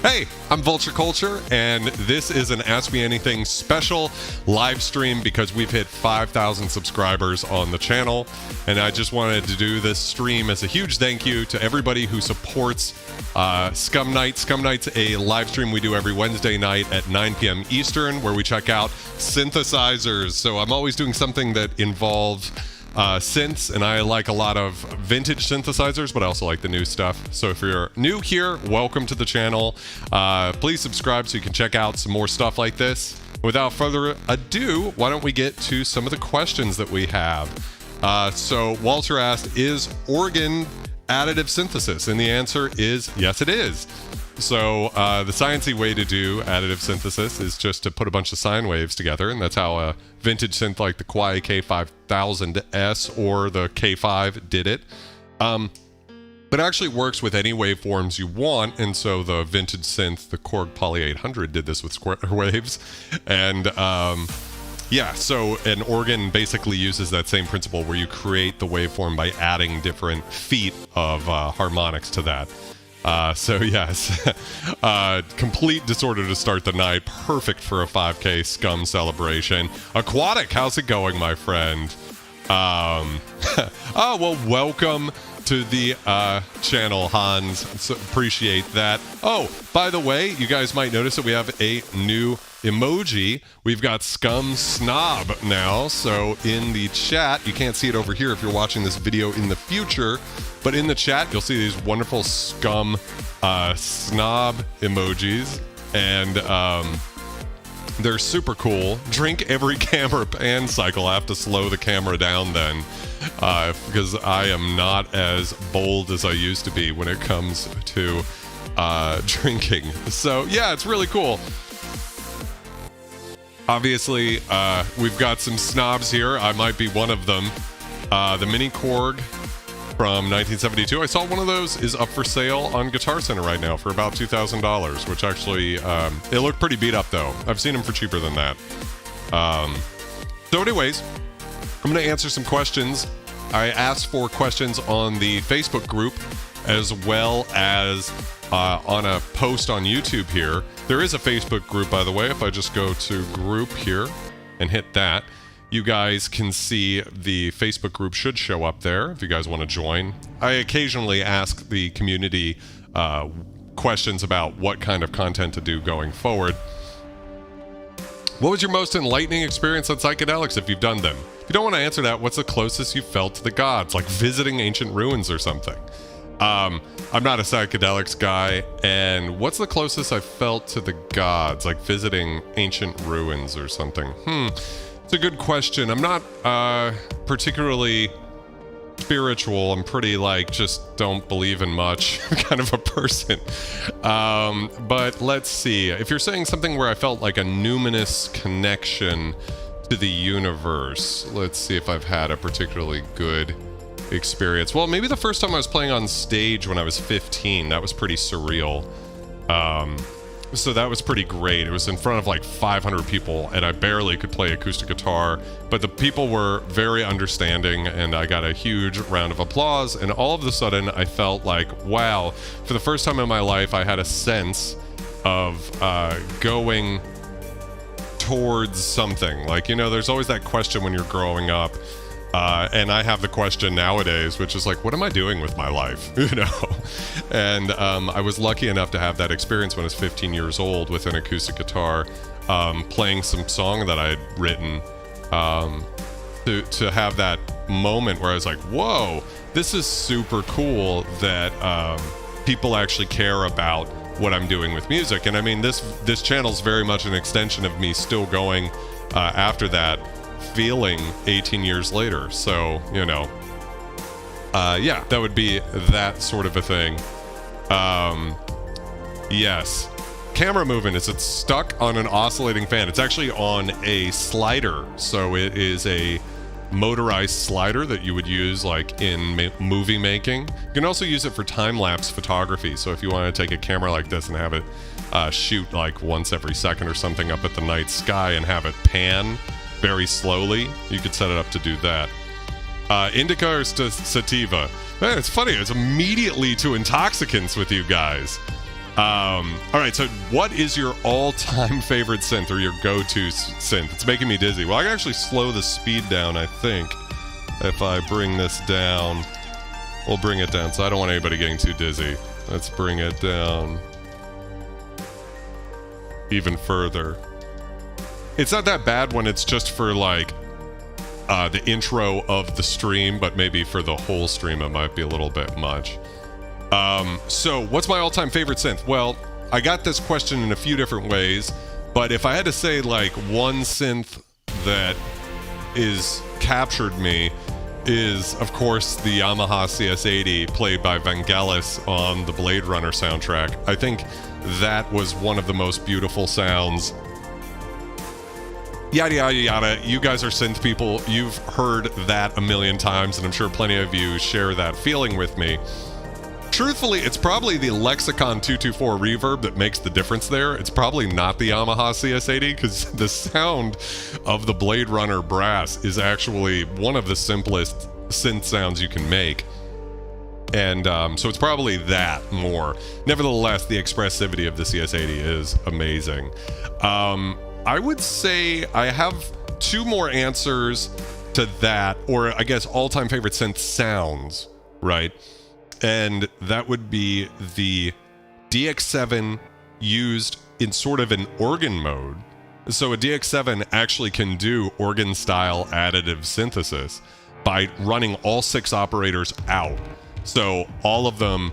Hey, I'm Vulture Culture, and this is an Ask Me Anything special live stream because we've hit 5,000 subscribers on the channel, and I just wanted to do this stream as a huge thank you to everybody who supports SCUM Night. SCUM Night's a live stream we do every Wednesday night at 9 p.m. Eastern, where we check out synthesizers. So I'm always doing something that involves synths, and I like a lot of vintage synthesizers, but I also like the new stuff. So if you're new here, welcome to the channel. Please subscribe so you can check out some more stuff like this. Without further ado, why don't we get to some of the questions that we have. So Walter asked, is organ additive synthesis? And the answer is yes, it is. So the sciencey way to do additive synthesis is just to put a bunch of sine waves together, and that's how a vintage synth like the Kwai K5000S or the K5 did it. But it actually works with any waveforms you want, and so the vintage synth, the Korg Poly 800, did this with square waves. And yeah, so an organ basically uses that same principle where you create the waveform by adding different feet of harmonics to that. So yes, complete disorder to start the night. Perfect for a 5K SCUM celebration. Aquatic, how's it going, my friend? Oh, well, welcome to the channel, Hans. So appreciate that. Oh, by the way, you guys might notice that we have a new emoji. We've got SCUM Snob now. So in the chat, you can't see it over here if you're watching this video in the future, but in the chat, you'll see these wonderful SCUM Snob emojis, and they're super cool. Drink every camera pan cycle. I have to slow the camera down then, because I am not as bold as I used to be when it comes to drinking. So yeah, it's really cool. Obviously, we've got some snobs here. I might be one of them. The Mini Korg from 1972. I saw one of those is up for sale on Guitar Center right now for about $2,000, which actually, it looked pretty beat up though. I've seen them for cheaper than that. So anyways, I'm going to answer some questions. I asked for questions on the Facebook group as well as on a post on YouTube here. There is a Facebook group, by the way. If I just go to group here and hit that, you guys can see the Facebook group should show up there if you guys want to join. I occasionally ask the community questions about what kind of content to do going forward. What was your most enlightening experience on psychedelics if you've done them? If you don't want to answer that, what's the closest you felt to the gods, like visiting ancient ruins or something? I'm not a psychedelics guy, and what's the closest I felt to the gods, like visiting ancient ruins or something? It's a good question. I'm not particularly spiritual. I'm pretty like just don't believe in much kind of a person. But let's see. If you're saying something where I felt like a numinous connection to the universe, let's see if I've had a particularly good experience. Well, maybe the first time I was playing on stage when I was 15, that was pretty surreal. So that was pretty great. It was in front of like 500 people, and I barely could play acoustic guitar, but the people were very understanding, and I got a huge round of applause, and all of a sudden I felt like, wow, for the first time in my life, I had a sense of going towards something. Like, you know, there's always that question when you're growing up, and I have the question nowadays, which is like, what am I doing with my life? You know? And I was lucky enough to have that experience when I was 15 years old with an acoustic guitar, playing some song that I had written, to have that moment where I was like, whoa, this is super cool that people actually care about what I'm doing with music. And I mean, this channel's very much an extension of me still going after that feeling 18 years later. So, you know, yeah, that would be that sort of a thing. Yes. Camera movement, is it stuck on an oscillating fan? It's actually on a slider. So it is a motorized slider that you would use like in movie making. You can also use it for time-lapse photography. So if you want to take a camera like this and have it shoot like once every second or something up at the night sky and have it pan very slowly, you could set it up to do that. Indica or sativa? Man, it's funny. It's immediately to intoxicants with you guys. All right, so what is your all-time favorite synth or your go-to synth? It's making me dizzy. Well, I can actually slow the speed down, I think. If I bring this down, we'll bring it down. So I don't want anybody getting too dizzy. Let's bring it down even further. It's not that bad when it's just for like the intro of the stream, but maybe for the whole stream it might be a little bit much. So what's my all-time favorite synth? Well, I got this question in a few different ways, but if I had to say like one synth that is captured me is, of course, the Yamaha CS80 played by Vangelis on the Blade Runner soundtrack. I think that was one of the most beautiful sounds. Yada, yada, yada. You guys are synth people. You've heard that a million times, and I'm sure plenty of you share that feeling with me. Truthfully, it's probably the Lexicon 224 reverb that makes the difference there. It's probably not the Yamaha CS80, because the sound of the Blade Runner brass is actually one of the simplest synth sounds you can make. And so it's probably that more. Nevertheless, the expressivity of the CS80 is amazing. I would say I have two more answers to that, or I guess all-time favorite synth sounds, right? And that would be the DX7 used in sort of an organ mode. So a DX7 actually can do organ-style additive synthesis by running all 6 operators out. So all of them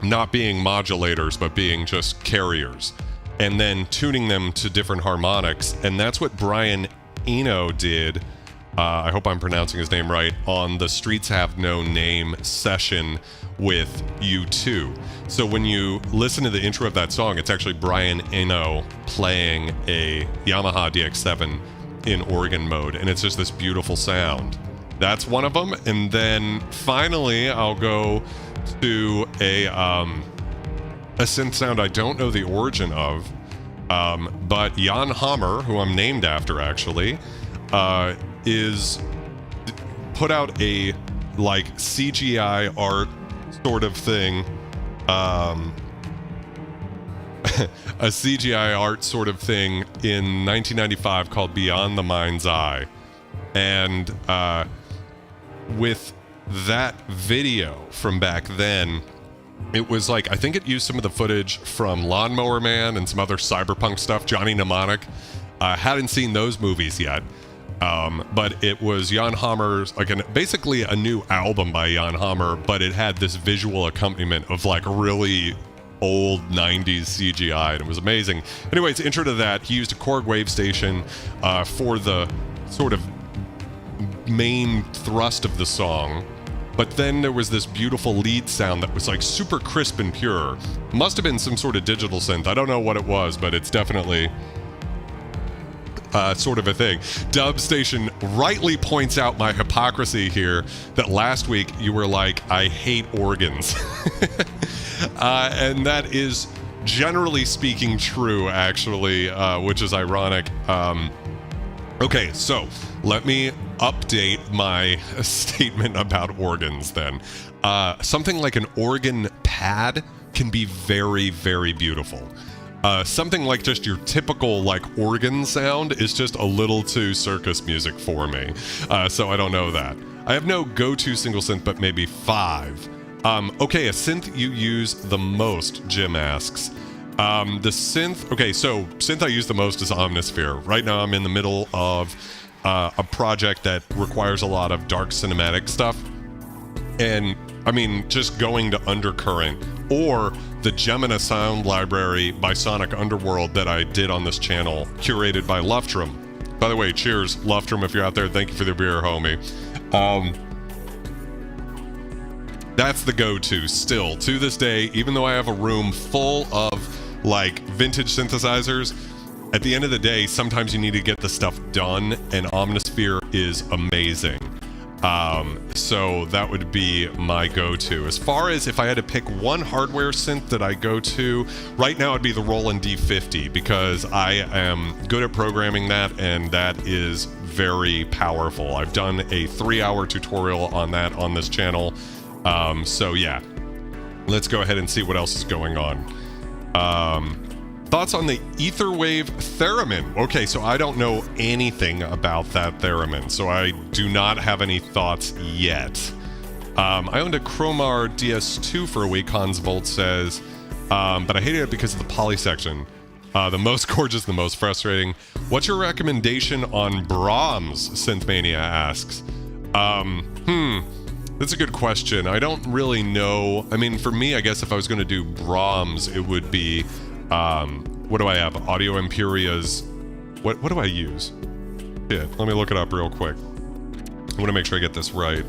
not being modulators, but being just carriers, and then tuning them to different harmonics. And that's what Brian Eno did, I hope I'm pronouncing his name right, on the Streets Have No Name session with U2. So when you listen to the intro of that song, it's actually Brian Eno playing a Yamaha DX7 in organ mode, and it's just this beautiful sound. That's one of them. And then finally, I'll go to a synth sound I don't know the origin of, but Jan Hammer, who I'm named after actually, is put out a like CGI art sort of thing, a CGI art sort of thing in 1995 called Beyond the Mind's Eye. And with that video from back then, it was like, I think it used some of the footage from Lawnmower Man and some other cyberpunk stuff, Johnny Mnemonic. Hadn't seen those movies yet. But it was Jan Hammer's, like basically a new album by Jan Hammer, but it had this visual accompaniment of like really old 90s CGI, and it was amazing. Anyways, intro to that, he used a Korg wave station for the sort of main thrust of the song. But then there was this beautiful lead sound that was like super crisp and pure. Must have been some sort of digital synth. I don't know what it was, but it's definitely sort of a thing. Dub Station rightly points out my hypocrisy here, that last week you were like, I hate organs. And that is generally speaking true, actually, which is ironic. Okay, so let me update my statement about organs then. Something like an organ pad can be very, very beautiful. Something like just your typical like organ sound is just a little too circus music for me. So I don't know that. I have no go-to single synth, but maybe 5. Okay, a synth you use the most, Jim asks. The synth, okay, so synth I use the most is Omnisphere. Right now I'm in the middle of a project that requires a lot of dark cinematic stuff. And I mean, just going to Undercurrent or the Gemina sound library by Sonic Underworld that I did on this channel, curated by Luftrum. By the way, cheers, Luftrum, if you're out there. Thank you for the beer, homie. That's the go-to still to this day, even though I have a room full of like vintage synthesizers. At the end of the day, sometimes you need to get the stuff done, and Omnisphere is amazing. So that would be my go-to. As far as if I had to pick one hardware synth that I go to, right now it'd be the Roland D50, because I am good at programming that, and that is very powerful. I've done a 3-hour tutorial on that on this channel. So yeah, let's go ahead and see what else is going on. Thoughts on the Etherwave theremin? Okay, so I don't know anything about that theremin, so I do not have any thoughts yet. I owned a Chromar DS2 for a week, Hans Volt says, but I hated it because of the poly section. The most gorgeous, the most frustrating. What's your recommendation on Brahms? Synthmania asks. That's a good question. I don't really know. I mean, for me, I guess if I was going to do Brahms, it would be, what do I have? Audio Imperia's, what do I use? Shit, let me look it up real quick. I want to make sure I get this right,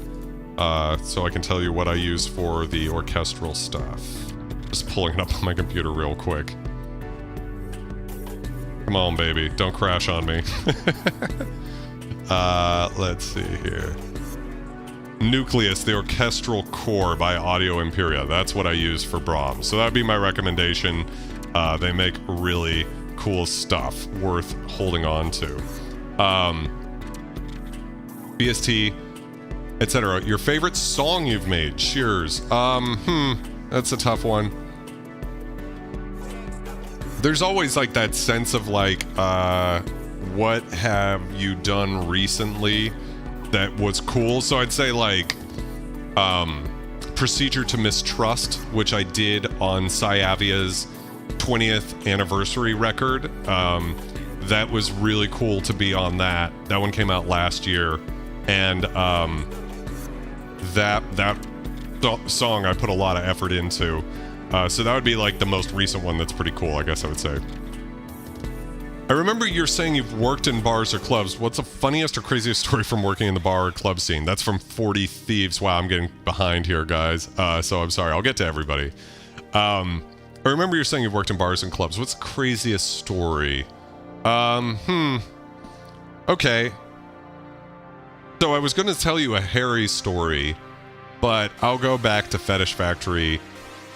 so I can tell you what I use for the orchestral stuff. Just pulling it up on my computer real quick. Come on, baby, don't crash on me. Let's see here. Nucleus, the Orchestral Core by Audio Imperia. That's what I use for Brahms. So that'd be my recommendation. They make really cool stuff worth holding on to. BST, etc. Your favorite song you've made? Cheers. That's a tough one. There's always like that sense of like, what have you done recently that was cool? So I'd say like Procedure to Mistrust, which I did on Syavia's 20th anniversary record. That was really cool to be on that. That one came out last year, and that song I put a lot of effort into. So that would be like the most recent one that's pretty cool, I guess I would say. I remember you're saying you've worked in bars or clubs. What's the funniest or craziest story from working in the bar or club scene? That's from 40 Thieves. Wow, I'm getting behind here, guys. So I'm sorry. I'll get to everybody. I remember you're saying you've worked in bars and clubs. What's the craziest story? Okay. So I was going to tell you a hairy story, but I'll go back to Fetish Factory.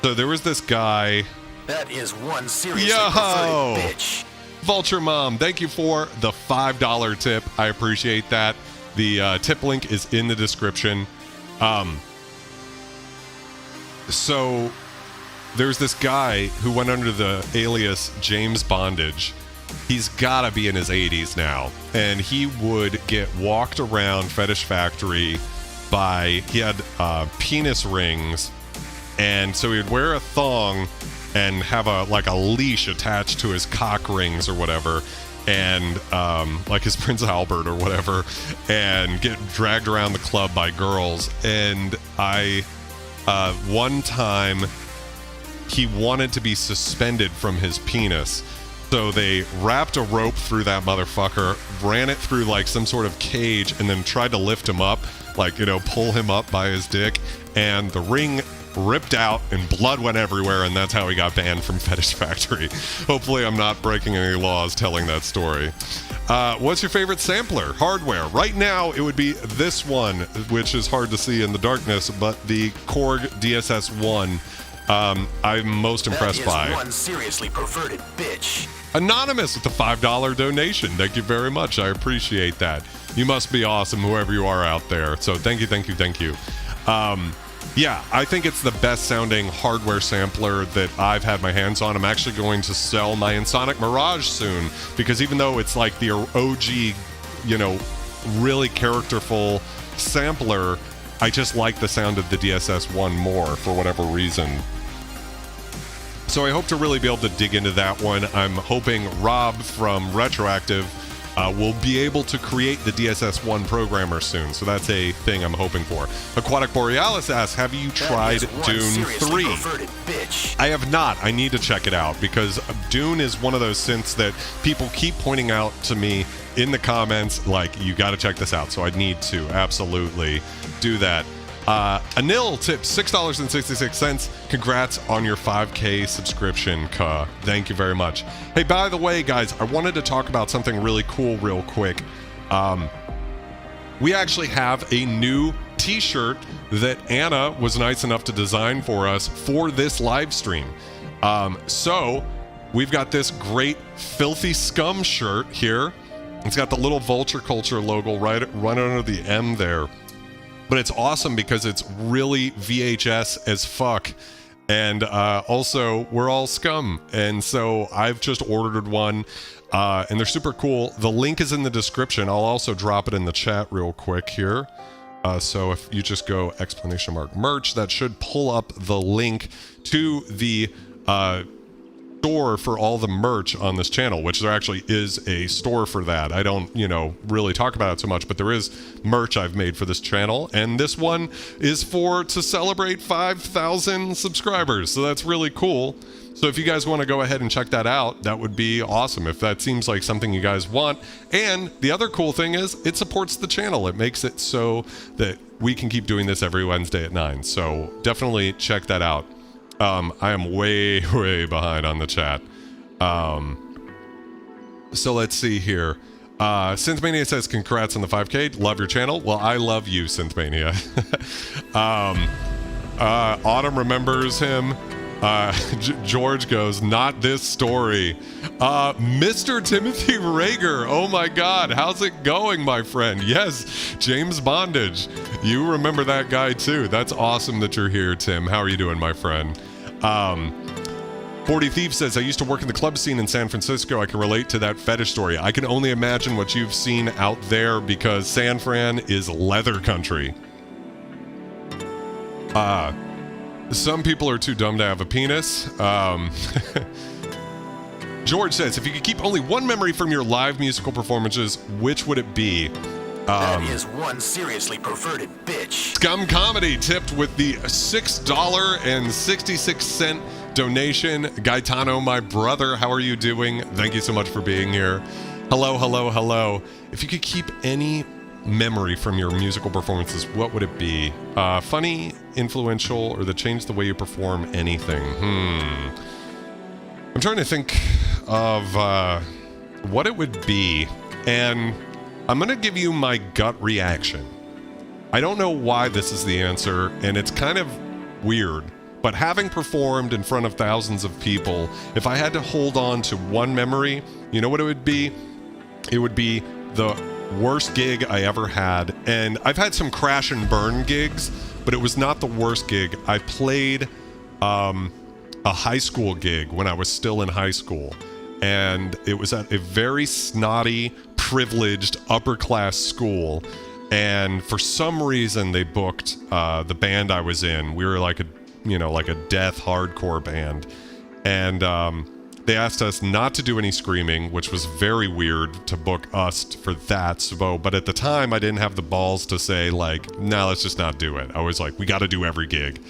So there was this guy. That is one seriously perverted bitch. Vulture Mom, thank you for the $5 tip. I appreciate that. The tip link is in the description. So there's this guy who went under the alias James Bondage. He's gotta be in his 80s now. And he would get walked around Fetish Factory by, he had penis rings. And so he'd wear a thong and have a leash attached to his cock rings or whatever, and like his Prince Albert or whatever, and get dragged around the club by girls. And one time he wanted to be suspended from his penis, so they wrapped a rope through that motherfucker, ran it through like some sort of cage, and then tried to lift him up, like, you know, pull him up by his dick, and the ring ripped out and blood went everywhere, and that's how he got banned from Fetish Factory. Hopefully I'm not breaking any laws telling that story. What's your favorite sampler? Hardware. Right now it would be this one, which is hard to see in the darkness, but the Korg DSS-1 I'm most impressed by. That is one seriously perverted bitch. Anonymous with the $5 donation. Thank you very much. I appreciate that. You must be awesome, whoever you are out there. So thank you, thank you, thank you. Yeah, I think it's the best sounding hardware sampler that I've had my hands on. I'm actually going to sell my Ensoniq Mirage soon, because even though it's like the OG, you know, really characterful sampler, I just like the sound of the DSS-1 more for whatever reason. So I hope to really be able to dig into that one. I'm hoping Rob from Retroactive will be able to create the DSS-1 programmer soon. So that's a thing I'm hoping for. Aquatic Borealis asks, have you tried Dune 3? I have not. I need to check it out, because Dune is one of those synths that people keep pointing out to me in the comments, like, you got to check this out. So I need to absolutely do that. Anil tips $6.66. Congrats on your 5K subscription, Ka. Thank you very much. Hey, by the way, guys, I wanted to talk about something really cool real quick. We actually have a new t-shirt that Anna was nice enough to design for us for this live stream. So we've got this great Filthy Scum shirt here. It's got the little Vulture Culture logo right under the M there. But it's awesome because it's really VHS as fuck. And also, we're all SCUM. And so I've just ordered one, and they're super cool. The link is in the description. I'll also drop it in the chat real quick here. So if you just go !merch, that should pull up the link to the store for all the merch on this channel, which there actually is a store for that. I don't, really talk about it so much, but there is merch I've made for this channel, and this one is to celebrate 5,000 subscribers, so that's really cool. So if you guys want to go ahead and check that out, that would be awesome if that seems like something you guys want. And the other cool thing is it supports the channel. It makes it so that we can keep doing this every Wednesday at 9, so definitely check that out. I am way behind on the chat. So let's see here. Synthmania says, congrats on the 5K. Love your channel. Well, I love you, Synthmania. Autumn remembers him. George goes, not this story. Mr. Timothy Rager. Oh my God. How's it going, my friend? Yes, James Bondage. You remember that guy too. That's awesome that you're here, Tim. How are you doing, my friend? 40 Thief says, I used to work in the club scene in San Francisco. I can relate to that fetish story. I can only imagine what you've seen out there because San Fran is leather country. Some people are too dumb to have a penis. George says, if you could keep only one memory from your live musical performances, which would it be? That is one seriously perverted bitch. SCUM Comedy tipped with the $6.66 donation. Gaetano, my brother, how are you doing? Thank you so much for being here. Hello. If you could keep any memory from your musical performances, what would it be? Funny, influential, or that changed the way you perform? Anything? I'm trying to think of what it would be, and I'm going to give you my gut reaction. I don't know why this is the answer, and it's kind of weird, but having performed in front of thousands of people, if I had to hold on to one memory, you know what it would be? It would be the worst gig I ever had. And I've had some crash and burn gigs, but it was not the worst gig. I played a high school gig when I was still in high school, and it was at a very snotty, privileged upper class school, and for some reason they booked the band I was in. We were like a death hardcore band, and they asked us not to do any screaming, which was very weird to book us for that. So, but at the time I didn't have the balls to say like, no, let's just not do it. I was like, we got to do every gig.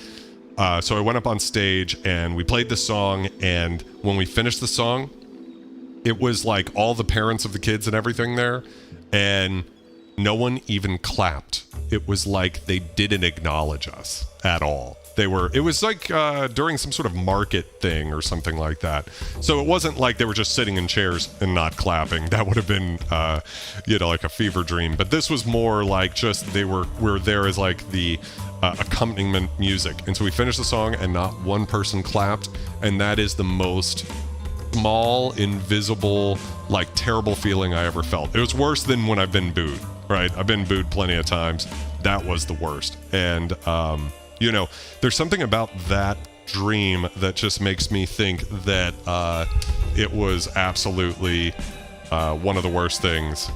So I went up on stage and we played the song, and when we finished the song, it was like all the parents of the kids and everything there, and no one even clapped. It was like they didn't acknowledge us at all. It was like during some sort of market thing or something like that. So it wasn't like they were just sitting in chairs and not clapping. That would have been, like a fever dream. But this was more like just we were there as like the accompaniment music. And so we finished the song and not one person clapped. And that is the most small, invisible, like terrible feeling I ever felt. It was worse than when I've been booed, right? I've been booed plenty of times. That was the worst. And, there's something about that dream that just makes me think that it was absolutely one of the worst things.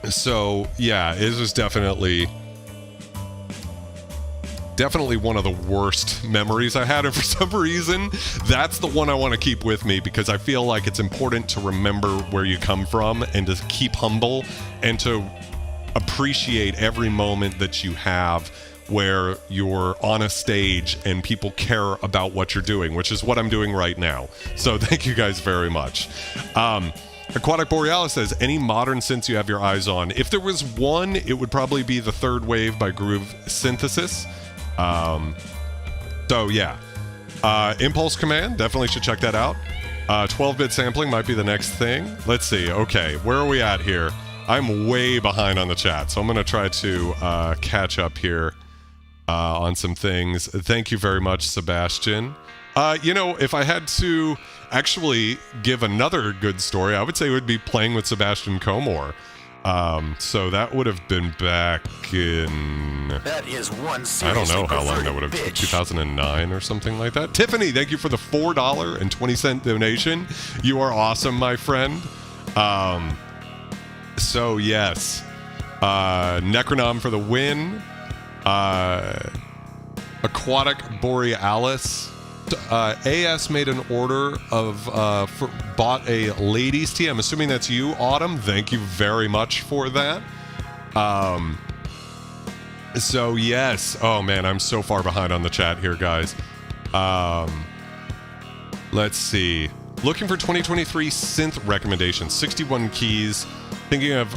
So yeah, it was definitely one of the worst memories I had, and for some reason that's the one I want to keep with me, because I feel like it's important to remember where you come from and to keep humble and to appreciate every moment that you have where you're on a stage and people care about what you're doing, which is what I'm doing right now. So thank you guys very much. Aquatic Borealis says, any modern synths you have your eyes on? If there was one, it would probably be the Third Wave by Groove Synthesis. So yeah, Impulse Command, definitely should check that out. 12-bit sampling might be the next thing. Let's see. Okay, where are we at here? I'm way behind on the chat, so I'm going to try to catch up here on some things. Thank you very much, Sebastian. If I had to actually give another good story, I would say it would be playing with Sebastian Comore. So that would have been back in... That is one I don't know how long that would have been, 2009 or something like that. Tiffany, thank you for the $4.20 donation. You are awesome, my friend. So yes, Necronom for the win. Aquatic Borealis. AS made an order of bought a ladies tee. I'm assuming that's you, Autumn. Thank you very much for that. So yes, oh man, I'm so far behind on the chat here, guys. Let's see. Looking for 2023 synth recommendations. 61 keys. Thinking of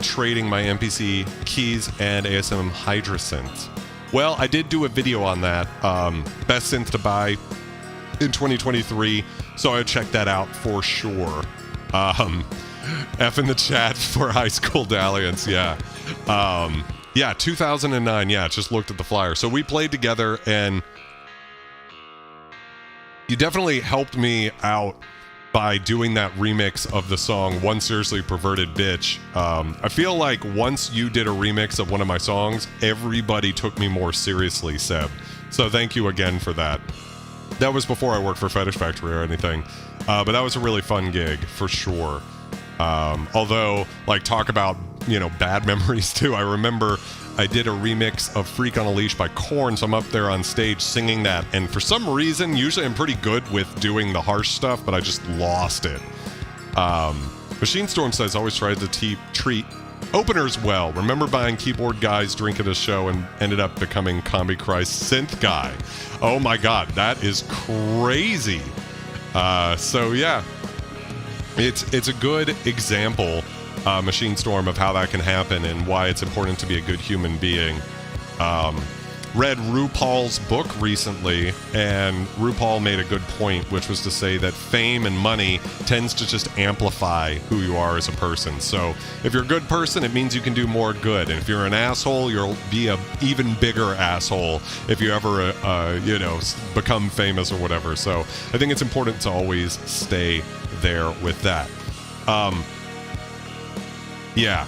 trading my MPC keys and ASM Hydrasynth. Well, I did do a video on that. Best synth to buy in 2023. So I would check that out for sure. F in the chat for High School Dalliance. Yeah. Yeah, 2009. Yeah, just looked at the flyer. So we played together, and you definitely helped me out by doing that remix of the song One Seriously Perverted Bitch. I feel like once you did a remix of one of my songs, everybody took me more seriously, Seb. So thank you again for that. That was before I worked for Fetish Factory or anything. But that was a really fun gig, for sure. Although, like, talk about, you know, bad memories too. I remember I did a remix of Freak on a Leash by Korn, so I'm up there on stage singing that, and for some reason, usually I'm pretty good with doing the harsh stuff, but I just lost it. Machine Storm says, always tried to treat openers well. Remember buying Keyboard Guys drink at a show and ended up becoming Combi Christ Synth Guy. Oh my god, that is crazy. So yeah, it's a good example, Machine Storm, of how that can happen and why it's important to be a good human being. Read RuPaul's book recently, and RuPaul made a good point, which was to say that fame and money tends to just amplify who you are as a person. So if you're a good person, it means you can do more good. And if you're an asshole, you'll be an even bigger asshole if you ever, you know, become famous or whatever. So I think it's important to always stay there with that. Yeah.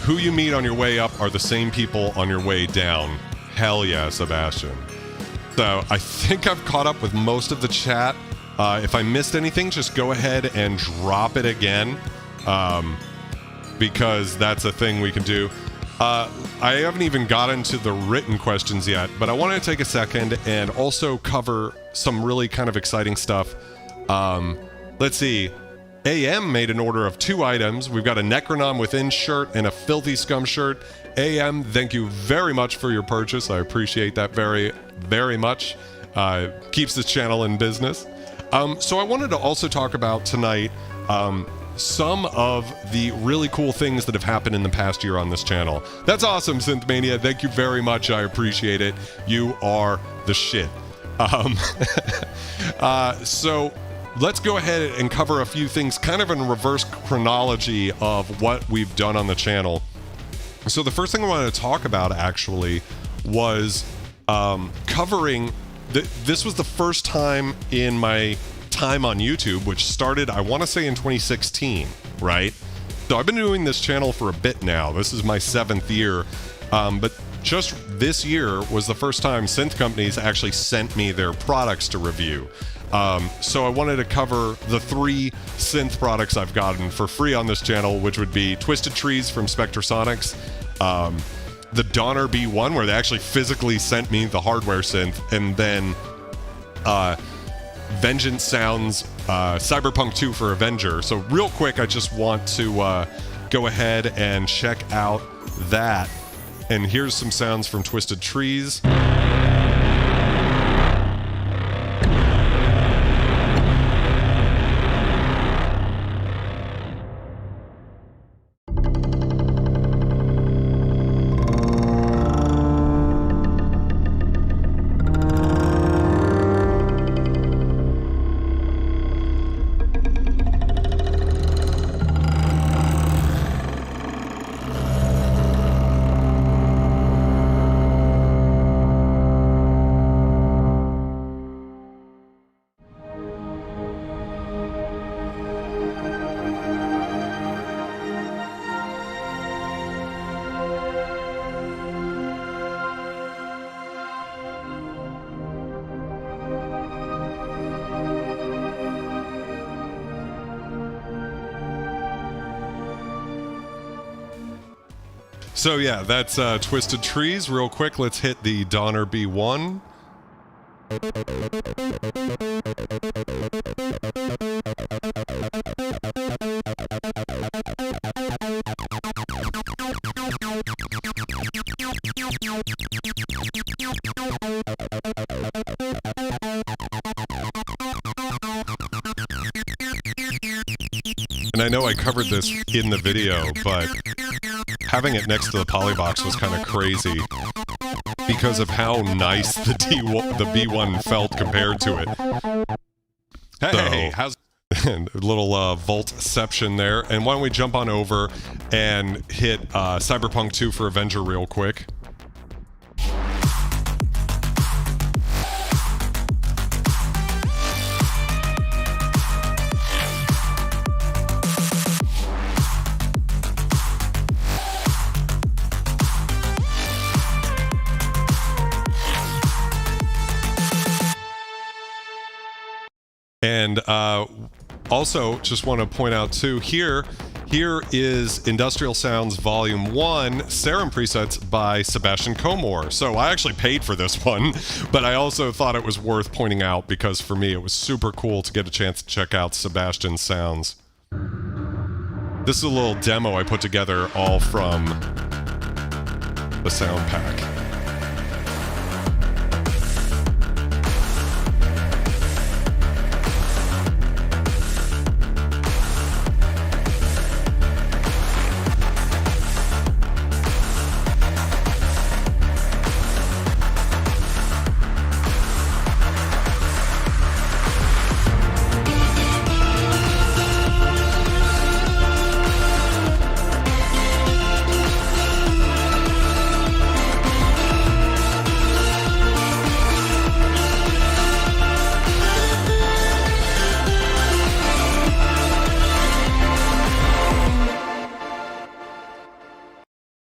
Who you meet on your way up are the same people on your way down. Hell yeah, Sebastian. So I think I've caught up with most of the chat. If I missed anything, just go ahead and drop it again, because that's a thing we can do. I haven't even gotten to the written questions yet, but I want to take a second and also cover some really kind of exciting stuff. Let's see. AM made an order of 2 items. We've got a Necronom Within shirt and a Filthy Scum shirt. AM, thank you very much for your purchase. I appreciate that very, very much. Keeps this channel in business. So I wanted to also talk about tonight some of the really cool things that have happened in the past year on this channel. That's awesome, Synthmania. Thank you very much. I appreciate it. You are the shit. So let's go ahead and cover a few things kind of in reverse chronology of what we've done on the channel. So the first thing I wanted to talk about actually was covering... This was the first time in my time on YouTube, which started, I want to say, in 2016, right? So I've been doing this channel for a bit now. This is my 7th year. But just this year was the first time synth companies actually sent me their products to review. So I wanted to cover the 3 synth products I've gotten for free on this channel, which would be Twisted Trees from Spectrasonics, the Donner B1, where they actually physically sent me the hardware synth, and then Vengeance Sounds Cyberpunk 2 for Avenger. So real quick, I just want to go ahead and check out that. And here's some sounds from Twisted Trees. So yeah, that's Twisted Trees. Real quick, let's hit the Donner B1. And I know I covered this in the video, but having it next to the Polybox was kind of crazy because of how nice the B1 felt compared to it. Hey, how's a little Vultception there? And why don't we jump on over and hit Cyberpunk 2 for Avenger real quick? And also, just want to point out too, here is Industrial Sounds Volume 1, Serum Presets by Sebastian Comore. So I actually paid for this one, but I also thought it was worth pointing out because for me it was super cool to get a chance to check out Sebastian's sounds. This is a little demo I put together all from the sound pack.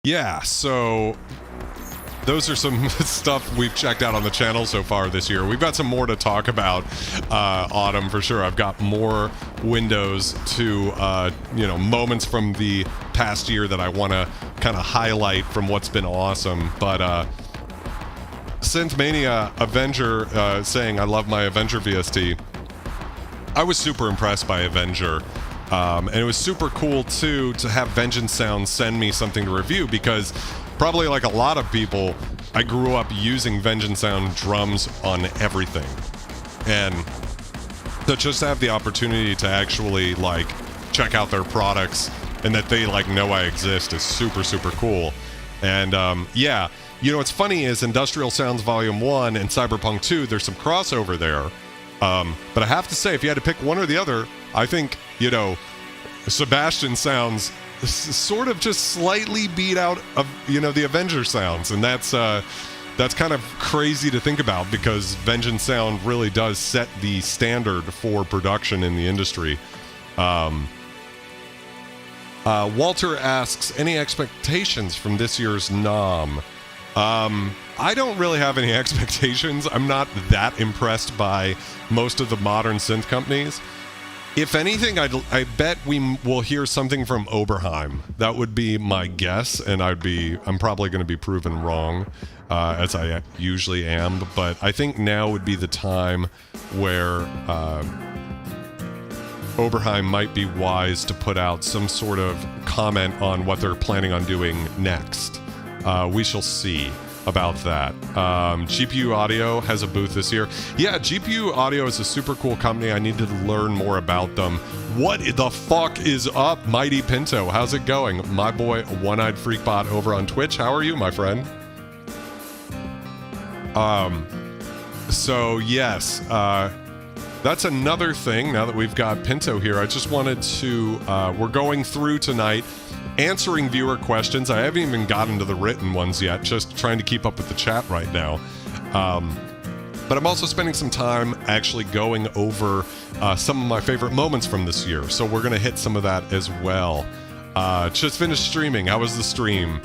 Yeah, so those are some stuff we've checked out on the channel so far this year. We've got some more to talk about, Autumn, for sure. I've got more windows to, moments from the past year that I want to kind of highlight from what's been awesome. But Synthmania Avenger saying, I love my Avenger VST. I was super impressed by Avenger. And it was super cool, too, to have Vengeance Sound send me something to review because probably like a lot of people, I grew up using Vengeance Sound drums on everything. And to just have the opportunity to actually, like, check out their products and that they, like, know I exist is super, super cool. And, yeah, you know, what's funny is Industrial Sounds Volume 1 and Cyberpunk 2, there's some crossover there. But I have to say, if you had to pick one or the other, I think, you know, Sebastian sounds sort of just slightly beat out of, you know, the Avenger sounds. And that's kind of crazy to think about because Vengeance Sound really does set the standard for production in the industry. Walter asks, any expectations from this year's NOM? I don't really have any expectations. I'm not that impressed by most of the modern synth companies. If anything, I bet we will hear something from Oberheim. That would be my guess, and I'm probably going to be proven wrong, as I usually am. But I think now would be the time where Oberheim might be wise to put out some sort of comment on what they're planning on doing next. We shall see about that. GPU Audio has a booth this year. Yeah, GPU Audio is a super cool company. I need to learn more about them. What the fuck is up, Mighty Pinto? How's it going? My boy, One-Eyed Freakbot over on Twitch. How are you, my friend? So yes, that's another thing. Now that we've got Pinto here, I just wanted to, we're going through tonight answering viewer questions. I haven't even gotten to the written ones yet, just trying to keep up with the chat right now. But I'm also spending some time actually going over some of my favorite moments from this year. So we're going to hit some of that as well. Just finished streaming. How was the stream?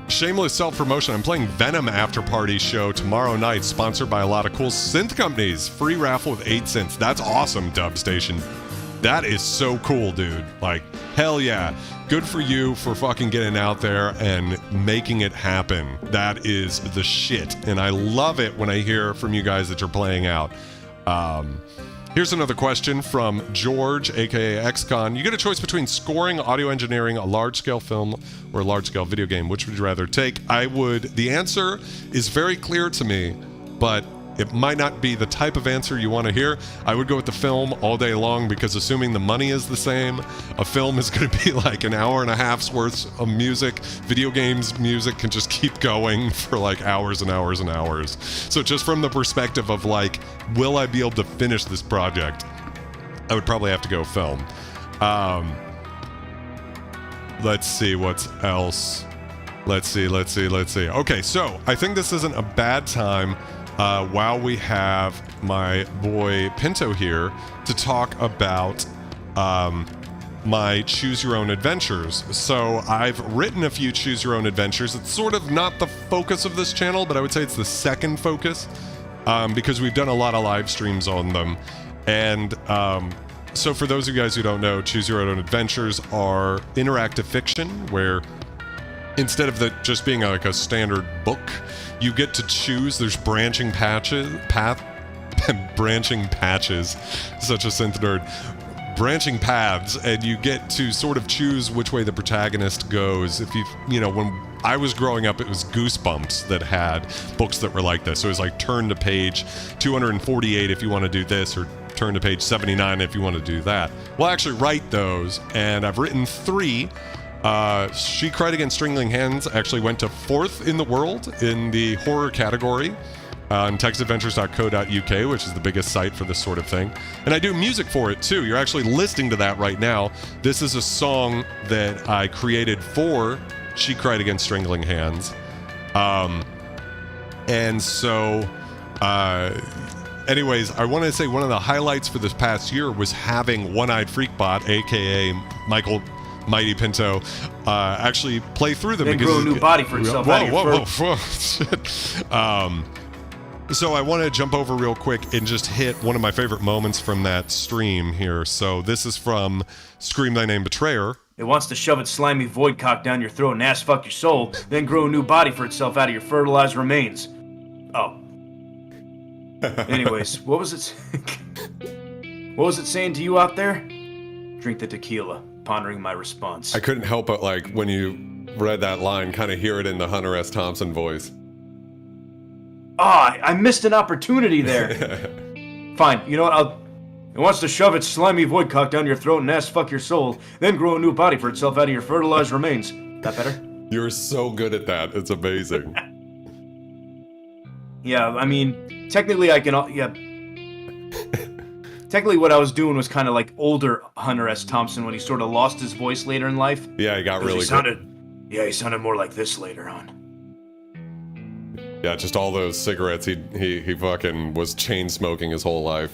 Shameless self-promotion. I'm playing Venom After Party show tomorrow night, sponsored by a lot of cool synth companies. Free raffle with 8 synths. That's awesome, Dub Station. That is so cool, dude. Like, hell yeah. Good for you for fucking getting out there and making it happen. That is the shit. And I love it when I hear from you guys that you're playing out. Here's another question from George, aka XCon. You get a choice between scoring, audio engineering, a large-scale film, or a large-scale video game. Which would you rather take? The answer is very clear to me, but it might not be the type of answer you want to hear. I would go with the film all day long, because assuming the money is the same, a film is going to be like an hour and a half's worth of music. Video games music can just keep going for like hours and hours and hours. So just from the perspective of like, will I be able to finish this project? I would probably have to go film. Let's see what's else. Let's see. Okay, so I think this isn't a bad time while we have my boy Pinto here to talk about my Choose Your Own Adventures. So I've written a few Choose Your Own Adventures. It's sort of not the focus of this channel, but I would say it's the second focus, because we've done a lot of live streams on them. And so for those of you guys who don't know, Choose Your Own Adventures are interactive fiction where instead of just being like a standard book, you get to choose. There's branching patches, such a synth nerd, branching paths, and you get to sort of choose which way the protagonist goes. If when I was growing up, it was Goosebumps that had books that were like this. So it was like turn to page 248 if you want to do this, or turn to page 79 if you want to do that. Well, I actually write those, and I've written 3. She Cried Against Strangling Hands actually went to 4th in the world in the horror category on textadventures.co.uk, which is the biggest site for this sort of thing. And I do music for it too. You're actually listening to that right now. This is a song that I created for She Cried Against Strangling Hands. Anyways, I want to say one of the highlights for this past year was having One-Eyed Freakbot, aka Michael Mighty Pinto, actually play through them. Then grow a new body for itself. Whoa. So I want to jump over real quick and just hit one of my favorite moments from that stream here. So this is from Scream Thy Name Betrayer. It wants to shove its slimy void cock down your throat and ass fuck your soul, then grow a new body for itself out of your fertilized remains. Oh. Anyways, what was it saying to you out there? Drink the tequila. Pondering my response. I couldn't help but, like, when you read that line, kind of hear it in the Hunter S. Thompson voice. I missed an opportunity there. Fine, you know what, it wants to shove its slimy void cock down your throat and ass fuck your soul, then grow a new body for itself out of your fertilized remains. That better? You're so good at that. It's amazing. Yeah, I mean, technically I can... Technically, what I was doing was kind of like older Hunter S. Thompson when he sort of lost his voice later in life. Yeah, he got really good. He sounded more like this later on. Yeah, just all those cigarettes. He fucking was chain smoking his whole life.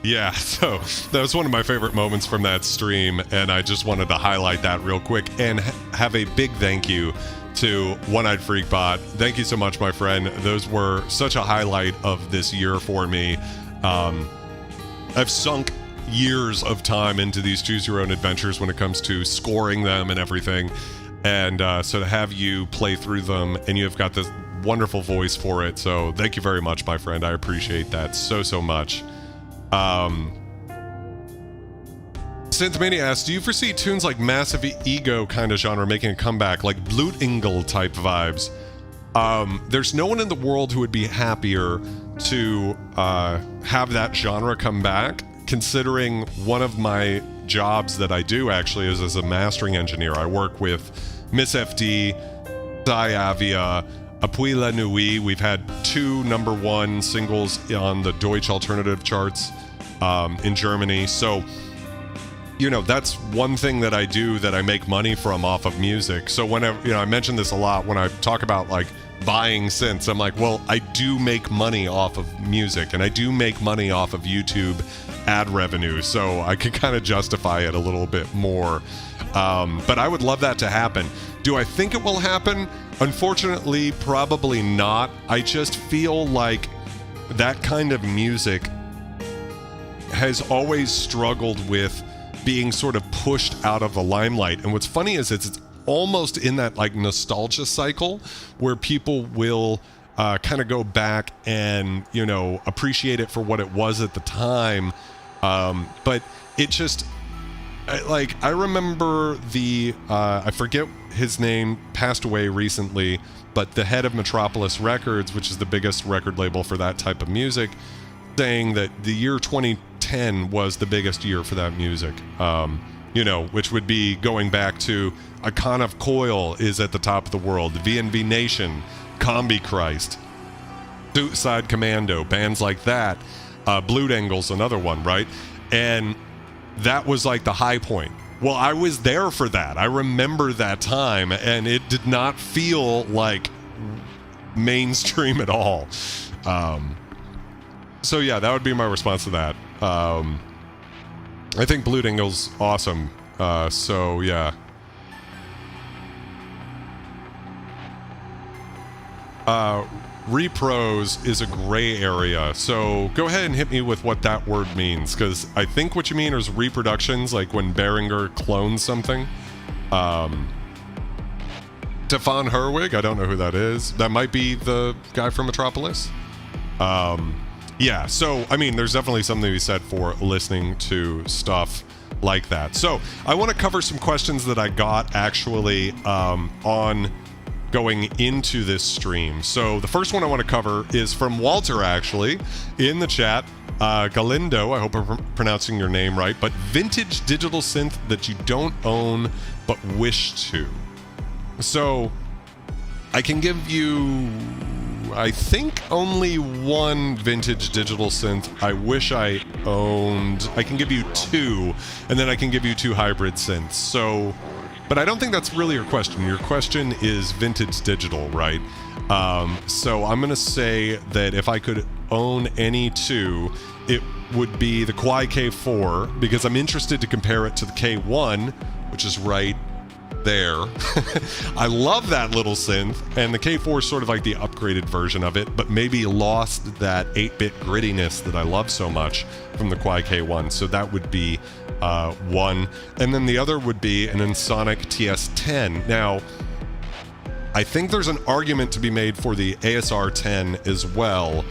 Yeah, so that was one of my favorite moments from that stream, and I just wanted to highlight that real quick and have a big thank you to One-Eyed Freakbot. Thank you so much, my friend. Those were such a highlight of this year for me. I've sunk years of time into these Choose Your Own Adventures when it comes to scoring them and everything. And so to have you play through them, and you've got this wonderful voice for it. So thank you very much, my friend. I appreciate that so much. Synthmania asks, do you foresee tunes like Massive Ego kind of genre making a comeback, like Blutingle type vibes? There's no one in the world who would be happier to have that genre come back, considering one of my jobs that I do actually is as a mastering engineer. I work with Miss FD, Avia, Appuie la Nuit. We've had 2 #1 singles on the Deutsch Alternative charts in Germany. So, that's one thing that I do that I make money from off of music. So whenever, I mention this a lot when I talk about like buying synths, I'm like, well, I do make money off of music, and I do make money off of YouTube ad revenue. So I can kind of justify it a little bit more. But I would love that to happen. Do I think it will happen? Unfortunately, probably not. I just feel like that kind of music has always struggled with being sort of pushed out of the limelight. And what's funny is it's almost in that like nostalgia cycle where people will kind of go back and, you know, appreciate it for what it was at the time. But it just, I remember I forget his name, passed away recently, but the head of Metropolis Records, which is the biggest record label for that type of music, saying that the year 2010 was the biggest year for that music. You know, which would be going back to Icon of Coil is at the top of the world, VNV Nation, Combi Christ, Suicide Commando, bands like that. Blood Angle's another one, right? And that was like the high point. Well, I was there for that. I remember that time, and it did not feel like mainstream at all. So yeah, that would be my response to that. I think Blood Angle's awesome. So yeah. Repros is a gray area, so go ahead and hit me with what that word means, because I think what you mean is reproductions, like when Behringer clones something. Stefan Herwig, I don't know who that is. That might be the guy from Metropolis. Yeah, so, I mean, there's definitely something to be said for listening to stuff like that. So, I want to cover some questions that I got, actually, on going into this stream. So, the first one I want to cover is from Walter, actually, in the chat. Galindo, I hope I'm pronouncing your name right, but vintage digital synth that you don't own but wish to. So, I can give you, I think, only one vintage digital synth I wish I owned. I can give you two, and then I can give you two hybrid synths. So, but I don't think that's really your question. Your question is vintage digital, right? So I'm going to say that if I could own any two, it would be the Kwai K4, because I'm interested to compare it to the K1, which is right there. I love that little synth, and the K4 is sort of like the upgraded version of it, but maybe lost that 8-bit grittiness that I love so much from the Kwai K1. So that would be one. And then the other would be an Ensoniq TS10. Now, I think there's an argument to be made for the ASR 10 as well.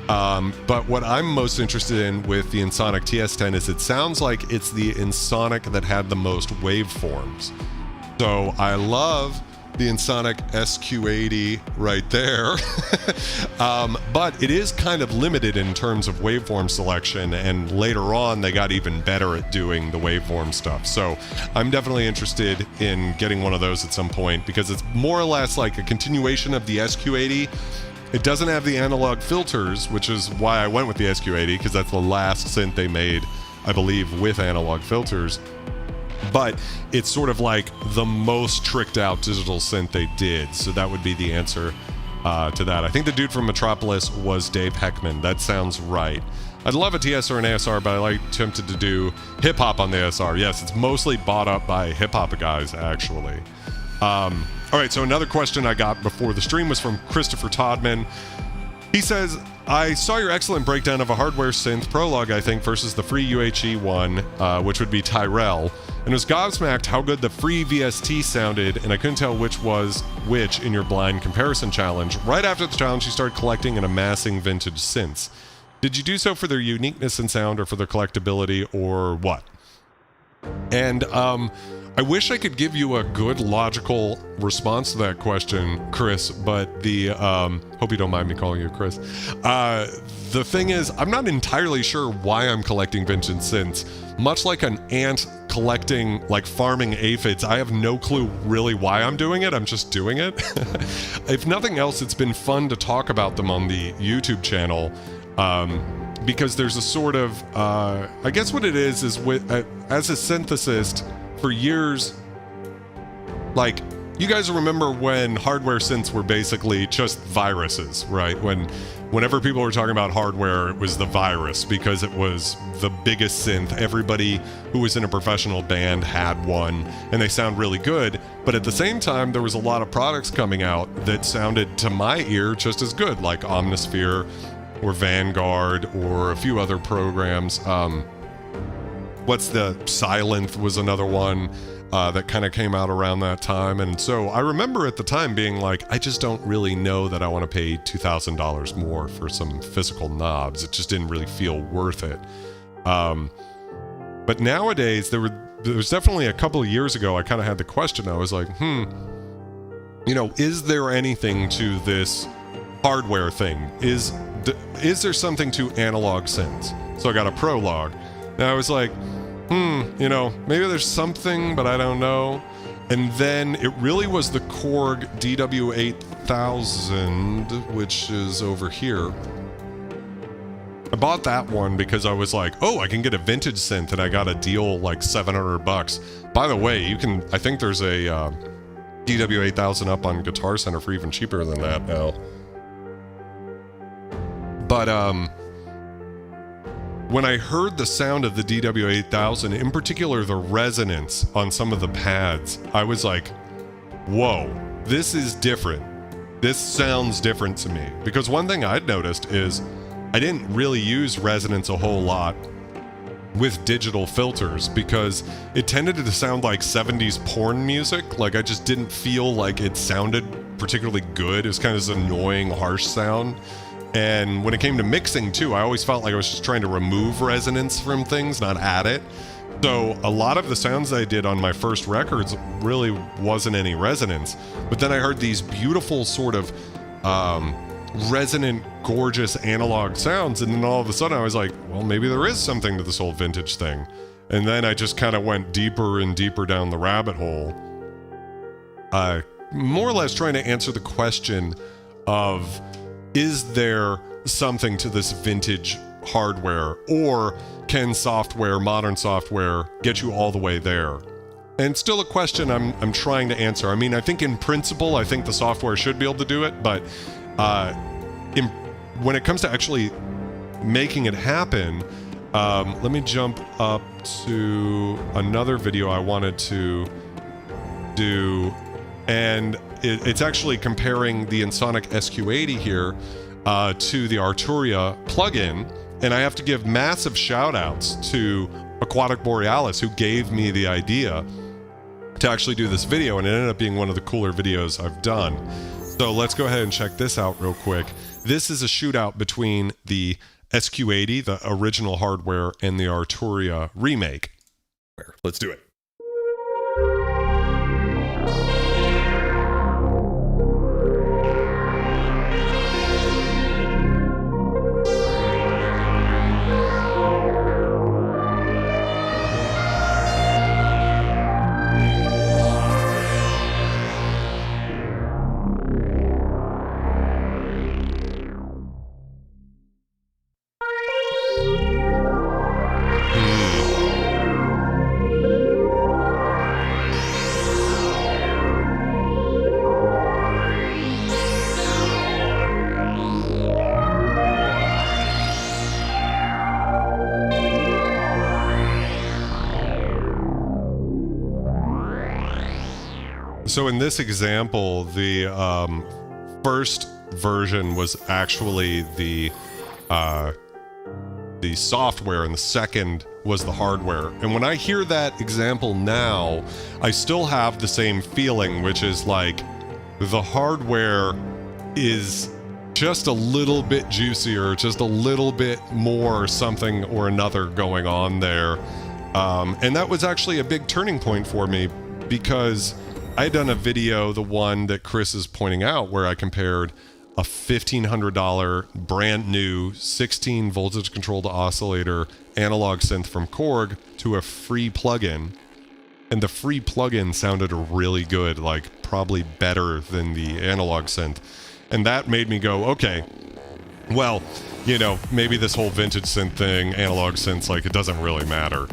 But what I'm most interested in with the Ensoniq TS10 is it sounds like it's the Ensoniq that had the most waveforms. So I love the Ensoniq SQ80 right there, but it is kind of limited in terms of waveform selection, and later on they got even better at doing the waveform stuff. So I'm definitely interested in getting one of those at some point, because it's more or less like a continuation of the SQ80. It doesn't have the analog filters, which is why I went with the SQ80, because that's the last synth they made, I believe, with analog filters. But it's sort of like the most tricked out digital synth they did. So that would be the answer to that. I think the dude from Metropolis was Dave Heckman. That sounds right. I'd love a TS or an ASR, but I tempted to do hip hop on the ASR. Yes, it's mostly bought up by hip hop guys, actually. All right, so another question I got before the stream was from Christopher Todman. He says, I saw your excellent breakdown of a hardware synth Prologue, I think, versus the free UHE one, which would be Tyrell, and was gobsmacked how good the free VST sounded, and I couldn't tell which was which in your blind comparison challenge. Right after the challenge, you started collecting and amassing vintage synths. Did you do so for their uniqueness in sound, or for their collectability, or what? And I wish I could give you a good logical response to that question, Chris, but the hope you don't mind me calling you Chris. The thing is, I'm not entirely sure why I'm collecting vintage synths. Much like an ant collecting, like farming aphids, I have no clue really why I'm doing it. I'm just doing it. If nothing else, it's been fun to talk about them on the YouTube channel. Because there's a sort of, I guess what it is with, as a synthesist, for years, like, you guys remember when hardware synths were basically just viruses, right? Whenever people were talking about hardware, it was the virus, because it was the biggest synth. Everybody who was in a professional band had one, and they sound really good. But at the same time, there was a lot of products coming out that sounded, to my ear, just as good, like Omnisphere, or Vanguard, or a few other programs. what's the Silent was another one that kind of came out around that time. And so I remember at the time being like, I just don't really know that I want to pay $2,000 more for some physical knobs. It just didn't really feel worth it. But nowadays, there was definitely a couple of years ago, I kind of had the question. I was like, you know, is there anything to this hardware thing? Is there something to analog synths? So I got a prologue. And I was like, you know, maybe there's something, but I don't know. And then it really was the Korg DW8000, which is over here. I bought that one because I was like, oh, I can get a vintage synth, and I got a deal like $700. By the way, I think there's a DW8000 up on Guitar Center for even cheaper than that now. But when I heard the sound of the DW8000, in particular the resonance on some of the pads, I was like, whoa, this is different. This sounds different to me. Because one thing I'd noticed is I didn't really use resonance a whole lot with digital filters because it tended to sound like 70s porn music. Like I just didn't feel like it sounded particularly good. It was kind of this annoying, harsh sound. And when it came to mixing too, I always felt like I was just trying to remove resonance from things, not add it. So a lot of the sounds I did on my first records really wasn't any resonance. But then I heard these beautiful sort of resonant, gorgeous analog sounds. And then all of a sudden I was like, well, maybe there is something to this whole vintage thing. And then I just kind of went deeper and deeper down the rabbit hole. More or less trying to answer the question of, is there something to this vintage hardware, or can software, modern software, get you all the way there? And still a question I'm trying to answer. I mean, I think in principle, I think the software should be able to do it, but when it comes to actually making it happen, let me jump up to another video I wanted to do, and it's actually comparing the Ensoniq SQ80 here to the Arturia plugin, and I have to give massive shout outs to Aquatic Borealis, who gave me the idea to actually do this video, and it ended up being one of the cooler videos I've done. So let's go ahead and check this out real quick. This is a shootout between the SQ80, the original hardware, and the Arturia remake. Let's do it. So in this example, the first version was actually the software, and the second was the hardware. And when I hear that example now, I still have the same feeling, which is like the hardware is just a little bit juicier, just a little bit more something or another going on there. And that was actually a big turning point for me, because I had done a video, the one that Chris is pointing out, where I compared a $1,500 brand new 16 voltage controlled oscillator analog synth from Korg to a free plugin. And the free plugin sounded really good, like probably better than the analog synth. And that made me go, okay, well, you know, maybe this whole vintage synth thing, analog synths, like it doesn't really matter.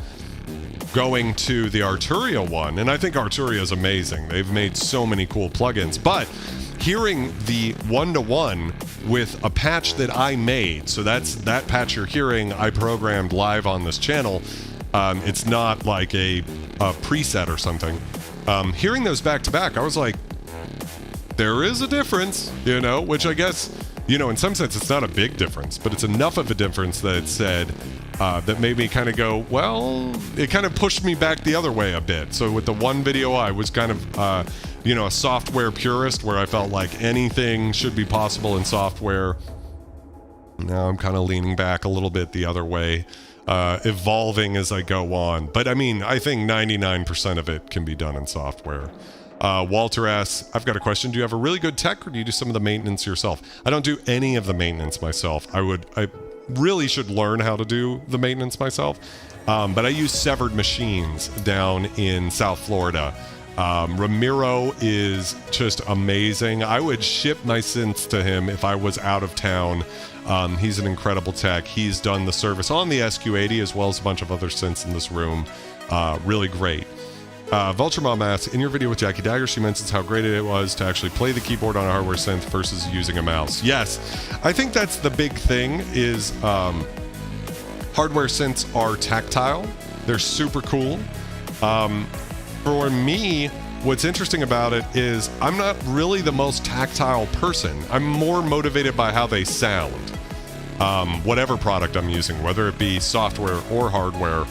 Going to the Arturia one, and I think Arturia is amazing. They've made so many cool plugins, but hearing the one-to-one with a patch that I made, so that patch you're hearing, I programmed live on this channel. It's not like a preset or something. Hearing those back to back, I was like, there is a difference, you know, which I guess, you know, in some sense it's not a big difference, but it's enough of a difference that it said, that made me kind of go, well, it kind of pushed me back the other way a bit. So with the one video, I was kind of, a software purist where I felt like anything should be possible in software. Now I'm kind of leaning back a little bit the other way, evolving as I go on. But I mean, I think 99% of it can be done in software. Walter asks, I've got a question. Do you have a really good tech, or do you do some of the maintenance yourself? I don't do any of the maintenance myself. I really should learn how to do the maintenance myself. But I use Severed Machines down in South Florida. Ramiro is just amazing. I would ship my synths to him if I was out of town. He's an incredible tech. He's done the service on the SQ80 as well as a bunch of other synths in this room. Really great. Vulture Mom asks, in your video with Jackie Dagger, she mentions how great it was to actually play the keyboard on a hardware synth versus using a mouse. Yes, I think that's the big thing is hardware synths are tactile. They're super cool. For me, what's interesting about it is I'm not really the most tactile person. I'm more motivated by how they sound. Whatever product I'm using, whether it be software or hardware.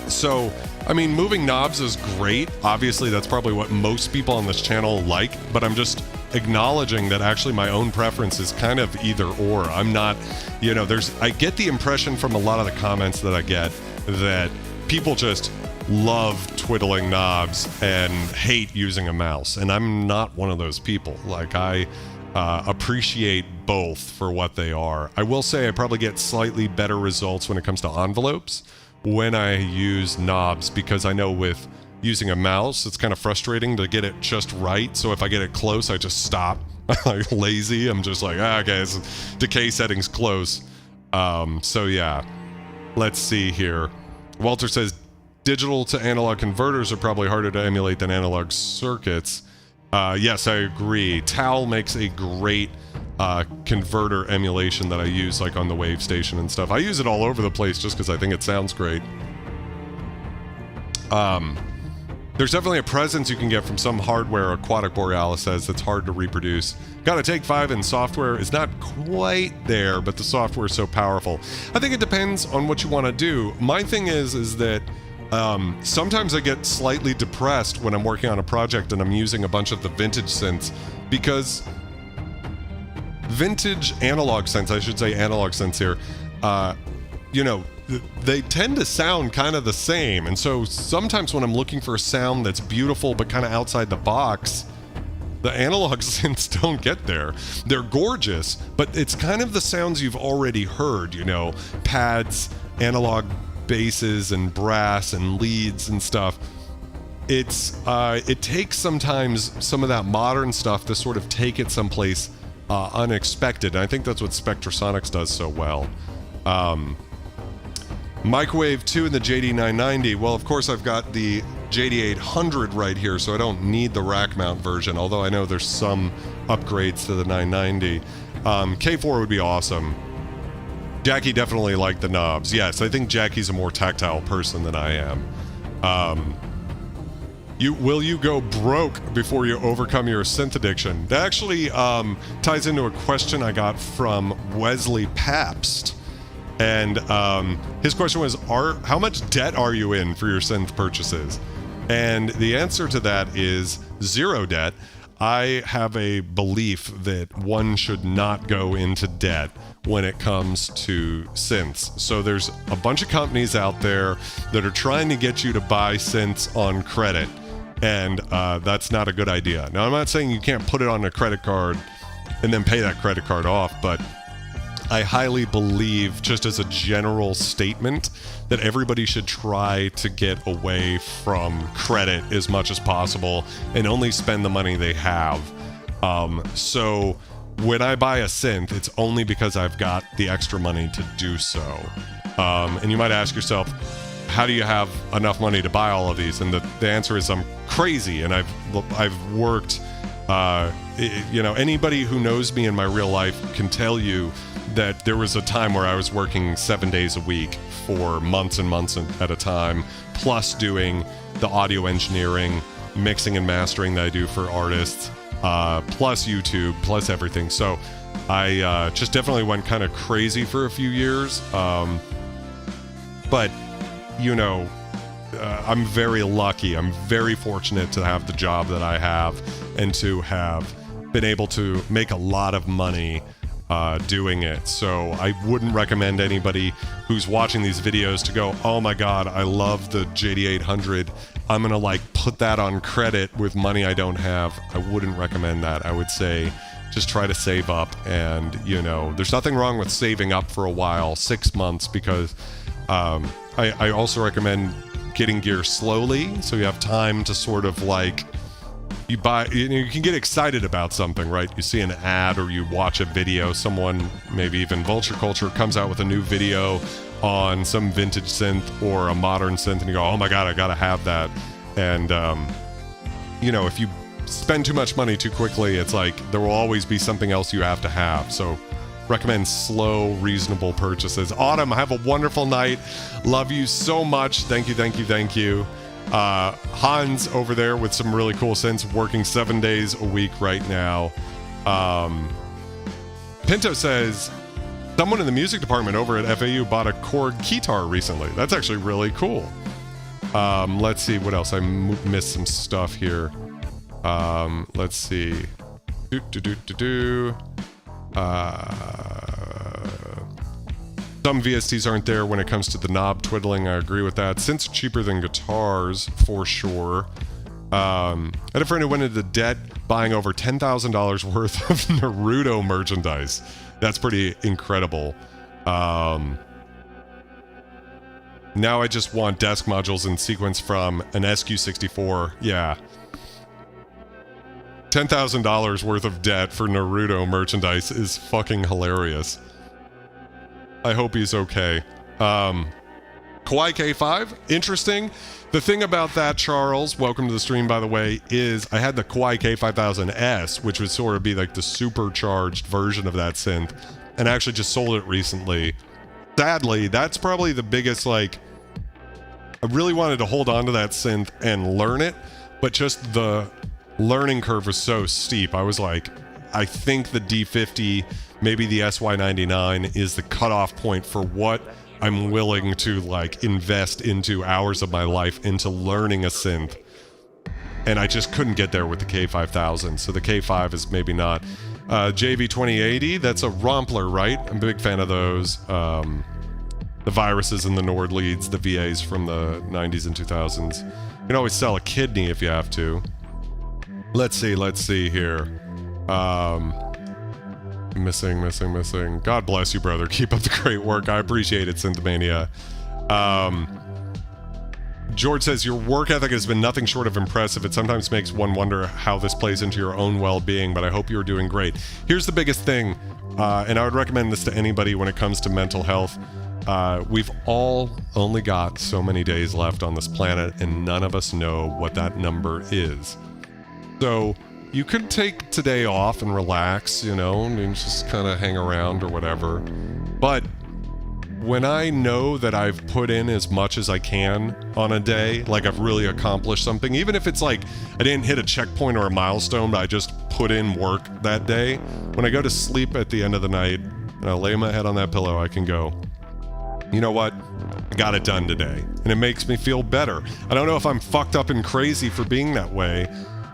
So, I mean, moving knobs is great. Obviously, that's probably what most people on this channel like, but I'm just acknowledging that actually my own preference is kind of either or. I'm not, I get the impression from a lot of the comments that I get that people just love twiddling knobs and hate using a mouse. And I'm not one of those people. Like, I appreciate both for what they are. I will say I probably get slightly better results when it comes to envelopes when I use knobs, because I know with using a mouse, it's kind of frustrating to get it just right. So if I get it close, I just stop. I'm like lazy. I'm just like, okay, decay setting's close. So yeah, let's see here. Walter says, digital to analog converters are probably harder to emulate than analog circuits. Yes, I agree. TAL makes a great converter emulation that I use like on the Wave Station and stuff. I use it all over the place just because I think it sounds great. There's definitely a presence you can get from some hardware, Aquatic Borealis says, that's hard to reproduce. Got a Take 5 and software is not quite there, but the software is so powerful. I think it depends on what you want to do. My thing is that sometimes I get slightly depressed when I'm working on a project and I'm using a bunch of the vintage synths, because vintage analog synths, I should say analog synths here, they tend to sound kind of the same. And so sometimes when I'm looking for a sound that's beautiful but kind of outside the box, the analog synths don't get there. They're gorgeous, but it's kind of the sounds you've already heard, pads, analog basses and brass and leads and stuff. It takes sometimes some of that modern stuff to sort of take it someplace unexpected. And I think that's what Spectrasonics does so well. Microwave 2 and the JD990. Well, of course, I've got the JD800 right here, so I don't need the rack mount version, although I know there's some upgrades to the 990. K4 would be awesome. Jackie definitely liked the knobs. Yes, I think Jackie's a more tactile person than I am. Will you go broke before you overcome your synth addiction? That actually ties into a question I got from Wesley Pabst. And his question was, how much debt are you in for your synth purchases? And the answer to that is zero debt. I have a belief that one should not go into debt when it comes to synths. So there's a bunch of companies out there that are trying to get you to buy synths on credit. And that's not a good idea. Now, I'm not saying you can't put it on a credit card and then pay that credit card off, but I highly believe, just as a general statement, that everybody should try to get away from credit as much as possible and only spend the money they have. So when I buy a synth, it's only because I've got the extra money to do so. And you might ask yourself, how do you have enough money to buy all of these? And the answer is I'm crazy, and I've worked, anybody who knows me in my real life can tell you that there was a time where I was working 7 days a week for months and months at a time, plus doing the audio engineering, mixing and mastering that I do for artists, plus YouTube, plus everything. So I just definitely went kind of crazy for a few years. But, you know, I'm very lucky. I'm very fortunate to have the job that I have and to have been able to make a lot of money doing it. So I wouldn't recommend anybody who's watching these videos to go, oh my god, I love the JD800, I'm gonna like put that on credit with money I don't have. I wouldn't recommend that. I would say just try to save up, and you know, there's nothing wrong with saving up for a while, 6 months, because I also recommend getting gear slowly so you have time to sort of like, you can get excited about something, right? You see an ad or you watch a video, someone, maybe even Vulture Culture, comes out with a new video on some vintage synth or a modern synth, and you go, oh my god, I gotta have that. And you know, if you spend too much money too quickly, it's like there will always be something else you have to have. So recommend slow, reasonable purchases. Autumn, have a wonderful night. Love you so much. Thank you. Hans over there with some really cool synths, working 7 days a week right now. Pinto says someone in the music department over at FAU bought a Korg guitar recently. That's actually really cool. Let's see what else. I missed some stuff here. Let's see. Some VSTs aren't there when it comes to the knob twiddling. I agree with that. Synths are cheaper than guitars, for sure. I had a friend who went into debt buying over $10,000 worth of Naruto merchandise. That's pretty incredible. Now I just want desk modules in sequence from an SQ64. Yeah. $10,000 worth of debt for Naruto merchandise is fucking hilarious. I hope he's okay. Kawhi K5, interesting. The thing about that, Charles, welcome to the stream, by the way, is I had the Kawhi K5000S, which would sort of be like the supercharged version of that synth, and I actually just sold it recently. Sadly, that's probably the biggest, like, I really wanted to hold on to that synth and learn it, but just the learning curve was so steep. I was like, I think the D50, maybe the SY99 is the cutoff point for what I'm willing to like invest into hours of my life into learning a synth. And I just couldn't get there with the K5000. So the K5 is maybe not. JV2080, that's a Rompler, right? I'm a big fan of those. The Viruses and the Nord leads, the VAs from the 90s and 2000s. You can always sell a kidney if you have to. Let's see here. Missing. God bless you, brother. Keep up the great work. I appreciate it, Synthmania. George says, your work ethic has been nothing short of impressive. It sometimes makes one wonder how this plays into your own well-being, but I hope you're doing great. Here's the biggest thing, and I would recommend this to anybody when it comes to mental health. We've all only got so many days left on this planet, and none of us know what that number is. So you could take today off and relax, you know, and just kind of hang around or whatever. But when I know that I've put in as much as I can on a day, like I've really accomplished something, even if it's like I didn't hit a checkpoint or a milestone, but I just put in work that day, when I go to sleep at the end of the night and I lay my head on that pillow, I can go, you know what? I got it done today. And it makes me feel better. I don't know if I'm fucked up and crazy for being that way.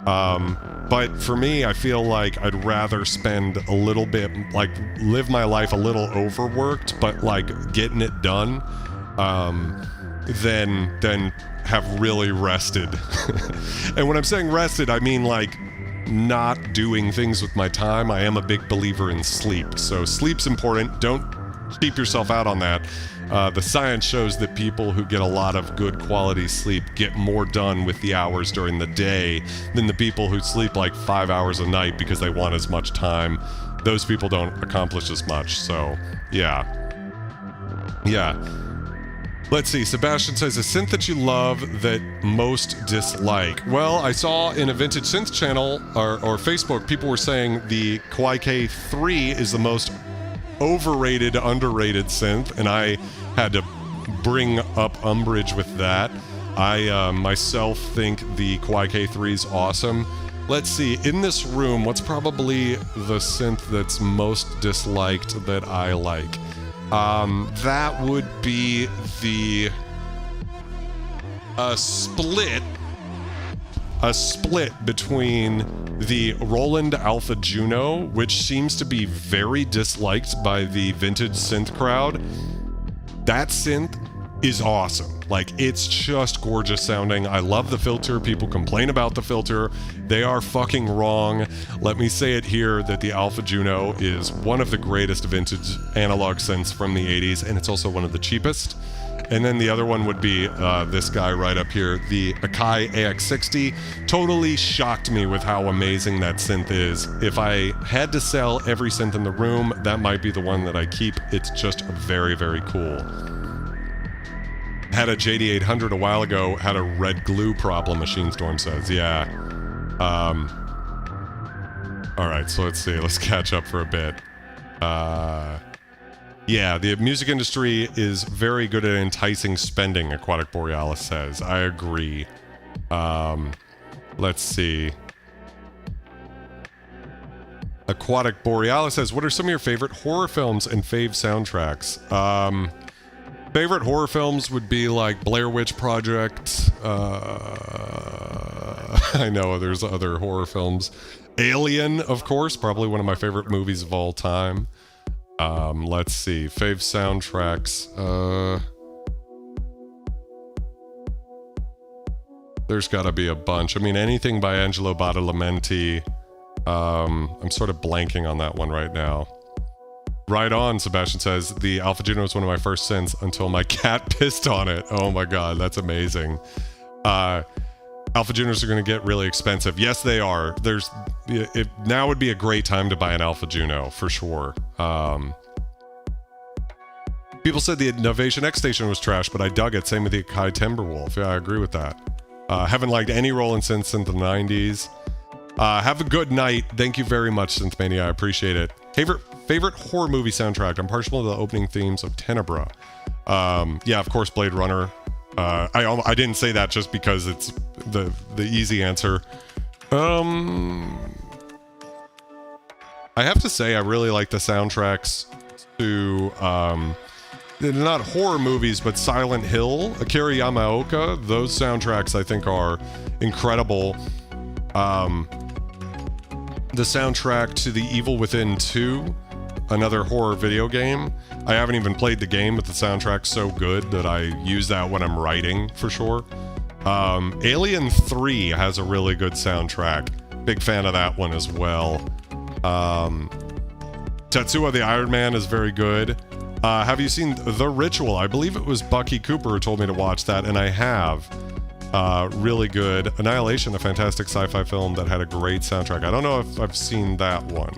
But for me, I feel like I'd rather spend a little bit, like, live my life a little overworked, but like getting it done, than have really rested. And when I'm saying rested, I mean like not doing things with my time. I am a big believer in sleep. So sleep's important. Don't keep yourself out on that. The science shows that people who get a lot of good quality sleep get more done with the hours during the day than the people who sleep like 5 hours a night because they want as much time. Those people don't accomplish as much. So, yeah. Let's see. Sebastian says, a synth that you love that most dislike. Well, I saw in a Vintage Synth channel or Facebook, people were saying the Kawai K3 is the most overrated, underrated synth, and I had to bring up umbrage with that. I myself think the Kawai K3 is awesome. Let's see, in this room, what's probably the synth that's most disliked that I like? That would be a split between the Roland Alpha Juno, which seems to be very disliked by the vintage synth crowd. That synth is awesome. Like, it's just gorgeous sounding. I love the filter. People complain about the filter. They are fucking wrong. Let me say it here that the Alpha Juno is one of the greatest vintage analog synths from the 80s, and it's also one of the cheapest. And then the other one would be this guy right up here, the Akai AX60. Totally shocked me with how amazing that synth is. If I had to sell every synth in the room, that might be the one that I keep. It's just very, very cool. Had a JD800 a while ago, had a red glue problem, Machine Storm says. Yeah. All right, so let's see. Let's catch up for a bit. Yeah, the music industry is very good at enticing spending, Aquatic Borealis says. I agree. Let's see. Aquatic Borealis says, what are some of your favorite horror films and fave soundtracks? Favorite horror films would be like Blair Witch Project. I know there's other horror films. Alien, of course, probably one of my favorite movies of all time. Let's see, fave soundtracks. There's gotta be a bunch. I mean, anything by Angelo Badalamenti. I'm sort of blanking on that one right now. Right on, Sebastian says, the Alpha Juno was one of my first synths until my cat pissed on it. Oh my god, that's amazing. Alpha Junos are going to get really expensive. Yes, they are. Now would be a great time to buy an Alpha Juno, for sure. People said the Innovation X Station was trash, but I dug it. Same with the Akai Timberwolf. Yeah, I agree with that. Haven't liked any Roland synths since the 90s. Have a good night. Thank you very much, Synthmania. I appreciate it. Favorite horror movie soundtrack? I'm partial to the opening themes of Tenebra. Yeah, of course, Blade Runner. I didn't say that just because it's the easy answer. I have to say I really like the soundtracks to not horror movies, but Silent Hill, Akira Yamaoka. Those soundtracks I think are incredible. The soundtrack to The Evil Within 2, another horror video game. I haven't even played the game, but the soundtrack's so good that I use that when I'm writing, for sure. Alien 3 has a really good soundtrack. Big fan of that one as well. Tetsuo the Iron Man is very good. Have you seen The Ritual? I believe it was Bucky Cooper who told me to watch that, and I have. Really good. Annihilation, a fantastic sci-fi film that had a great soundtrack. I don't know if I've seen that one.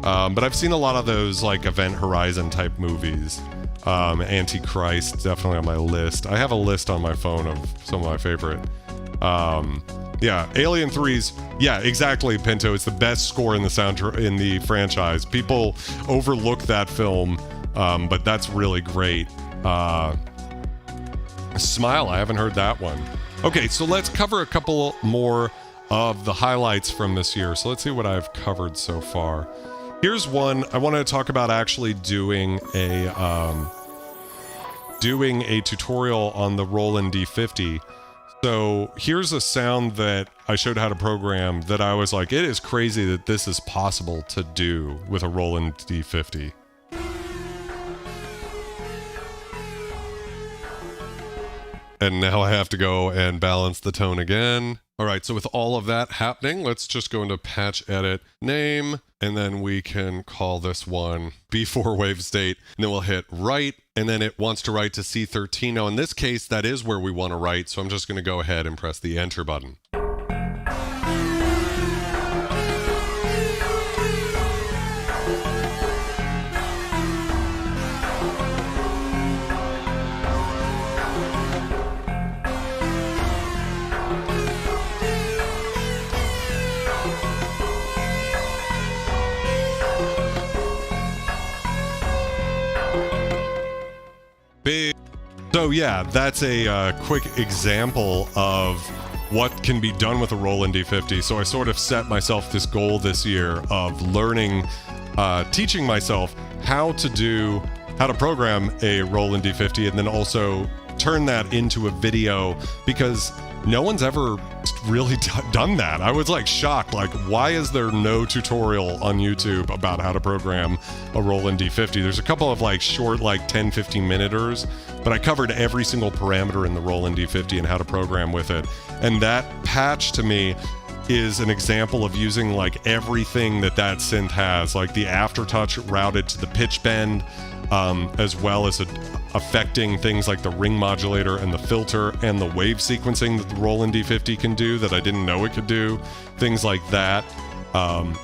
But I've seen a lot of those like Event Horizon type movies. Antichrist, definitely on my list. I have a list on my phone of some of my favorite. Yeah, Alien 3's, yeah, exactly, Pinto. It's the best score in the soundtrack in the franchise. People overlook that film, but that's really great. Smile, I haven't heard that one. Okay, so let's cover a couple more of the highlights from this year. So let's see what I've covered so far. Here's one. I wanted to talk about actually doing a tutorial on the Roland D50. So here's a sound that I showed how to program that I was like, it is crazy that this is possible to do with a Roland D50. And now I have to go and balance the tone again. All right, so with all of that happening, let's just go into patch edit name, and then we can call this one B4 wave state, and then we'll hit write, and then it wants to write to C13. Now in this case, that is where we want to write, so I'm just gonna go ahead and press the enter button. So yeah, that's a quick example of what can be done with a Roland D50. So I sort of set myself this goal this year of learning, teaching myself how to do how to program a Roland D50 and then also turn that into a video, because no one's ever really done that. I was like shocked, like, why is there no tutorial on YouTube about how to program a Roland D50? There's a couple of like short, like 10-15 minuters, but I covered every single parameter in the Roland D50 and how to program with it. And that patch to me is an example of using like everything that synth has, like the aftertouch routed to the pitch bend, as well as affecting things like the ring modulator and the filter and the wave sequencing that the Roland D50 can do that I didn't know it could do, things like that.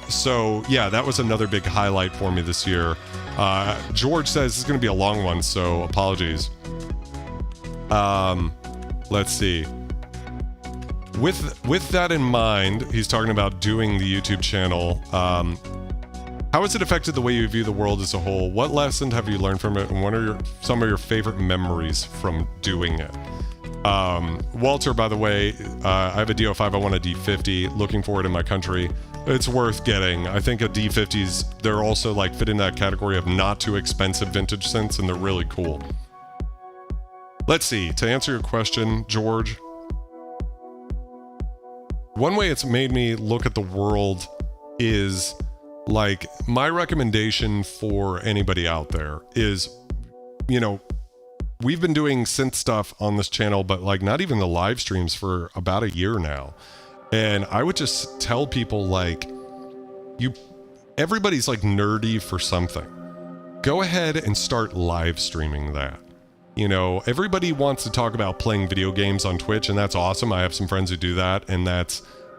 So yeah, that was another big highlight for me this year. George says it's going to be a long one, so apologies. Let's see. With that in mind, he's talking about doing the YouTube channel. How has it affected the way you view the world as a whole? What lesson have you learned from it, and what are some of your favorite memories from doing it? Walter, by the way, I have a D05, I want a D50, looking for it in my country. It's worth getting. I think a D50s, they're also like fit in that category of not too expensive vintage synths, and they're really cool. Let's see, to answer your question, George, one way it's made me look at the world is, like, my recommendation for anybody out there is, you know, we've been doing synth stuff on this channel, but like not even the live streams for about a year now. And I would just tell people, like, everybody's like nerdy for something. Go ahead and start live streaming that. You know, everybody wants to talk about playing video games on Twitch, and that's awesome. I have some friends who do that, and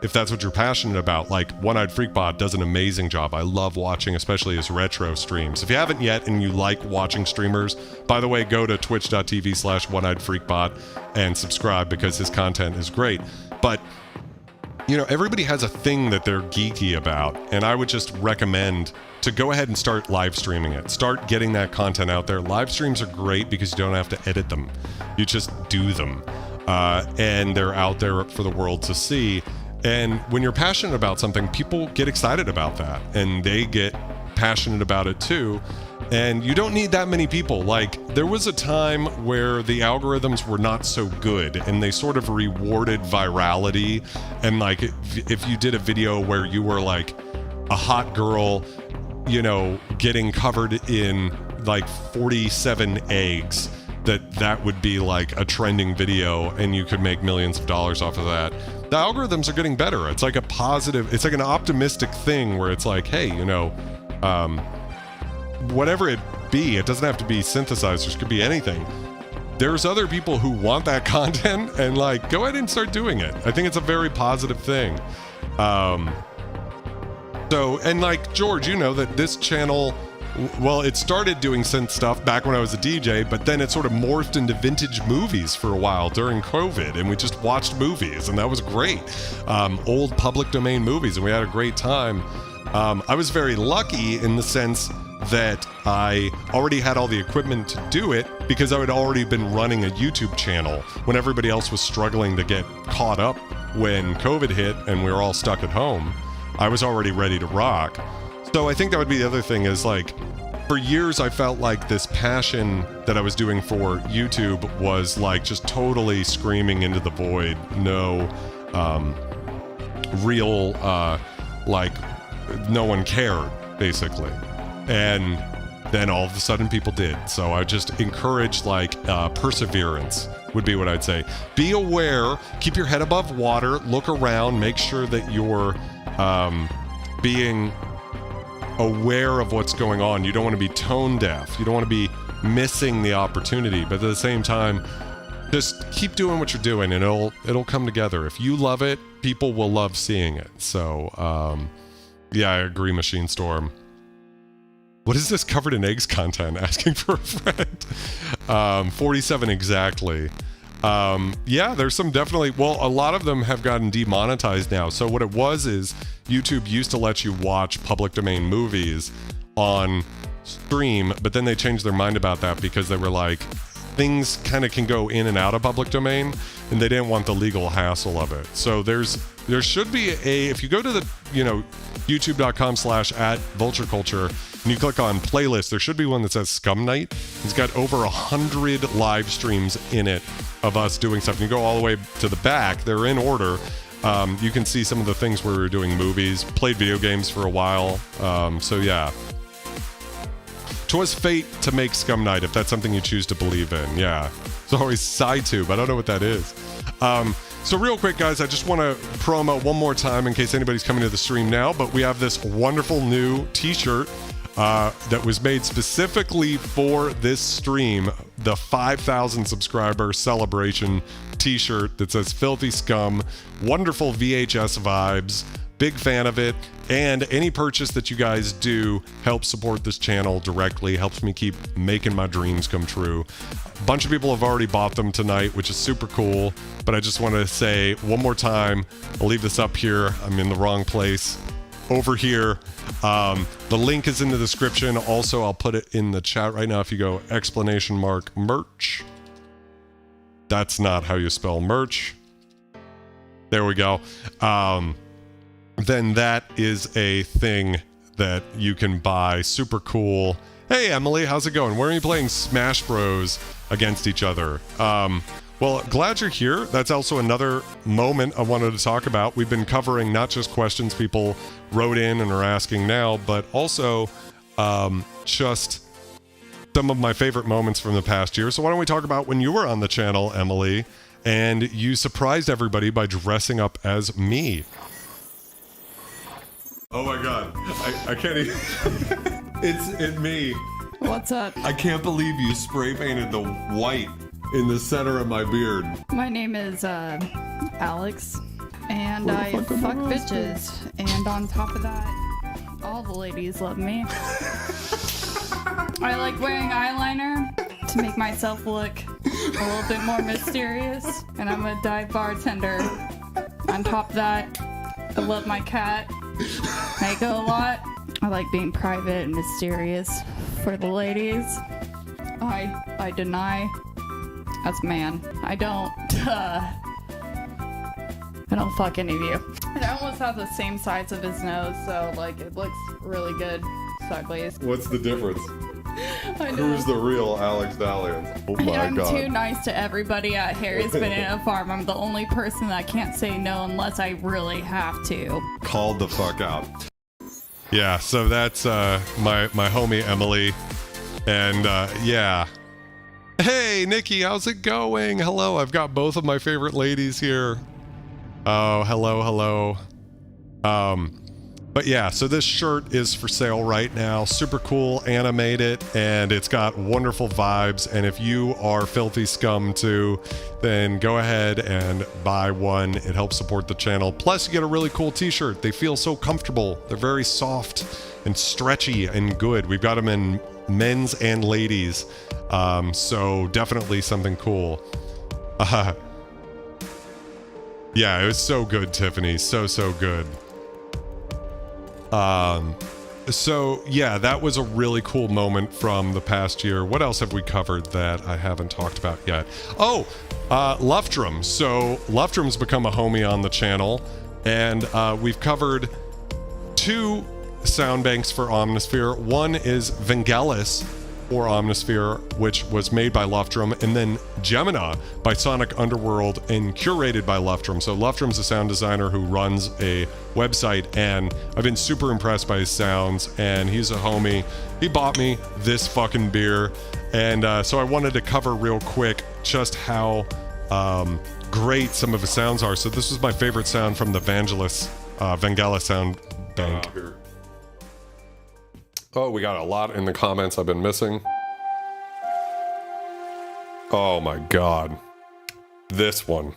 if that's what you're passionate about, like One-Eyed Freakbot does an amazing job. I love watching, especially his retro streams. If you haven't yet and you like watching streamers, by the way, go to twitch.tv/One-Eyed-Freakbot and subscribe, because his content is great. But, you know, everybody has a thing that they're geeky about, and I would just recommend to go ahead and start live streaming it. Start getting that content out there. Live streams are great because you don't have to edit them. You just do them. And they're out there for the world to see. And when you're passionate about something, people get excited about that, and they get passionate about it too. And you don't need that many people. Like, there was a time where the algorithms were not so good, and they sort of rewarded virality. And like, if you did a video where you were like a hot girl, you know, getting covered in like 47 eggs, that would be like a trending video, and you could make millions of dollars off of that. The algorithms are getting better. It's like a positive, it's like an optimistic thing where it's like, hey, you know, whatever it be, it doesn't have to be synthesizers, it could be anything. There's other people who want that content, and like, go ahead and start doing it. I think it's a very positive thing. So, and like, George, you know that this channel, well, it started doing synth stuff back when I was a DJ, but then it sort of morphed into vintage movies for a while during COVID, and we just watched movies, and that was great. Old public domain movies, and we had a great time. I was very lucky in the sense that I already had all the equipment to do it, because I had already been running a YouTube channel when everybody else was struggling to get caught up when COVID hit and we were all stuck at home. I was already ready to rock. So I think that would be the other thing, is like, for years I felt like this passion that I was doing for YouTube was like just totally screaming into the void. No real, like, no one cared, basically. And then all of a sudden people did. So I just encourage, like, perseverance would be what I'd say. Be aware, keep your head above water, look around, make sure that you're being aware of what's going on. You don't want to be tone deaf. You don't want to be missing the opportunity, but at the same time, just keep doing what you're doing, and it'll come together. If you love it, people will love seeing it. So, yeah, I agree, Machine Storm. What is this covered in eggs content? Asking for a friend. 47 exactly. Yeah, there's some definitely, well, a lot of them have gotten demonetized now. So what it was is YouTube used to let you watch public domain movies on stream, but then they changed their mind about that because they were like, things kind of can go in and out of public domain, and they didn't want the legal hassle of it. So there should be if you go to the, you know, youtube.com/@Vulture Culture, and you click on playlist. There should be one that says Scum Night. It's got over 100 live streams in it of us doing stuff. And you go all the way to the back. They're in order. You can see some of the things where we were doing movies, played video games for a while. So yeah. 'Twas fate to make Scum Night, if that's something you choose to believe in. Yeah. It's always side tube. I don't know what that is. So real quick, guys, I just want to promo one more time in case anybody's coming to the stream now, but we have this wonderful new t-shirt that was made specifically for this stream, the 5,000 subscriber celebration t-shirt that says Filthy Scum, wonderful VHS vibes, big fan of it, and any purchase that you guys do helps support this channel directly, helps me keep making my dreams come true. A bunch of people have already bought them tonight, which is super cool, but I just want to say one more time, I'll leave this up here, I'm in the wrong place, over here. The link is in the description. Also, I'll put it in the chat right now. If you go !merch, that's not how you spell merch. There we go. Then that is a thing that you can buy. Super cool. Hey, Emily, how's it going? Where are you playing Smash Bros against each other? Well, glad you're here. That's also another moment I wanted to talk about. We've been covering not just questions people wrote in and are asking now, but also just some of my favorite moments from the past year. So why don't we talk about when you were on the channel, Emily, and you surprised everybody by dressing up as me. Oh my God, I can't even, it's me. What's up? I can't believe you spray painted the white in the center of my beard. My name is Alex, and I fuck bitches. And on top of that, all the ladies love me. I like wearing eyeliner to make myself look a little bit more mysterious, and I'm a dive bartender. On top of that, I love my cat, Mako, a lot. I like being private and mysterious for the ladies. I deny as a man. I don't fuck any of you. It almost has the same size of his nose, so like it looks really good sideways. What's the difference? I know. Who's the real Alex Dallian? Oh my I'm God. too nice to everybody at Harry's Banana Farm. I'm the only person that can't say no unless I really have to. Called the fuck out. Yeah, so that's my homie Emily, and yeah. Hey Nikki, how's it going? Hello, I've got both of my favorite ladies here. Oh, hello. But yeah, so this shirt is for sale right now. Super cool, animated, and it's got wonderful vibes. And if you are Filthy Scum too, then go ahead and buy one. It helps support the channel. Plus, you get a really cool t-shirt. They feel so comfortable. They're very soft and stretchy and good. We've got them in men's and ladies. So definitely something cool. Yeah, it was so good, Tiffany. So good. So yeah, that was a really cool moment from the past year. What else have we covered that I haven't talked about yet? Oh, Luftrum. So Luftrum's become a homie on the channel, and we've covered 2 sound banks for Omnisphere. One is Vangelis for Omnisphere, which was made by Luftrum, and then Gemina by Sonic Underworld and curated by Luftrum. So Luftrum's a sound designer who runs a website, and I've been super impressed by his sounds, and he's a homie. He bought me this fucking beer, and so I wanted to cover real quick just how great some of his sounds are. So this was my favorite sound from the Vangelis sound bank. Oh, we got a lot in the comments I've been missing. Oh my God. This one.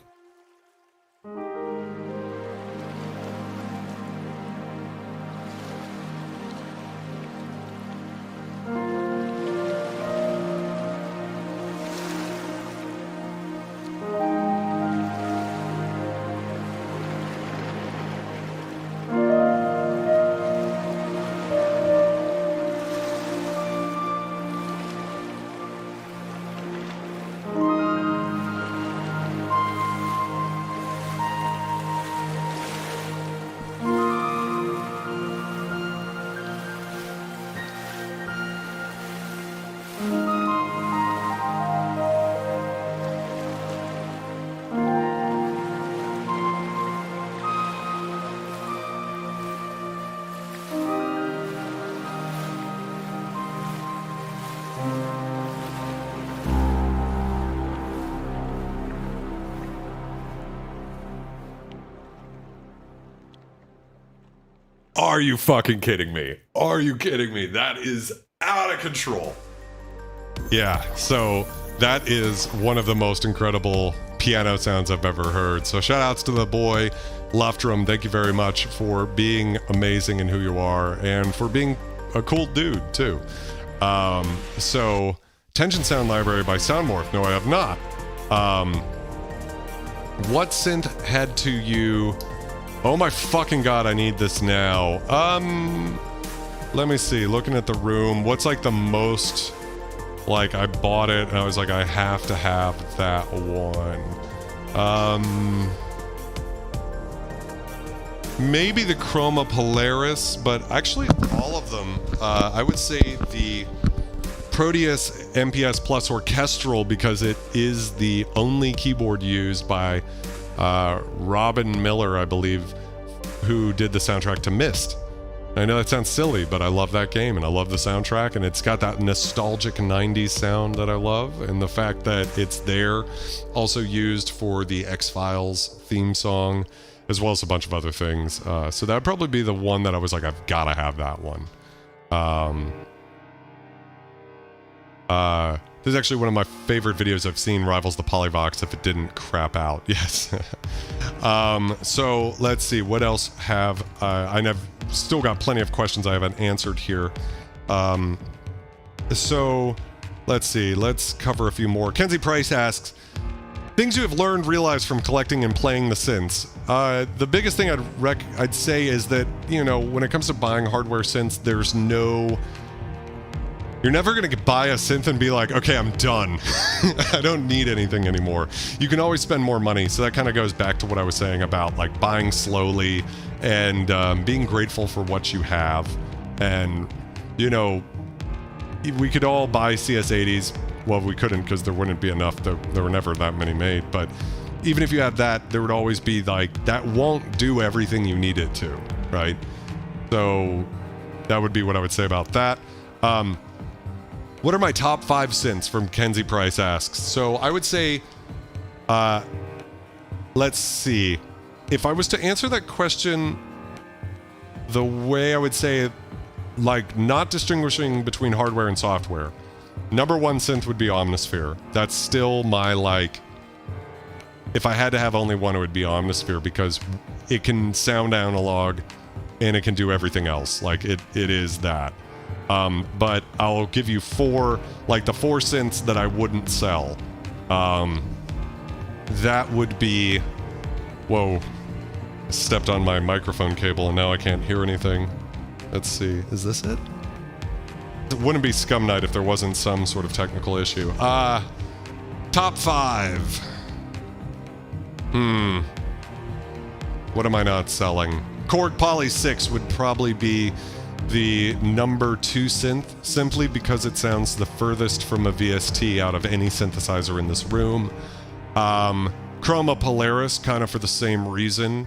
Are you fucking kidding me? Are you kidding me? That is out of control. Yeah, so that is one of the most incredible piano sounds I've ever heard. So shout outs to the boy, Luftrum. Thank you very much for being amazing in who you are and for being a cool dude too. So Tension Sound Library by Soundmorph. No, I have not. What synth had to you... Oh my fucking god, I need this now. Let me see, looking at the room, what's like the most, like I bought it and I was like, I have to have that one. Maybe the Chroma Polaris, but actually all of them. I would say the Proteus MPS Plus Orchestral, because it is the only keyboard used by Robin Miller, I believe, who did the soundtrack to Myst. I know that sounds silly, but I love that game and I love the soundtrack, and it's got that nostalgic 90s sound that I love, and the fact that it's there, also used for the X-Files theme song, as well as a bunch of other things. So that'd probably be the one that I was like, I've gotta have that one. This is actually one of my favorite videos I've seen, rivals the Polyvox if it didn't crap out. Yes. So let's see, what else have I've still got plenty of questions I haven't answered here. So let's see, let's cover a few more. Kenzie Price asks, things you have learned, realized from collecting and playing the synths. The biggest thing I'd say is that, you know, when it comes to buying hardware synths, you're never going to buy a synth and be like, okay, I'm done. I don't need anything anymore. You can always spend more money. So that kind of goes back to what I was saying about like buying slowly and being grateful for what you have. And, you know, we could all buy CS80s. Well, we couldn't because there wouldn't be enough. There were never that many made. But even if you had that, there would always be like, that won't do everything you need it to, right? So that would be what I would say about that. What are my top 5 synths, from Kenzie Price asks. So I would say, let's see. If I was to answer that question the way I would say, like not distinguishing between hardware and software, number 1 synth would be Omnisphere. That's still my, like, if I had to have only one, it would be Omnisphere, because it can sound analog and it can do everything else. Like it is that. But I'll give you 4, like the 4 synths that I wouldn't sell. That would be, whoa, stepped on my microphone cable and now I can't hear anything. Let's see, is this it? It wouldn't be Scum Night if there wasn't some sort of technical issue. Top 5. What am I not selling? Korg Poly 6 would probably be the number 2 synth, simply because it sounds the furthest from a VST out of any synthesizer in this room. Chroma Polaris, kind of for the same reason.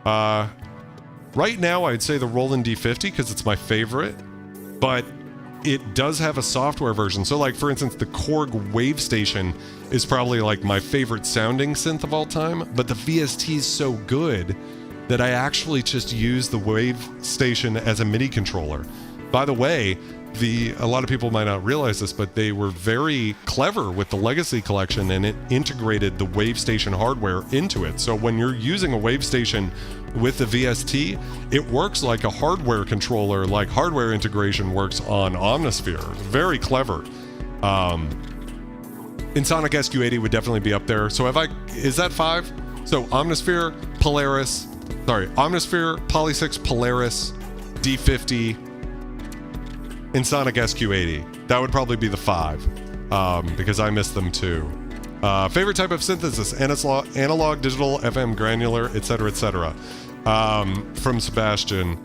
Right now, I'd say the Roland D50, because it's my favorite, but it does have a software version. So, like, for instance, the Korg Wave Station is probably, like, my favorite sounding synth of all time, but the VST is so good that I actually just use the Wave Station as a MIDI controller. By the way, a lot of people might not realize this, but they were very clever with the Legacy Collection, and it integrated the Wave Station hardware into it. So when you're using a Wave Station with the VST, it works like a hardware controller, like hardware integration works on Omnisphere. Very clever. Insonic SQ80 would definitely be up there. So is that 5? So Omnisphere, Poly 6, Polaris, D50, Insonic SQ80. That would probably be the 5, because I miss them too. Favorite type of synthesis: analog, digital, FM, granular, etc., etc. From Sebastian.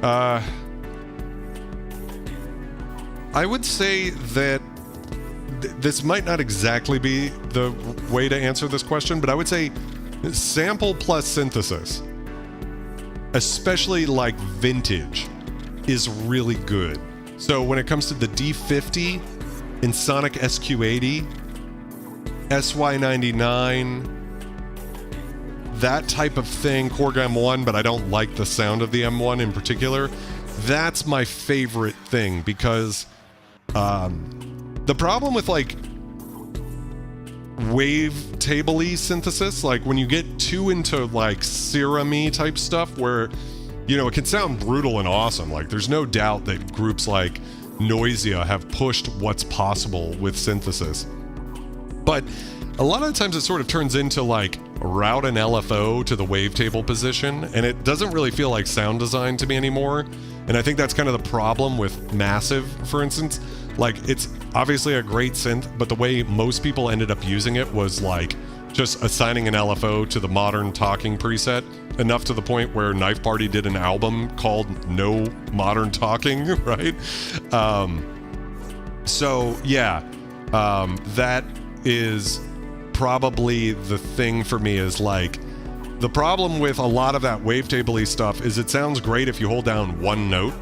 I would say that this might not exactly be the way to answer this question, but I would say sample plus synthesis, especially like vintage, is really good. So when it comes to the D50, Insonic SQ80, SY99, that type of thing, Korg M1, but I don't like the sound of the M1 in particular. That's my favorite thing, because the problem with like wavetable-y synthesis, like when you get too into like serum-y type stuff where, you know, it can sound brutal and awesome. Like there's no doubt that groups like Noisia have pushed what's possible with synthesis. But a lot of the times it sort of turns into like route an LFO to the wavetable position, and it doesn't really feel like sound design to me anymore. And I think that's kind of the problem with Massive, for instance. Like, it's obviously a great synth, but the way most people ended up using it was like just assigning an LFO to the modern talking preset, enough to the point where Knife Party did an album called No Modern Talking, right? So yeah, that is probably the thing for me. Is like, the problem with a lot of that wavetable-y stuff is it sounds great if you hold down one note,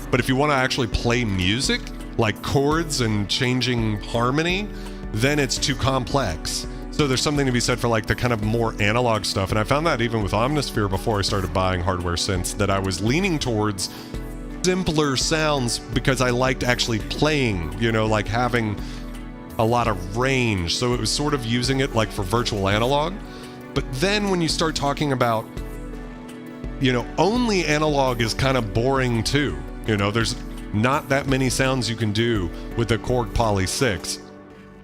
but if you want to actually play music, like chords and changing harmony, then it's too complex. So there's something to be said for like the kind of more analog stuff. And I found that even with Omnisphere before I started buying hardware synths, that I was leaning towards simpler sounds because I liked actually playing, you know, like having a lot of range. So it was sort of using it like for virtual analog. But then when you start talking about, you know, only analog is kind of boring too. You know, there's not that many sounds you can do with the Korg Poly 6.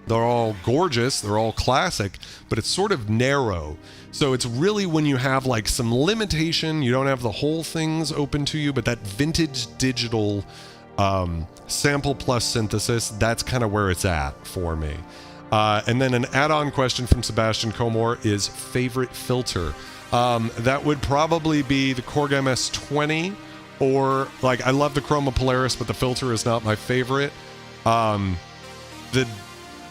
They're all gorgeous, they're all classic, but it's sort of narrow. So it's really when you have like some limitation, you don't have the whole things open to you, but that vintage digital sample plus synthesis, that's kind of where it's at for me. And then an add-on question from Sebastian Comor is favorite filter. That would probably be the Korg MS-20, or like, I love the Chroma Polaris, but the filter is not my favorite. The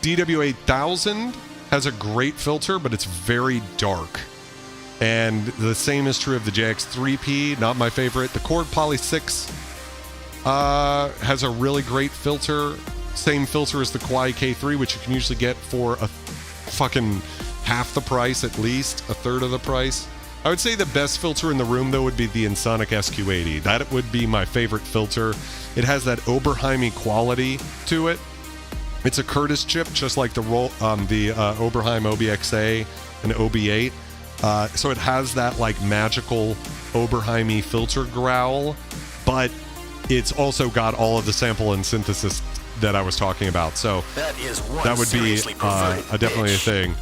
DW8000 has a great filter, but it's very dark. And the same is true of the JX3P, not my favorite. The Korg Poly 6 has a really great filter. Same filter as the Kawai K3, which you can usually get for a fucking half the price, at least a third of the price. I would say the best filter in the room, though, would be the Ensoniq SQ80. That would be my favorite filter. It has that Oberheim quality to it. It's a Curtis chip, just like the Oberheim OBXA and OB8. So it has that like magical Oberheim filter growl, but it's also got all of the sample and synthesis that I was talking about. So that would be definitely a thing.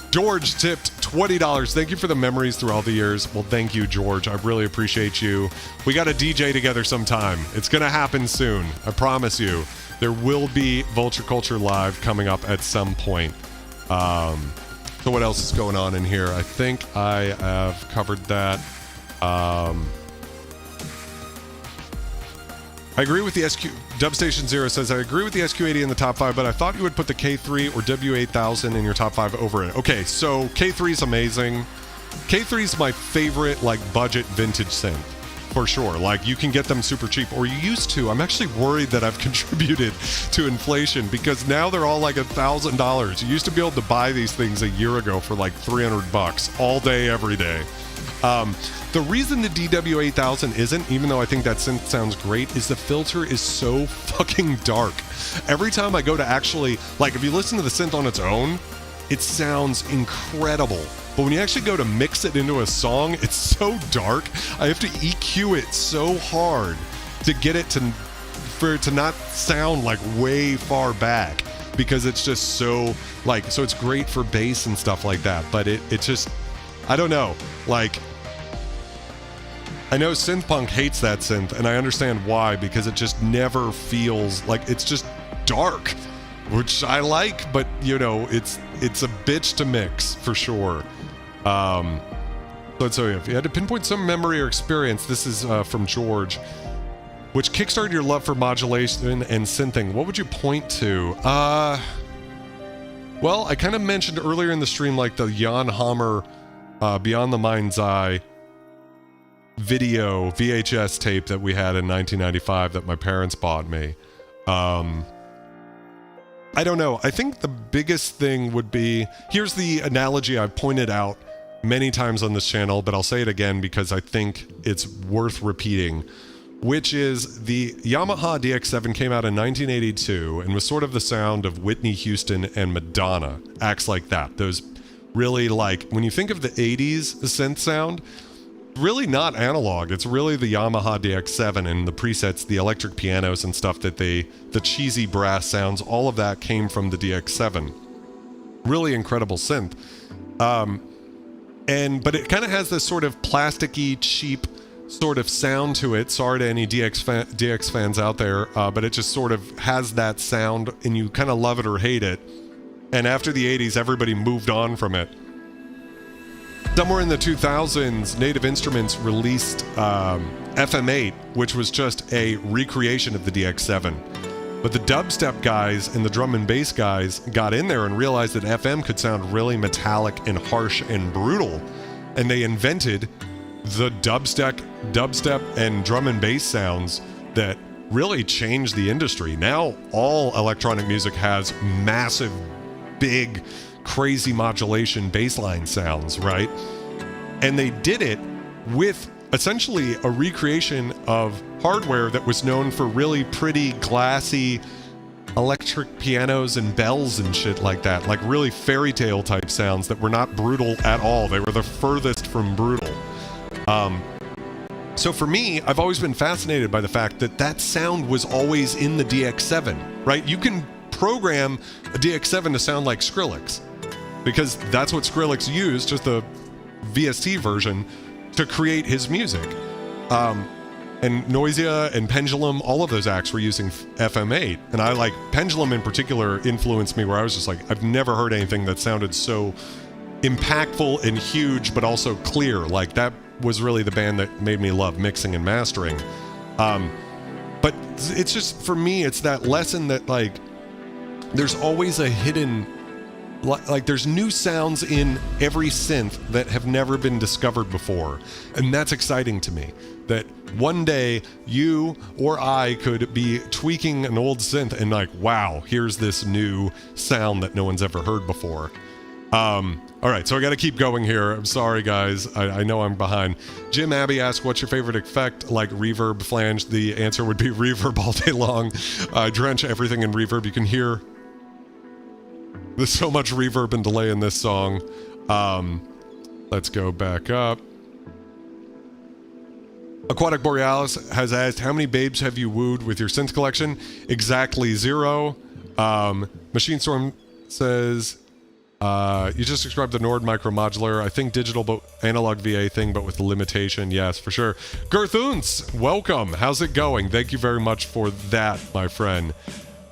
George tipped $20. Thank you for the memories through all the years. Well, thank you, George. I really appreciate you. We got to DJ together sometime. It's going to happen soon. I promise you. There will be Vulture Culture Live coming up at some point. So what else is going on in here? I think I have covered that. I agree with the Dubstation Zero says, I agree with the SQ80 in the top 5, but I thought you would put the K3 or W8000 in your top 5 over it. Okay, so K3 is amazing. K3 is my favorite, like, budget vintage synth, for sure. Like, you can get them super cheap, or you used to. I'm actually worried that I've contributed to inflation, because now they're all like $1,000. You used to be able to buy these things a year ago for like $300 all day, every day. The reason the DW8000 isn't, even though I think that synth sounds great, is the filter is so fucking dark. Every time I go to actually, like, if you listen to the synth on its own, it sounds incredible. But when you actually go to mix it into a song, it's so dark. I have to EQ it so hard to get it for it to not sound like way far back, because it's just so, like, so it's great for bass and stuff like that. But it just, I don't know, like, I know Synthpunk hates that synth, and I understand why, because it just never feels like, it's just dark, which I like, but, you know, it's a bitch to mix, for sure. So if you had to pinpoint some memory or experience, this is from George, which kickstarted your love for modulation and synthing, what would you point to? Well, I kind of mentioned earlier in the stream, like the Jan Hammer Beyond the Mind's Eye video VHS tape that we had in 1995 that my parents bought me. I don't know. I think the biggest thing would be, here's the analogy I pointed out many times on this channel, but I'll say it again because I think it's worth repeating, which is the Yamaha DX7 came out in 1982 and was sort of the sound of Whitney Houston and Madonna, acts like that. Those really, like, when you think of the 80s synth sound, really not analog. It's really the Yamaha DX7 and the presets, the electric pianos and stuff that the cheesy brass sounds, all of that came from the DX7. Really incredible synth. But it kind of has this sort of plasticky, cheap sort of sound to it. Sorry to any DX fans out there, but it just sort of has that sound and you kind of love it or hate it. And after the 80s, everybody moved on from it. Somewhere in the 2000s, Native Instruments released FM8, which was just a recreation of the DX7. But the dubstep guys and the drum and bass guys got in there and realized that FM could sound really metallic and harsh and brutal. And they invented the dubstep and drum and bass sounds that really changed the industry. Now all electronic music has massive, big, crazy modulation bassline sounds, right? And they did it with essentially a recreation of hardware that was known for really pretty, glassy electric pianos and bells and shit like that, like really fairy tale type sounds that were not brutal at all. They were the furthest from brutal. So for me, I've always been fascinated by the fact that that sound was always in the DX7, right? You can program a DX7 to sound like Skrillex, because that's what Skrillex used, just the VST version, to create his music. And Noisia and Pendulum, all of those acts were using FM8. And I like Pendulum in particular influenced me, where I was just like, I've never heard anything that sounded so impactful and huge, but also clear. Like, that was really the band that made me love mixing and mastering. But it's just, for me, it's that lesson that, like, there's always a hidden, like there's new sounds in every synth that have never been discovered before. And that's exciting to me, that one day you or I could be tweaking an old synth and like, wow, here's this new sound that no one's ever heard before. All right, so I got to keep going here. I'm sorry, guys. I know I'm behind. Jim Abbey asked, what's your favorite effect, like reverb, flange? The answer would be reverb all day long. Drench everything in reverb. You can hear there's so much reverb and delay in this song. Let's go back up. Aquatic Borealis has asked, how many babes have you wooed with your synth collection? Exactly 0. Machine Storm says, you just described the Nord micromodular. I think digital but analog VA thing, but with limitation. Yes, for sure. Gerthuns, welcome. How's it going? Thank you very much for that, my friend.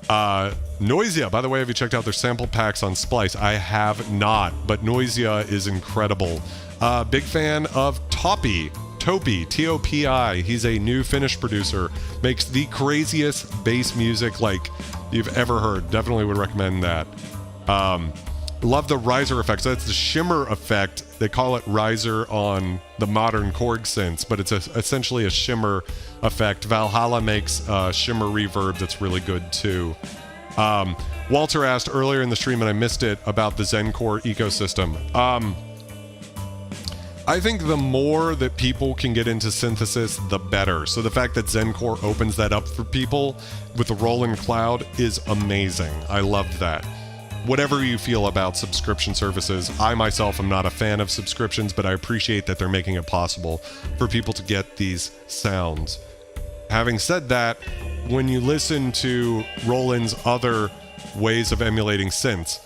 Noisia, by the way, have you checked out their sample packs on Splice? I have not, but Noisia is incredible. Big fan of Topi, T-O-P-I. He's a new Finnish producer. Makes the craziest bass music like you've ever heard. Definitely would recommend that. Love the riser effect. So that's the shimmer effect. They call it riser on the modern Korg synths, but it's essentially a shimmer effect. Valhalla makes shimmer reverb that's really good too. Walter asked earlier in the stream, and I missed it, about the Zencore ecosystem. I think the more that people can get into synthesis, the better. So the fact that Zencore opens that up for people with the Roland Cloud is amazing. I loved that. Whatever you feel about subscription services, I myself am not a fan of subscriptions, but I appreciate that they're making it possible for people to get these sounds. Having said that, when you listen to Roland's other ways of emulating synths,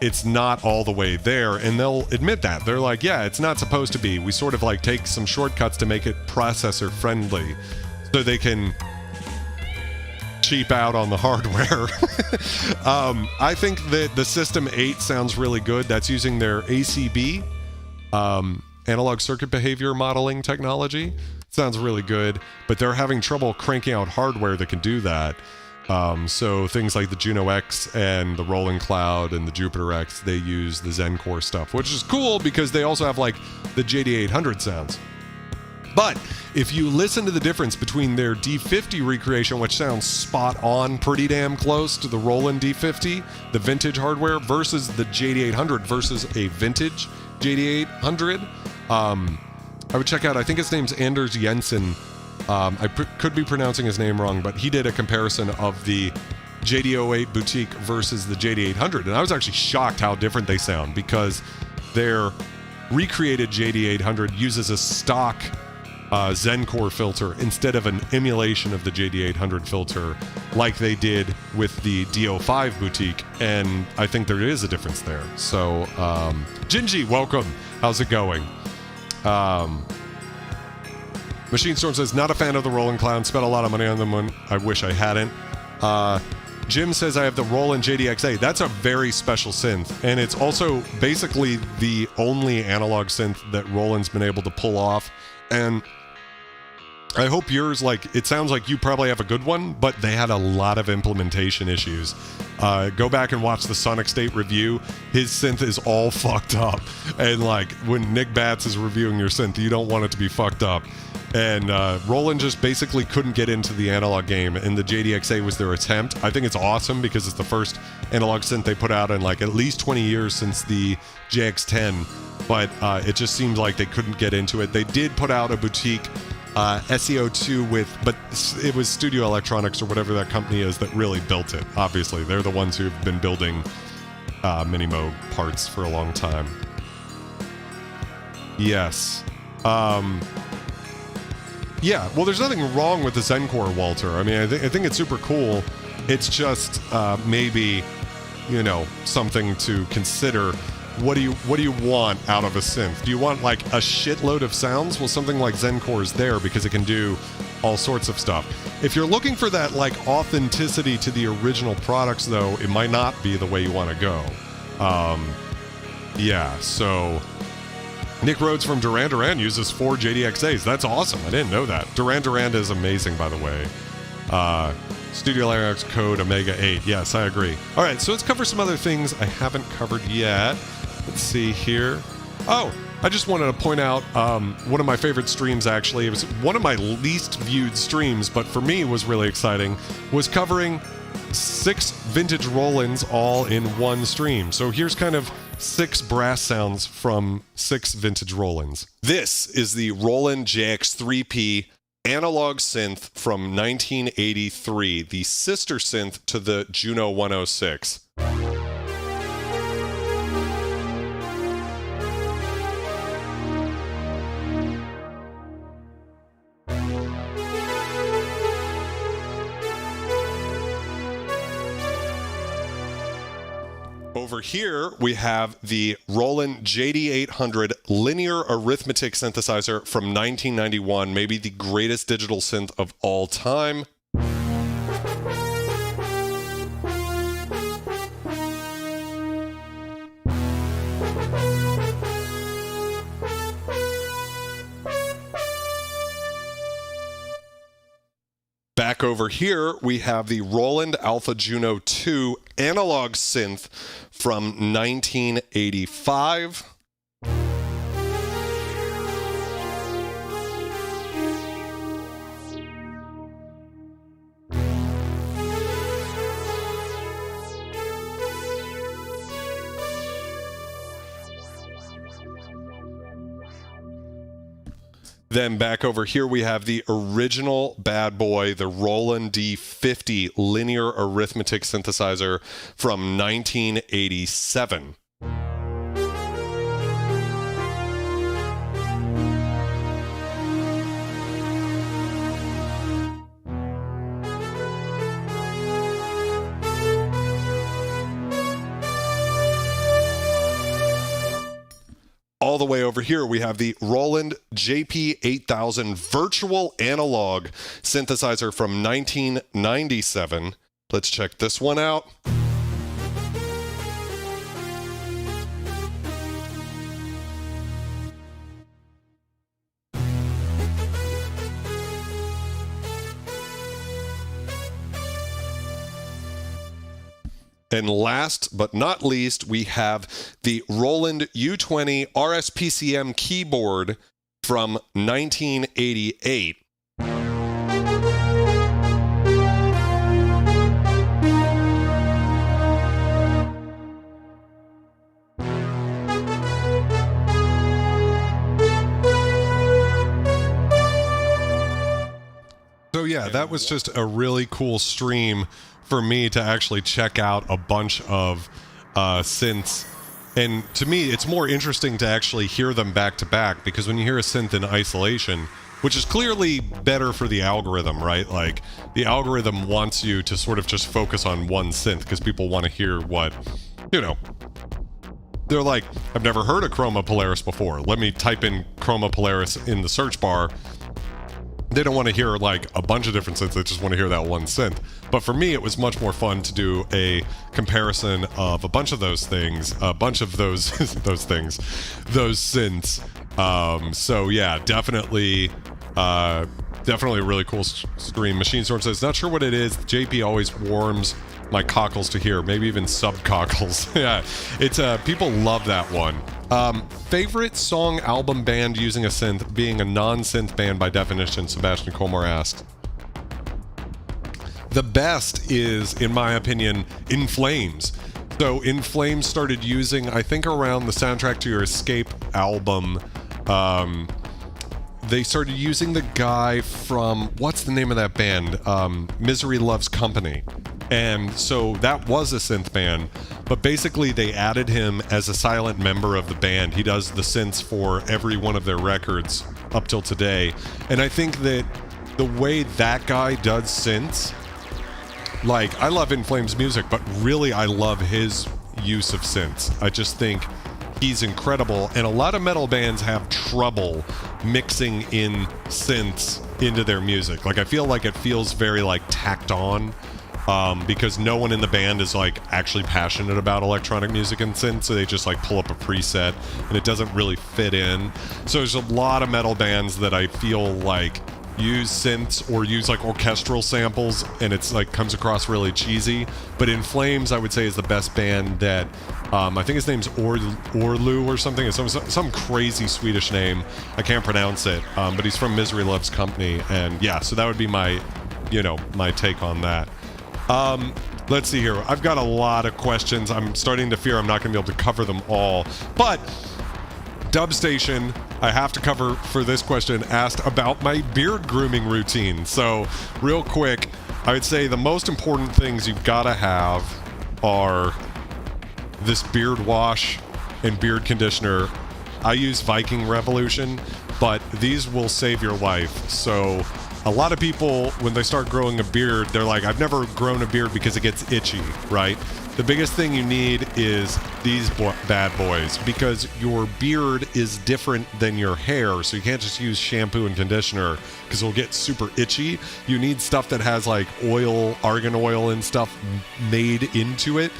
it's not all the way there, and they'll admit that. They're like, yeah, it's not supposed to be. We sort of like take some shortcuts to make it processor friendly so they can cheap out on the hardware. I think that the System 8 sounds really good. That's using their ACB, analog circuit behavior modeling technology. Sounds really good, but they're having trouble cranking out hardware that can do that. So things like the Juno X and the Roland Cloud and the Jupiter X, they use the Zencore stuff, which is cool because they also have like the JD800 sounds. But if you listen to the difference between their D50 recreation, which sounds spot on, pretty damn close to the Roland D50, the vintage hardware, versus the JD800 versus a vintage JD800. I would check out, I think his name's Anders Jensen. I could be pronouncing his name wrong, but he did a comparison of the JD08 Boutique versus the JD800, and I was actually shocked how different they sound, because their recreated JD800 uses a stock Zencore filter instead of an emulation of the JD800 filter like they did with the DO5 Boutique, and I think there is a difference there. So, Gingy, welcome. How's it going? Machine Storm says, not a fan of the Roland Clown. Spent a lot of money on them when I wish I hadn't. Jim says, I have the Roland JDXA. That's a very special synth, and it's also basically the only analog synth that Roland's been able to pull off. And I hope yours, like, it sounds like you probably have a good one, but they had a lot of implementation issues. Go back and watch the Sonic State review. His synth is all fucked up. And, like, when Nick Batts is reviewing your synth, you don't want it to be fucked up. And Roland just basically couldn't get into the analog game, and the JDXA was their attempt. I think it's awesome because it's the first analog synth they put out in, like, at least 20 years since the JX10, but it just seemed like they couldn't get into it. They did put out a boutique SEO2 but it was Studio Electronics or whatever that company is that really built it. Obviously, they're the ones who've been building Minimo parts for a long time. Yes. Yeah, well, there's nothing wrong with the Zencore, Walter. I mean, I think it's super cool. It's just maybe, you know, something to consider. What do you want out of a synth? Do you want, like, a shitload of sounds? Well, something like Zencore is there because it can do all sorts of stuff. If you're looking for that, like, authenticity to the original products, though, it might not be the way you want to go. Yeah, so Nick Rhodes from Duran Duran uses 4 JDXAs. That's awesome. I didn't know that. Duran Duran is amazing, by the way. Studio Electronics code Omega 8. Yes, I agree. All right, so let's cover some other things I haven't covered yet. Let's see here. Oh, I just wanted to point out one of my favorite streams, actually. It was one of my least viewed streams, but for me was really exciting, was covering 6 vintage Rolands all in one stream. So here's kind of 6 brass sounds from 6 vintage Rolands. This is the Roland JX3P analog synth from 1983, the sister synth to the Juno 106. Over here, we have the Roland JD800 linear arithmetic synthesizer from 1991, maybe the greatest digital synth of all time. Back over here, we have the Roland Alpha Juno 2 analog synth from 1985. Then back over here, we have the original bad boy, the Roland D50 linear arithmetic synthesizer from 1987. All the way over here, we have the Roland JP8000 virtual analog synthesizer from 1997. Let's check this one out. And last but not least, we have the Roland U20 RSPCM keyboard from 1988. yeah, that was just a really cool stream for me to actually check out a bunch of synths. And to me, it's more interesting to actually hear them back to back, because when you hear a synth in isolation, which is clearly better for the algorithm, right? Like, the algorithm wants you to sort of just focus on one synth because people want to hear what, you know, they're like, I've never heard of Chroma Polaris before. Let me type in Chroma Polaris in the search bar. They don't want to hear like a bunch of different synths, they just want to hear that one synth. But for me, it was much more fun to do a comparison of a bunch of those things, a bunch of those those synths. So yeah, definitely a really cool stream. Machine Storm says, not sure what it is. JP always warms my cockles to hear, maybe even sub cockles. Yeah, it's people love that one. Favorite song, album, band using a synth, being a non-synth band by definition, Sebastian Colmar asks. The best is, in my opinion, In Flames. So In Flames started using, I think around the soundtrack to your Escape album, they started using the guy from, what's the name of that band? Misery Loves Company. And so that was a synth band, but basically they added him as a silent member of the band. He does the synths for every one of their records up till today. And I think that the way that guy does synths, like, I love In Flames music, but really I love his use of synths. I just think he's incredible, and a lot of metal bands have trouble mixing in synths into their music. Like, I feel like it feels very like tacked on, because no one in the band is like actually passionate about electronic music and synth, so they just like pull up a preset and it doesn't really fit in. So there's a lot of metal bands that I feel like use synths or use like orchestral samples, and it's like comes across really cheesy. But In Flames, I would say, is the best band that I think his name's Orlu or something. It's some crazy Swedish name. I can't pronounce it, but he's from Misery Loves Company, and yeah, so that would be my, you know, my take on that. Let's see here. I've got a lot of questions. I'm starting to fear I'm not going to be able to cover them all. But Dubstation, I have to cover for this question, asked about my beard grooming routine. So real quick, I would say the most important things you've got to have are this beard wash and beard conditioner. I use Viking Revolution, but these will save your life. So a lot of people, when they start growing a beard, they're like, I've never grown a beard because it gets itchy, right? The biggest thing you need is these bad boys, because your beard is different than your hair, so you can't just use shampoo and conditioner because it'll get super itchy. You need stuff that has like oil, argan oil and stuff made into it.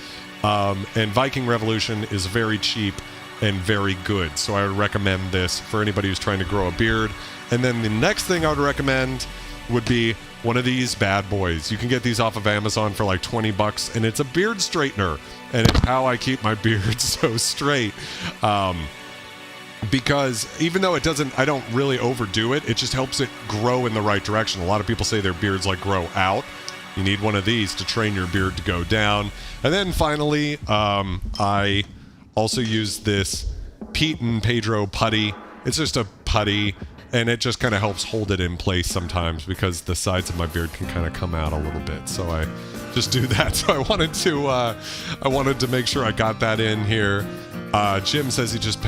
And Viking Revolution is very cheap and very good, so I would recommend this for anybody who's trying to grow a beard. And then the next thing I would recommend would be one of these bad boys. You can get these off of Amazon for like $20, and it's a beard straightener, and it's how I keep my beard so straight. Because even though I don't really overdo it, it just helps it grow in the right direction. A lot of people say their beards like grow out. You need one of these to train your beard to go down. And then finally, I also use this Pete and Pedro putty. It's just a putty, and it just kind of helps hold it in place sometimes because the sides of my beard can kind of come out a little bit. So I just do that. So I wanted to make sure I got that in here. Jim says he just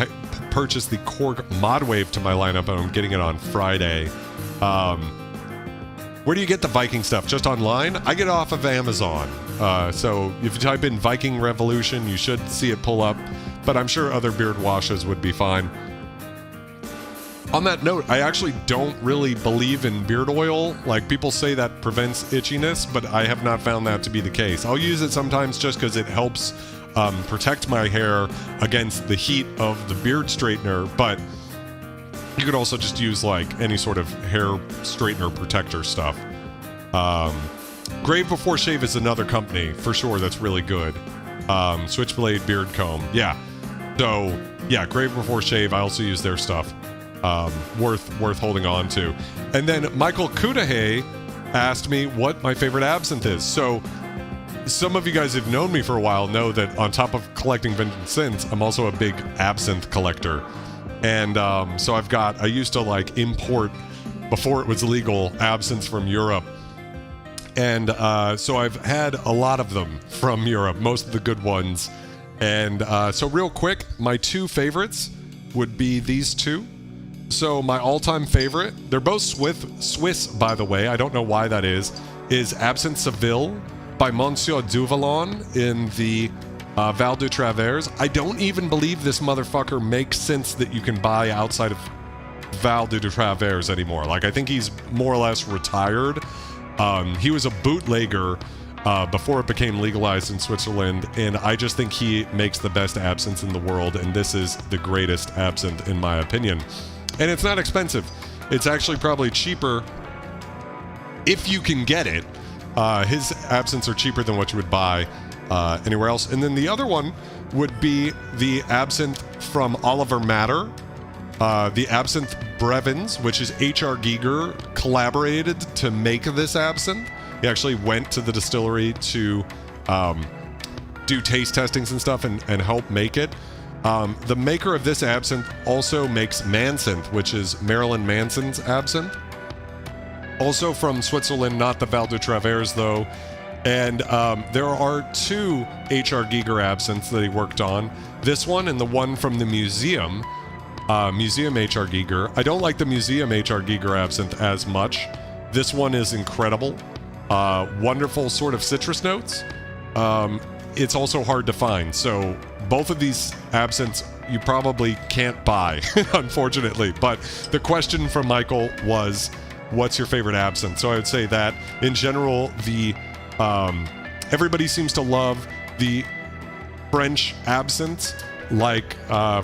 purchased the Korg Mod Wave to my lineup, and I'm getting it on Friday. Where do you get the Viking stuff? Just online? I get it off of Amazon. So if you type in Viking Revolution, you should see it pull up, but I'm sure other beard washes would be fine. On that note, I actually don't really believe in beard oil. Like, people say that prevents itchiness, but I have not found that to be the case. I'll use it sometimes just because it helps protect my hair against the heat of the beard straightener, but you could also just use like any sort of hair straightener protector stuff. Grave Before Shave is another company for sure that's really good. Switchblade Beard Comb, yeah. So yeah, Grave Before Shave, I also use their stuff. Worth holding on to. And then Michael Kudahay asked me what my favorite absinthe is. So some of you guys who've known me for a while know that on top of collecting vintage synths, I'm also a big absinthe collector. And so I used to like import, before it was legal, absinthe from Europe. And so I've had a lot of them from Europe, most of the good ones. And so real quick, my two favorites would be these two. So my all-time favorite, they're both Swiss, by the way, I don't know why that is Absinthe Seville by Monsieur Duvallon in the Val de Travers. I don't even believe this motherfucker makes synths that you can buy outside of Val de Travers anymore. Like, I think he's more or less retired. He was a bootlegger before it became legalized in Switzerland, and I just think he makes the best absinthe in the world, and this is the greatest absinthe in my opinion. And it's not expensive. It's actually probably cheaper if you can get it. His absinthes are cheaper than what you would buy anywhere else. And then the other one would be the absinthe from Oliver Matter, the Absinthe Brevins, which is H.R. Giger collaborated to make this absinthe. He actually went to the distillery to do taste testings and stuff and help make it. The maker of this absinthe also makes Mansynth, which is Marilyn Manson's absinthe. Also from Switzerland, not the Val de Travers though. And there are two H.R. Giger absinthes that he worked on. This one and the one from the museum. Museum H.R. Giger. I don't like the Museum H.R. Giger absinthe as much. This one is incredible. Wonderful sort of citrus notes. It's also hard to find. So both of these absinthes you probably can't buy, unfortunately. But the question from Michael was, what's your favorite absinthe? So I would say that in general, the everybody seems to love the French absinthes, like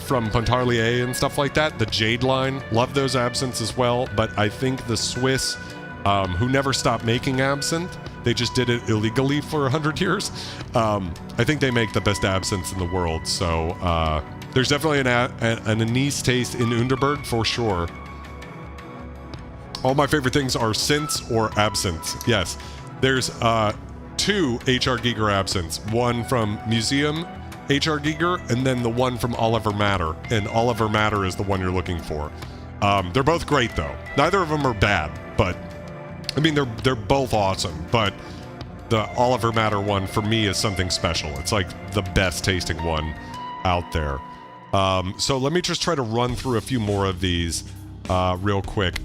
from Pontarlier and stuff like that. The Jade line, love those absinthes as well. But I think the Swiss, who never stopped making absinthe, they just did it illegally for 100 years. I think they make the best absinthes in the world. So there's definitely an anise taste in Underberg for sure. All my favorite things are synths or absinthes. Yes, there's two H.R. Giger absinthes. One from Museum H.R. Giger, and then the one from Oliver Matter. And Oliver Matter is the one you're looking for. They're both great though. Neither of them are bad, but I mean they're both awesome. But the Oliver Matter one for me is something special. It's like the best tasting one out there. So let me just try to run through a few more of these real quick.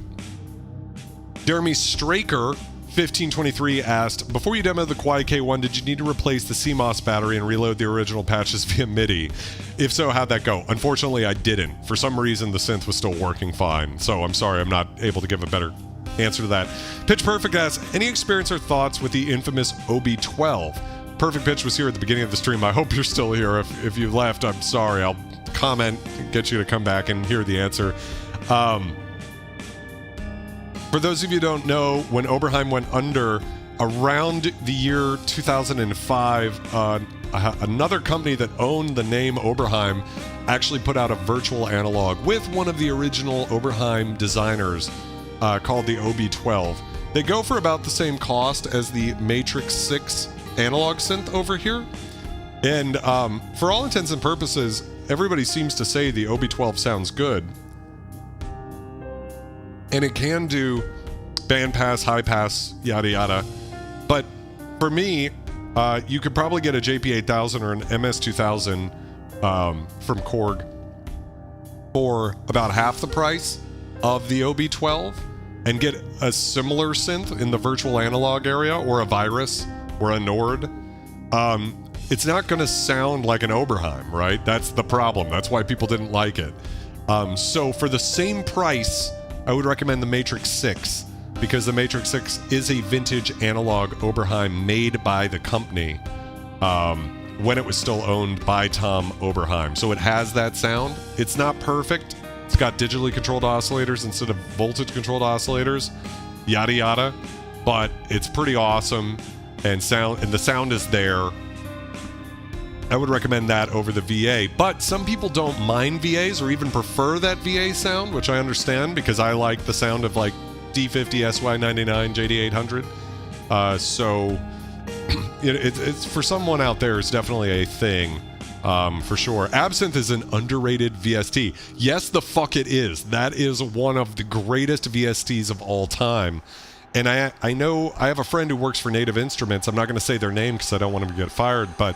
Jeremy Straker 1523 asked, before you demo the Quiet K1, did you need to replace the CMOS battery and reload the original patches via MIDI? If so, how'd that go? Unfortunately, I didn't. For some reason, the synth was still working fine. So I'm sorry, I'm not able to give a better answer to that. Pitch Perfect asks, any experience or thoughts with the infamous OB12? Perfect Pitch was here at the beginning of the stream. I hope you're still here. If you left, I'm sorry. I'll comment, get you to come back and hear the answer. For those of you who don't know, when Oberheim went under, around the year 2005, another company that owned the name Oberheim actually put out a virtual analog with one of the original Oberheim designers called the OB12. They go for about the same cost as the Matrix 6 analog synth over here. And for all intents and purposes, everybody seems to say the OB12 sounds good. And it can do bandpass, high pass, yada yada. But for me, you could probably get a JP8000 or an MS2000 from Korg for about half the price of the OB12 and get a similar synth in the virtual analog area, or a Virus or a Nord. It's not going to sound like an Oberheim, right? That's the problem. That's why people didn't like it. So for the same price, I would recommend the Matrix 6, because the Matrix 6 is a vintage analog Oberheim made by the company when it was still owned by Tom Oberheim. So it has that sound. It's not perfect. It's got digitally controlled oscillators instead of voltage controlled oscillators, yada yada, but it's pretty awesome, and the sound is there. I would recommend that over the VA, but some people don't mind VAs or even prefer that VA sound, which I understand, because I like the sound of like D50, SY99, JD800. So it's for someone out there, it's definitely a thing, for sure. Absinthe is an underrated VST. Yes, the fuck it is. That is one of the greatest VSTs of all time. And I know I have a friend who works for Native Instruments. I'm not going to say their name because I don't want him to get fired, but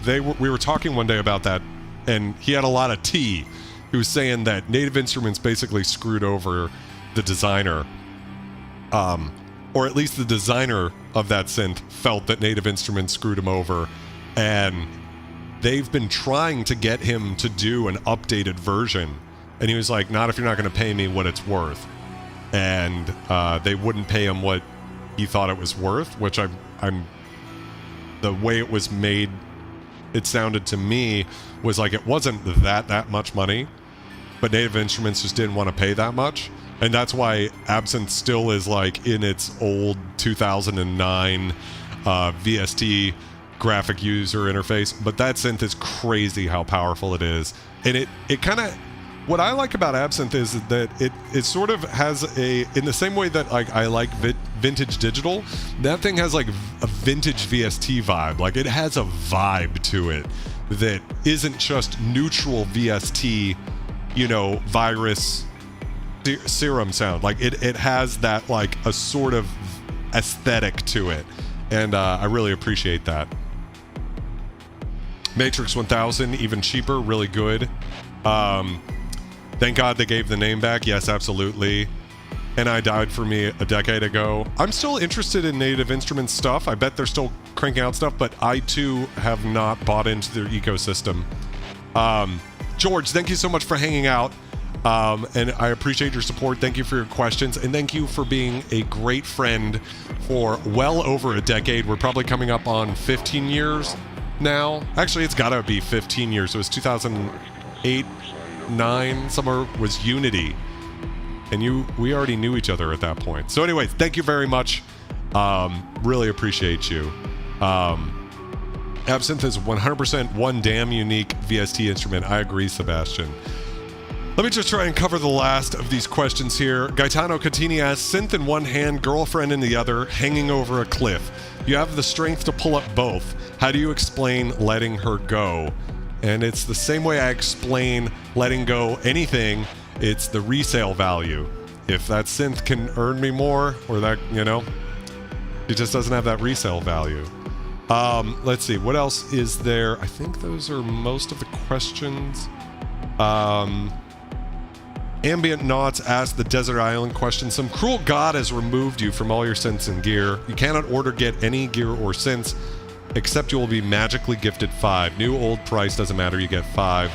we were talking one day about that, and he had a lot of tea. He was saying that Native Instruments basically screwed over the designer, or at least the designer of that synth felt that Native Instruments screwed him over, and they've been trying to get him to do an updated version, and he was like, not if you're not going to pay me what it's worth. And they wouldn't pay him what he thought it was worth, which I'm the way it was made, it sounded to me was like it wasn't that much money, but Native Instruments just didn't want to pay that much. And that's why Absinthe still is like in its old 2009 VST graphic user interface. But that synth is crazy how powerful it is. And it kind of, what I like about Absinthe is that it sort of has in the same way that like I like vintage digital, that thing has like a vintage VST vibe. Like it has a vibe to it that isn't just neutral VST, virus serum sound. Like it has that like a sort of aesthetic to it. And I really appreciate that. Matrix 1000, even cheaper, really good. Thank God they gave the name back. Yes, absolutely. And I died for me a decade ago. I'm still interested in Native Instruments stuff. I bet they're still cranking out stuff, but I too have not bought into their ecosystem. George, thank you so much for hanging out. And I appreciate your support. Thank you for your questions. And thank you for being a great friend for well over a decade. We're probably coming up on 15 years now. Actually, it's got to be 15 years. It was 2008. 9 somewhere was Unity, and we already knew each other at that point. So anyways, thank you very much. Really appreciate you. Absinthe is 100% one damn unique VST instrument. I agree, Sebastian. Let me just try and cover the last of these questions here. Gaetano Catini asks, synth in one hand, girlfriend in the other, hanging over a cliff. You have the strength to pull up both. How do you explain letting her go? And it's the same way I explain letting go anything. It's the resale value. If that synth can earn me more, or that, it just doesn't have that resale value. Let's see, what else is there? I think those are most of the questions. Ambient Knots asked the Desert Island question. Some cruel god has removed you from all your synths and gear. You cannot get any gear or synths, except you will be magically gifted 5. New, old, price, doesn't matter, you get 5.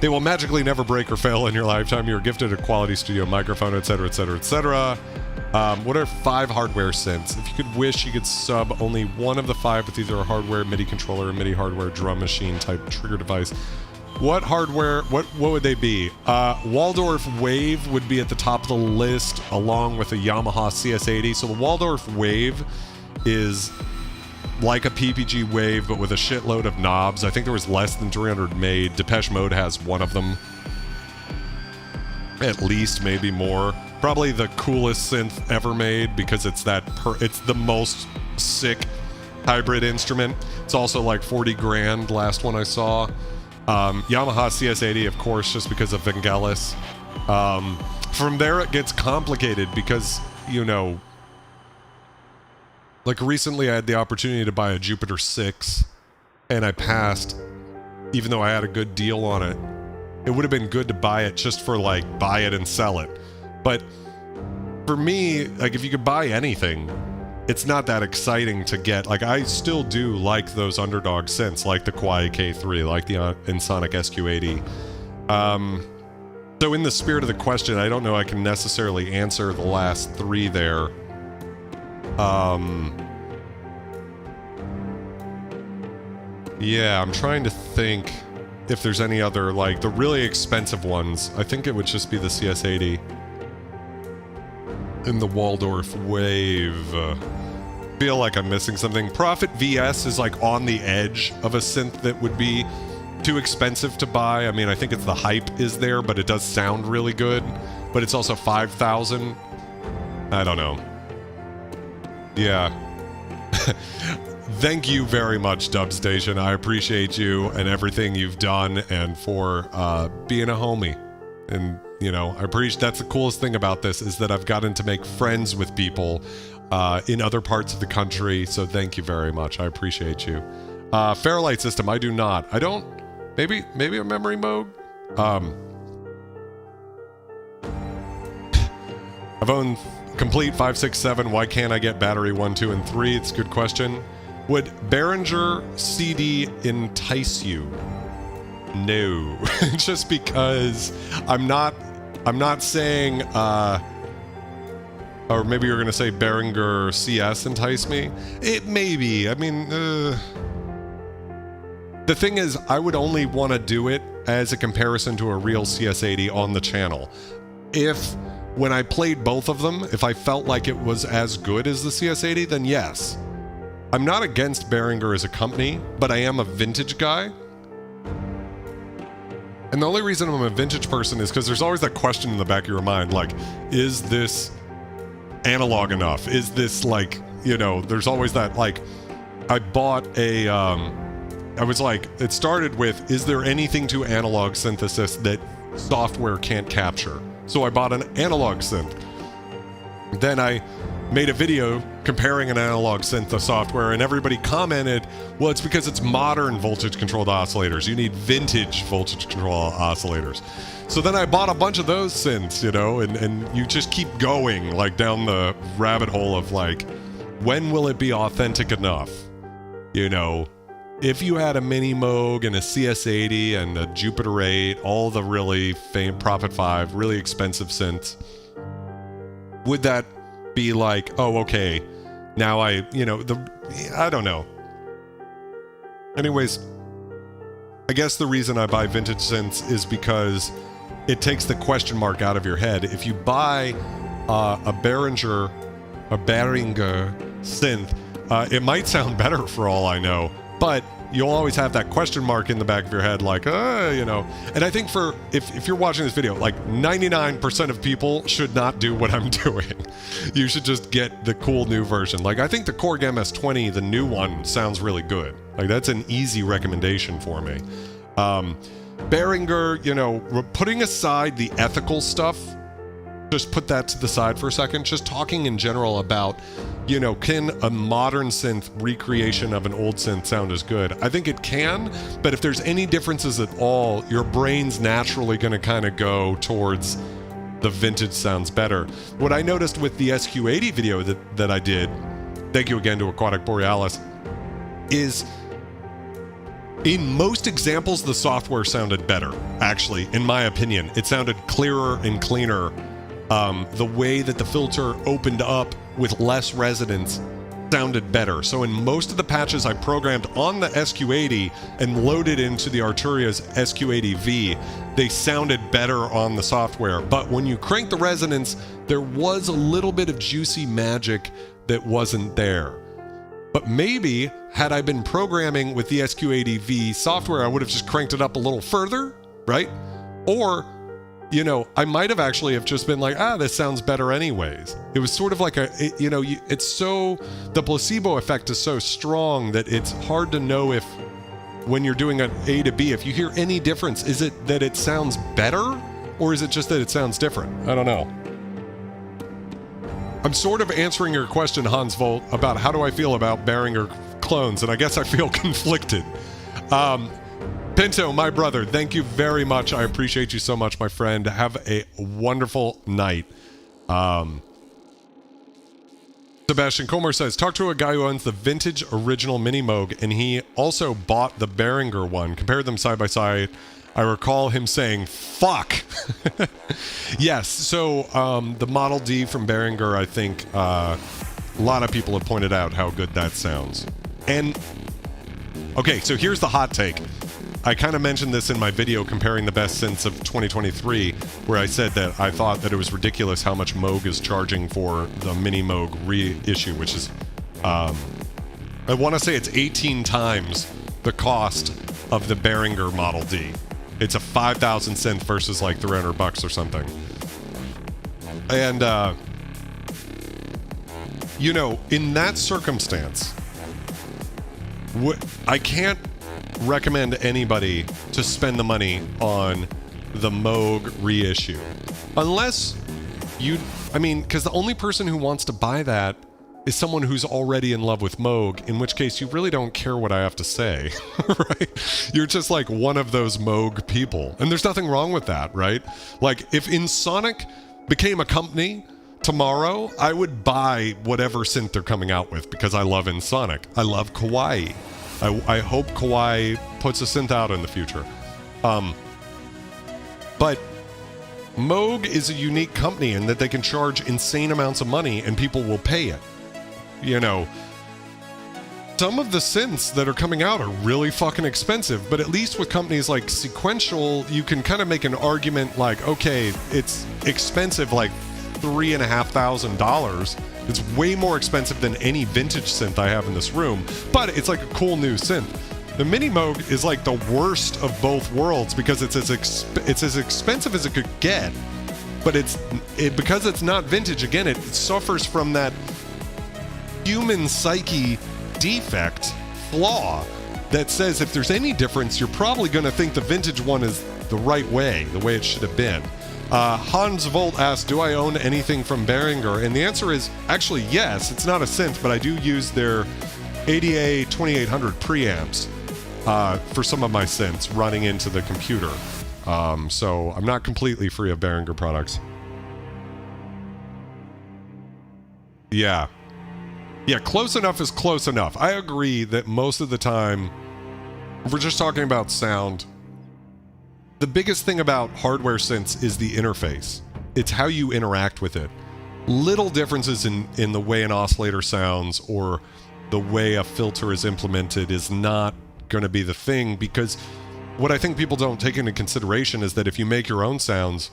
They will magically never break or fail in your lifetime. You are gifted a quality studio microphone, etc., etc., etc. What are 5 hardware synths? If you could wish, you could sub only one of the 5 with either a hardware MIDI controller or MIDI hardware drum machine type trigger device. What hardware, what would they be? Waldorf Wave would be at the top of the list, along with a Yamaha CS80. So the Waldorf Wave is like a PPG Wave, but with a shitload of knobs. I think there was less than 300 made. Depeche Mode has one of them. At least, maybe more. Probably the coolest synth ever made, because it's it's the most sick hybrid instrument. It's also like 40 grand, last one I saw. Yamaha CS80, of course, just because of Vangelis. From there it gets complicated because, like recently I had the opportunity to buy a Jupiter 6 and I passed, even though I had a good deal on it. It would have been good to buy it just for like buy it and sell it. But for me, like if you could buy anything, it's not that exciting to get. Like I still do like those underdog synths, like the Kwai K3, like the Ensoniq SQ80. So in the spirit of the question, I don't know I can necessarily answer the last 3 there. Yeah, I'm trying to think if there's any other, like, the really expensive ones. I think it would just be the CS80 and the Waldorf Wave. Feel like I'm missing something. Prophet VS is, like, on the edge of a synth that would be too expensive to buy. I mean, I think it's the hype is there, but it does sound really good. But it's also 5,000. I don't know. Yeah. Thank you very much, Dubstation. I appreciate you and everything you've done, and for being a homie and, You know, I appreciate, that's the coolest thing about this, is that I've gotten to make friends with people in other parts of the country. So thank you very much. I appreciate you. Fairlight system, I do not. I don't, maybe a memory mode. I've owned Complete 5, 6, 7. Why can't I get battery 1, 2, and 3? It's a good question. Would Behringer CD entice you? No. Just because I'm not saying, or maybe you're going to say Behringer CS entice me. It may be. I mean, the thing is, I would only want to do it as a comparison to a real CS80 on the channel. If, when I played both of them, if I felt like it was as good as the CS80, then yes. I'm not against Behringer as a company, but I am a vintage guy. And the only reason I'm a vintage person is because there's always that question in the back of your mind, like, is this analog enough? Is this, like, you know, there's always that, like, I bought a, I was like, it started with, is there anything to analog synthesis that software can't capture? So I bought an analog synth. Then I made a video comparing an analog synth to software, and everybody commented, well, it's because it's modern voltage controlled oscillators. You need vintage voltage control oscillators. So then I bought a bunch of those synths, you know, and you just keep going, like, down the rabbit hole of, like, when will it be authentic enough? You know, if you had a Mini Moog and a CS80 and a Jupiter 8, all the really famed Prophet 5, really expensive synths, would that be like, oh, okay, now I don't know. Anyways, I guess the reason I buy vintage synths is because it takes the question mark out of your head. If you buy a Behringer synth, it might sound better for all I know, but you'll always have that question mark in the back of your head, like, you know. And I think for, if you're watching this video, like 99% of people should not do what I'm doing. You should just get the cool new version. Like, I think the Korg MS-20, the new one, sounds really good. Like, that's an easy recommendation for me. Behringer, you know, putting aside the ethical stuff, just put that to the side for a second. Just talking in general about, you know, can a modern synth recreation of an old synth sound as good? I think it can, but if there's any differences at all, your brain's naturally going to kind of go towards the vintage sounds better. What I noticed with the SQ80 video that I did, thank you again to Aquatic Borealis, is in most examples, the software sounded better, actually, in my opinion. It sounded clearer and cleaner. The way that the filter opened up with less resonance sounded better. So in most of the patches I programmed on the SQ80 and loaded into the Arturia's SQ80V, they sounded better on the software. But when you crank the resonance, there was a little bit of juicy magic that wasn't there. But maybe, had I been programming with the SQ80V software, I would have just cranked it up a little further, right? Or, you know, I might have actually have just been like, this sounds better anyways. It was sort of like it's so, the placebo effect is so strong that it's hard to know if, when you're doing an A to B, if you hear any difference, is it that it sounds better, or is it just that it sounds different? I don't know. I'm sort of answering your question, Hans Volt, about how do I feel about Behringer clones, and I guess I feel conflicted. Pinto, my brother, thank you very much. I appreciate you so much, my friend. Have a wonderful night. Sebastian Comer says, talk to a guy who owns the vintage original Mini Moog, and he also bought the Behringer one. Compared them side by side. I recall him saying, fuck. Yes, so the Model D from Behringer, I think a lot of people have pointed out how good that sounds. And, okay, so here's the hot take. I kind of mentioned this in my video comparing the best synths of 2023, where I said that I thought that it was ridiculous how much Moog is charging for the Mini Moog reissue, which is, I want to say it's 18 times the cost of the Behringer Model D. It's a 5,000 synth versus like $300 or something. And, you know, in that circumstance, I can't recommend anybody to spend the money on the Moog reissue. Unless because the only person who wants to buy that is someone who's already in love with Moog, in which case you really don't care what I have to say, right? You're just like one of those Moog people. And there's nothing wrong with that, right? Like, if InSonic became a company tomorrow, I would buy whatever synth they're coming out with because I love InSonic. I love Kawaii. I hope Kawaii puts a synth out in the future. But Moog is a unique company in that they can charge insane amounts of money and people will pay it. You know, some of the synths that are coming out are really fucking expensive, but at least with companies like Sequential, you can kind of make an argument like, okay, it's expensive, like $3,500. It's way more expensive than any vintage synth I have in this room, but it's like a cool new synth. The Mini Moog is like the worst of both worlds because it's as expensive as it could get, but because it's not vintage, again, it suffers from that human psyche defect flaw that says if there's any difference, you're probably going to think the vintage one is the right way, the way it should have been. Hans Volt asked, do I own anything from Behringer? And the answer is actually yes. It's not a synth, but I do use their ADA 2800 preamps for some of my synths running into the computer. So I'm not completely free of Behringer products. Yeah, close enough is close enough. I agree that most of the time, if we're just talking about sound, the biggest thing about hardware synths is the interface. It's how you interact with it. Little differences in the way an oscillator sounds or the way a filter is implemented is not going to be the thing, because what I think people don't take into consideration is that if you make your own sounds,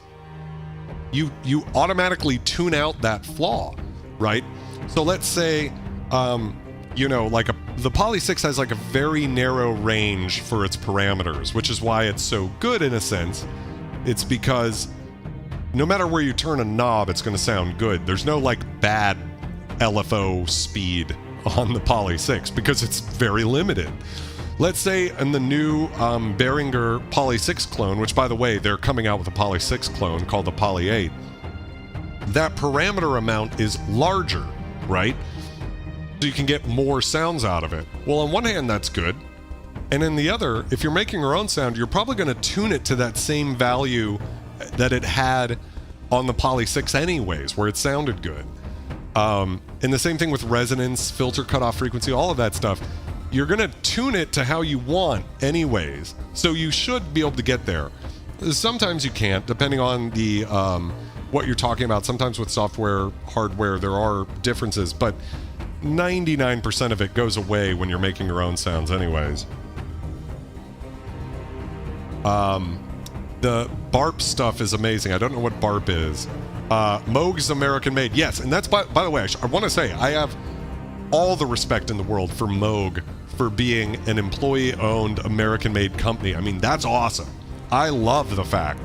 you automatically tune out that flaw, right? So let's say, the Poly 6 has like a very narrow range for its parameters, which is why it's so good in a sense. It's because no matter where you turn a knob, it's going to sound good. There's no like bad LFO speed on the Poly 6 because it's very limited. Let's say in the new Behringer Poly 6 clone, which by the way, they're coming out with a Poly 6 clone called the Poly 8, that parameter amount is larger, right? So you can get more sounds out of it. Well, on one hand, that's good. And in the other, if you're making your own sound, you're probably going to tune it to that same value that it had on the Poly 6 anyways, where it sounded good. And the same thing with resonance, filter cutoff frequency, all of that stuff. You're going to tune it to how you want anyways. So you should be able to get there. Sometimes you can't, depending on the what you're talking about. Sometimes with software, hardware, there are differences, but 99% of it goes away when you're making your own sounds anyways. The BARP stuff is amazing. I don't know what BARP is. Moog's American made. Yes, and that's, by the way, I want to say, I have all the respect in the world for Moog for being an employee-owned, American-made company. I mean, that's awesome. I love the fact.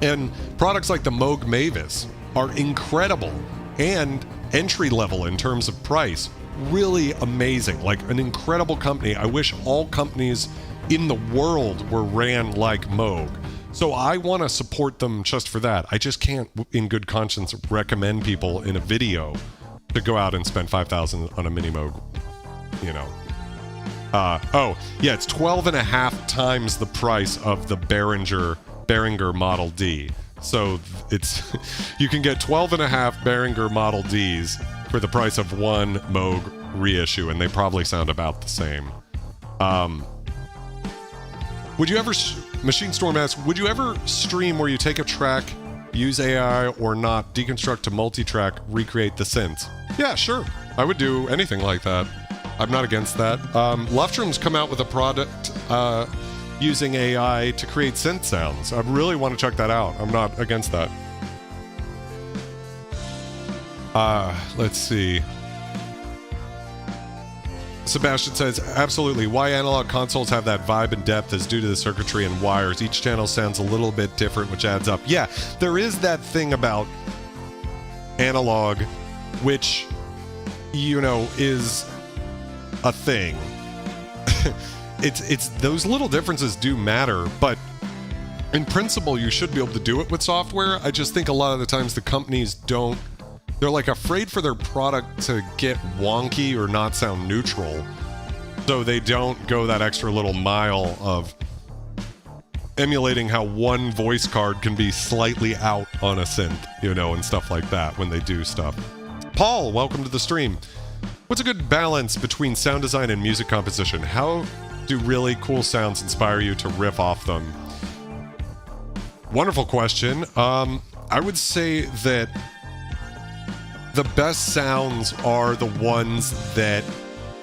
And products like the Moog Mavis are incredible and entry-level in terms of price. Really amazing. Like, an incredible company. I wish all companies in the world were ran like Moog. So I want to support them just for that. I just can't, in good conscience, recommend people in a video to go out and spend $5,000 on a Mini Moog, you know. It's 12.5 times the price of the Behringer Model D. So it's you can get 12.5 Behringer Model Ds for the price of one Moog reissue, and they probably sound about the same. Would you ever, Machine Storm asks, would you ever stream where you take a track, use AI or not, deconstruct to multi-track, recreate the synths? Yeah, sure. I would do anything like that. I'm not against that. Luftrum's come out with a product using AI to create synth sounds. I really want to check that out. I'm not against that. Let's see. Sebastian says, absolutely. Why analog consoles have that vibe and depth is due to the circuitry and wires. Each channel sounds a little bit different, which adds up. Yeah, there is that thing about analog, which, you know, is a thing. It's those little differences do matter, but in principle, you should be able to do it with software. I just think a lot of the times the companies don't, they're like afraid for their product to get wonky or not sound neutral. So they don't go that extra little mile of emulating how one voice card can be slightly out on a synth, you know, and stuff like that when they do stuff. Paul, welcome to the stream. What's a good balance between sound design and music composition? How do really cool sounds inspire you to riff off them? Wonderful question. I would say that the best sounds are the ones that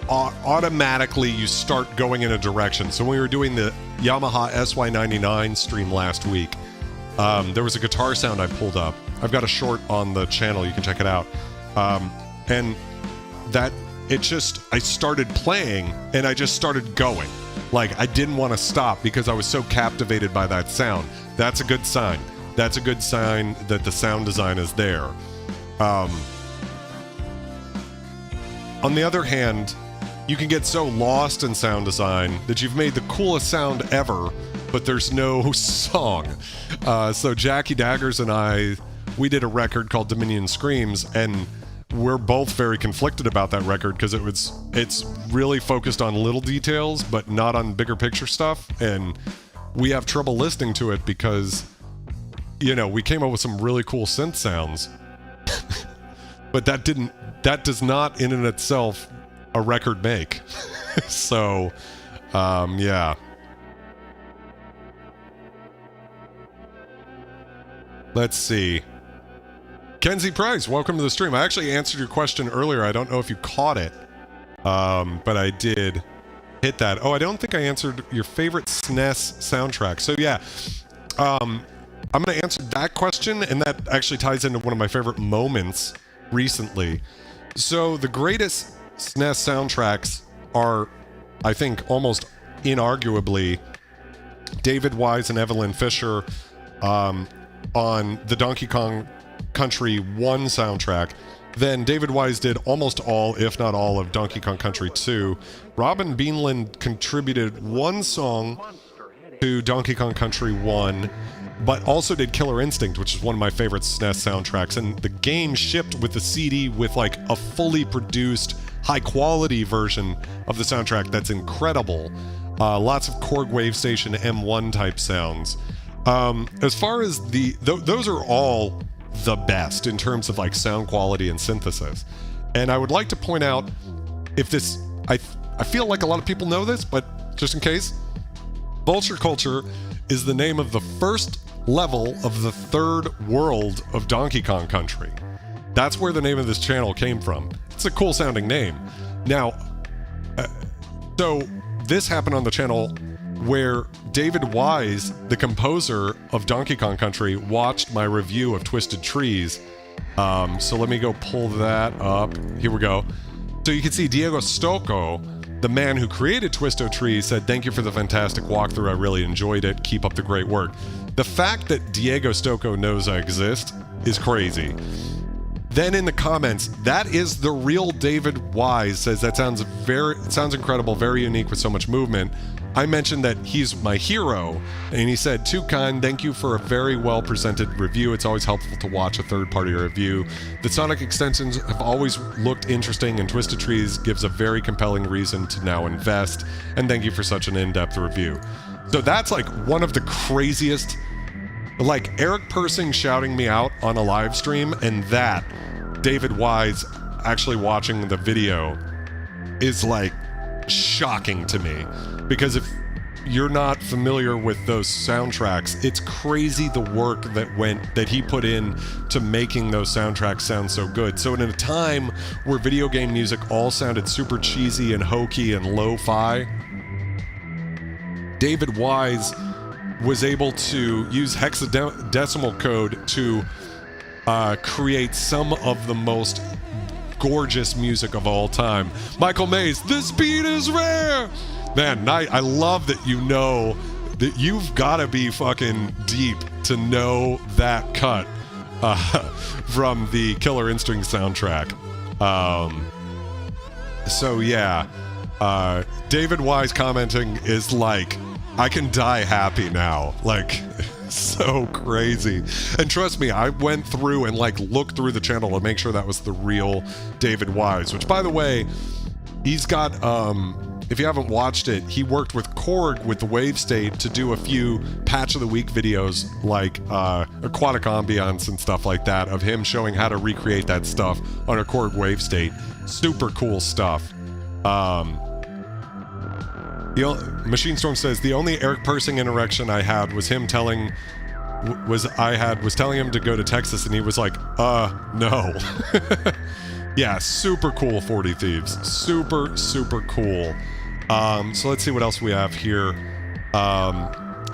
automatically you start going in a direction. So when we were doing the Yamaha SY99 stream last week, there was a guitar sound I pulled up. I've got a short on the channel, you can check it out. And that, I started playing and I just started going. Like, I didn't want to stop because I was so captivated by that sound. That's a good sign. That's a good sign that the sound design is there. On the other hand, you can get so lost in sound design that you've made the coolest sound ever, but there's no song. So Jackie Daggers and I, we did a record called Dominion Screams, and we're both very conflicted about that record because it's really focused on little details, but not on bigger picture stuff. And we have trouble listening to it because, you know, we came up with some really cool synth sounds, but that does not in and itself a record make. So, yeah. Let's see. Kenzie Price, welcome to the stream. I actually answered your question earlier. I don't know if you caught it, but I did hit that. Oh, I don't think I answered your favorite SNES soundtrack. So yeah, I'm going to answer that question, and that actually ties into one of my favorite moments recently. So the greatest SNES soundtracks are, I think, almost inarguably David Wise and Evelyn Fisher on the Donkey Kong Country 1 soundtrack. Then David Wise did almost all, if not all, of Donkey Kong Country 2. Robin Beanland contributed one song to Donkey Kong Country 1, but also did Killer Instinct, which is one of my favorite SNES soundtracks. And the game shipped with the CD with like a fully produced, high-quality version of the soundtrack that's incredible. Lots of Korg Wave Station M1 type sounds. As far as those are all the best in terms of like sound quality and synthesis. And I would like to point out, if this, I feel like a lot of people know this, but just in case, Vulture Culture is the name of the first level of the third world of Donkey Kong Country. That's where the name of this channel came from. It's a cool sounding name. Now, so this happened on the channel where David Wise, the composer of Donkey Kong Country, watched my review of Twisted Trees. So let me go pull that up. Here we go. So you can see Diego Stocco, the man who created Twisto Trees, said, "Thank you for the fantastic walkthrough. I really enjoyed it. Keep up the great work." The fact that Diego Stocco knows I exist is crazy. Then in the comments, "That is the real David Wise," says, "That sounds incredible, very unique with so much movement." I mentioned that he's my hero, and he said, "Too kind, thank you for a very well presented review. It's always helpful to watch a third-party review. The sonic extensions have always looked interesting, and Twisted Trees gives a very compelling reason to now invest, and thank you for such an in-depth review." So that's like one of the craziest, like Eric Persing shouting me out on a live stream, and that David Wise actually watching the video is like shocking to me, because if you're not familiar with those soundtracks, it's crazy the work that he put in to making those soundtracks sound so good. So in a time where video game music all sounded super cheesy and hokey and lo-fi, David Wise was able to use hexadecimal code to create some of the most gorgeous music of all time. Michael Mays, "This beat is rare." Man, I love that you know that you've got to be fucking deep to know that cut from the Killer Instinct soundtrack. So yeah, David Wise commenting is like, "I can die happy now." Like, so crazy. And trust me, I went through and like looked through the channel to make sure that was the real David Wise, which by the way, he's got, if you haven't watched it, he worked with Korg with the Wave State to do a few Patch of the Week videos like aquatic ambience and stuff like that of him showing how to recreate that stuff on a Korg Wave State. Super cool stuff. Machine Storm says, the only Eric Persing interaction I had was him telling him to go to Texas, and he was like, no. Yeah, super cool 40 Thieves. Super, super cool. So let's see what else we have here.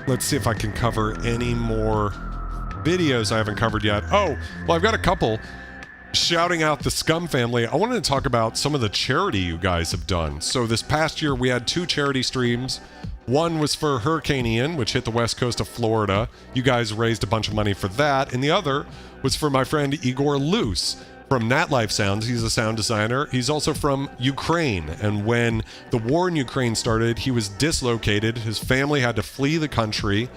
Let's see if I can cover any more videos I haven't covered yet. Oh, well, I've got a couple. Shouting out the SCUM family, I wanted to talk about some of the charity you guys have done. So this past year, we had 2 charity streams. One was for Hurricane Ian, which hit the west coast of Florida. You guys raised a bunch of money for that. And the other was for my friend Igor Luce from Natlife Sounds. He's a sound designer. He's also from Ukraine. And when the war in Ukraine started, he was dislocated. His family had to flee the country.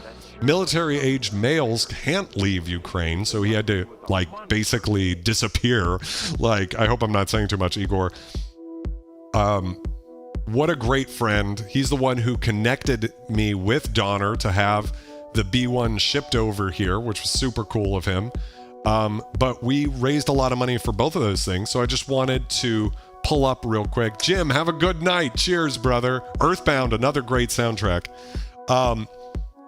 Military-aged males can't leave Ukraine, so he had to, like, basically disappear. Like, I hope I'm not saying too much, Igor. What a great friend. He's the one who connected me with Donner to have the B1 shipped over here, which was super cool of him. But we raised a lot of money for both of those things, so I just wanted to pull up real quick. Jim, have a good night. Cheers, brother. Earthbound, another great soundtrack.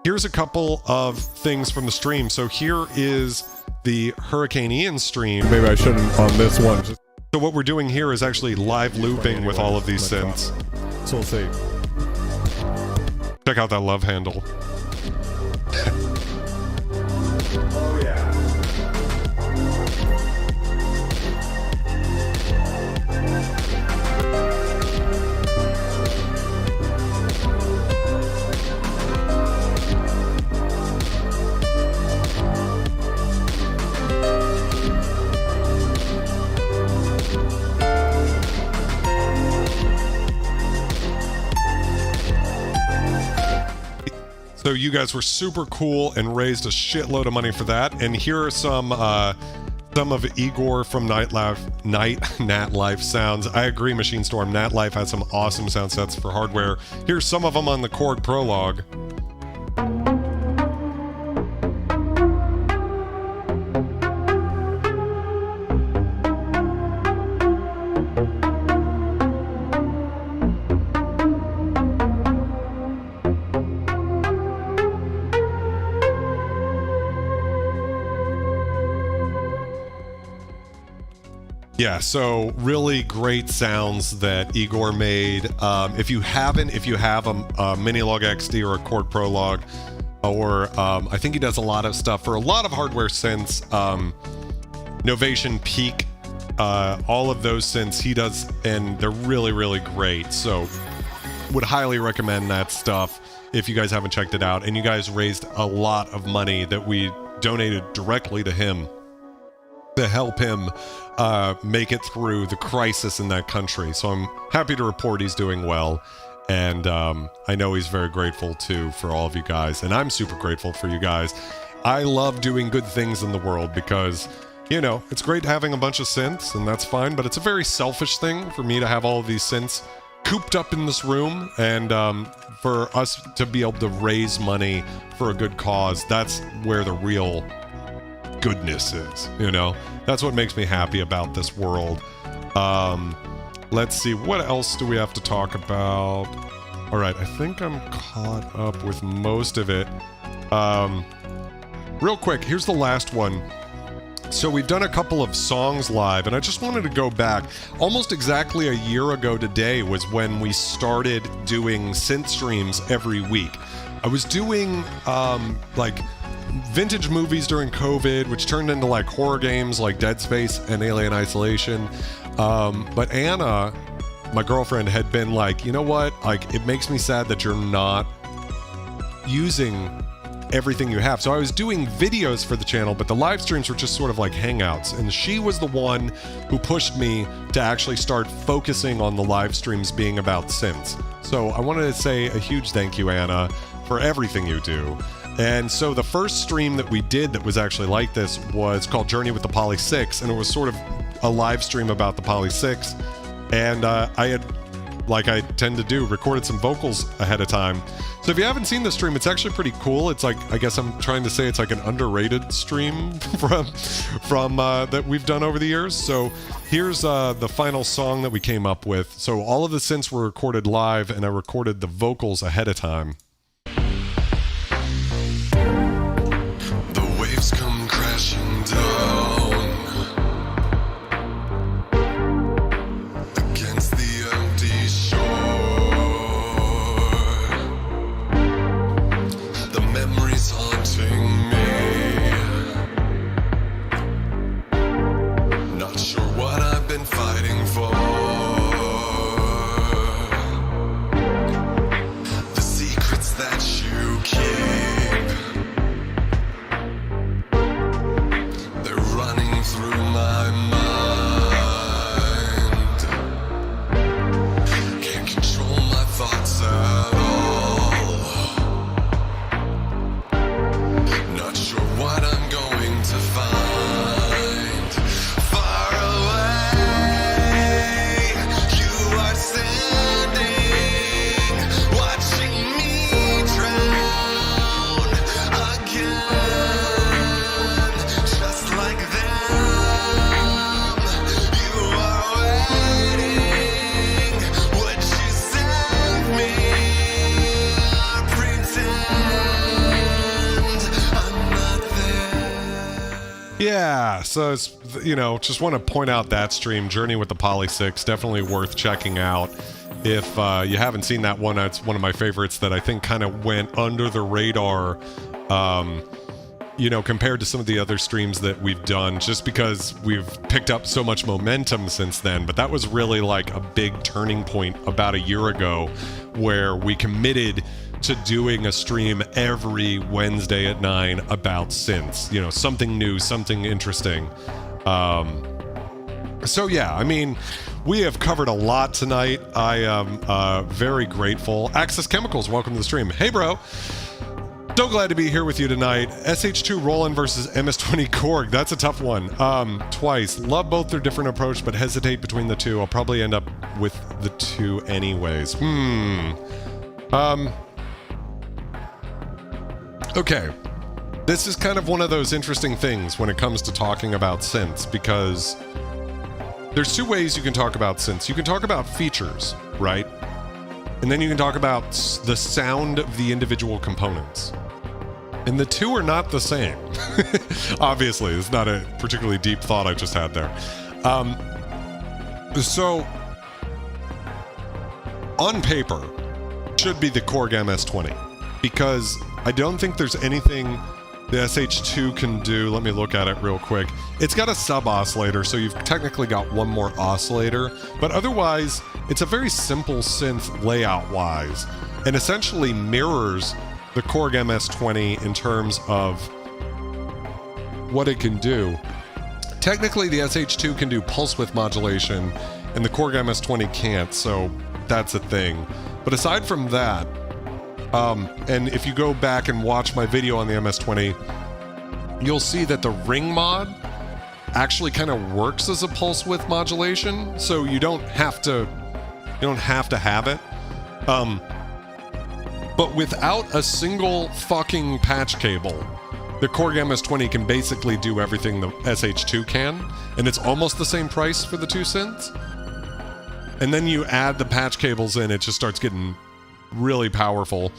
Here's a couple of things from the stream. So here is the Hurricane Ian stream. Maybe I shouldn't on this one. So what we're doing here is actually live looping with all of these synths. So we'll see. Check out that love handle. Oh yeah. So you guys were super cool and raised a shitload of money for that. And here are some of Igor from Natlife Sounds. I agree, Machine Storm. Natlife has some awesome sound sets for hardware. Here's some of them on the Korg Prologue. Yeah, so really great sounds that Igor made. If you have a Minilog XD or a Korg Prologue, or I think he does a lot of stuff for a lot of hardware synths, Novation Peak, all of those synths he does, and they're really, really great. So would highly recommend that stuff if you guys haven't checked it out. And you guys raised a lot of money that we donated directly to him to help him make it through the crisis in that country. So I'm happy to report he's doing well. And I know he's very grateful too for all of you guys. And I'm super grateful for you guys. I love doing good things in the world because, you know, it's great having a bunch of synths and that's fine, but it's a very selfish thing for me to have all of these synths cooped up in this room, and for us to be able to raise money for a good cause. That's where the real goodness is, you know? That's what makes me happy about this world. Let's see, what else do we have to talk about? All right, I think I'm caught up with most of it. Real quick, here's the last one. So we've done a couple of songs live, and I just wanted to go back. Almost exactly a year ago today was when we started doing synth streams every week. I was doing like vintage movies during COVID, which turned into like horror games like Dead Space and Alien Isolation. But Anna, my girlfriend, had been like, you know what? Like, it makes me sad that you're not using everything you have. So I was doing videos for the channel, but the live streams were just sort of like hangouts. And she was the one who pushed me to actually start focusing on the live streams being about synths. So I wanted to say a huge thank you, Anna, for everything you do. And so the first stream that we did that was actually like this was called Journey with the Poly 6, and it was sort of a live stream about the Poly 6. And I had, like I tend to do, recorded some vocals ahead of time. So if you haven't seen the stream, it's actually pretty cool. It's like, I guess I'm trying to say it's like an underrated stream from that we've done over the years. So here's the final song that we came up with. So all of the synths were recorded live, and I recorded the vocals ahead of time. The waves come crashing down against the empty shore. The memories haunting me. Not sure what I've been fighting for. The secrets that you keep, they're running through my mind. Can't control my thoughts at all. Not sure what I'm going to find. Far away, you are standing, watching me drown again. Just like them, you are waiting. Would you save me or pretend I'm not there? Yeah, so it's, you know, just want to point out that stream, Journey with the Poly 6, definitely worth checking out. If you haven't seen that one, it's one of my favorites that I think kind of went under the radar, you know, compared to some of the other streams that we've done, just because we've picked up so much momentum since then. But that was really like a big turning point about a year ago, where we committed to doing a stream every Wednesday at 9 about synths. You know, something new, something interesting. So yeah, I mean, we have covered a lot tonight. I am very grateful. Access Chemicals, welcome to the stream. Hey, bro. So glad to be here with you tonight. SH2 Roland versus MS20 Korg. That's a tough one. Twice. Love both their different approach, but hesitate between the two. I'll probably end up with the two anyways. Okay. This is kind of one of those interesting things when it comes to talking about synths, because there's two ways you can talk about synths. You can talk about features, right? And then you can talk about the sound of the individual components. And the two are not the same. Obviously, it's not a particularly deep thought I just had there. So, on paper, should be the Korg MS-20, because I don't think there's anything the SH2 can do. Let me look at it real quick. It's got a sub-oscillator, so you've technically got one more oscillator, but otherwise, it's a very simple synth layout-wise, and essentially mirrors the Korg MS-20 in terms of what it can do. Technically, the SH2 can do pulse width modulation, and the Korg MS-20 can't, so that's a thing. But aside from that, and if you go back and watch my video on the MS-20, you'll see that the ring mod actually kind of works as a pulse width modulation, so you don't have to have it. But without a single fucking patch cable, the Korg MS-20 can basically do everything the SH2 can, and it's almost the same price for the two synths. And then you add the patch cables in, it just starts getting really powerful.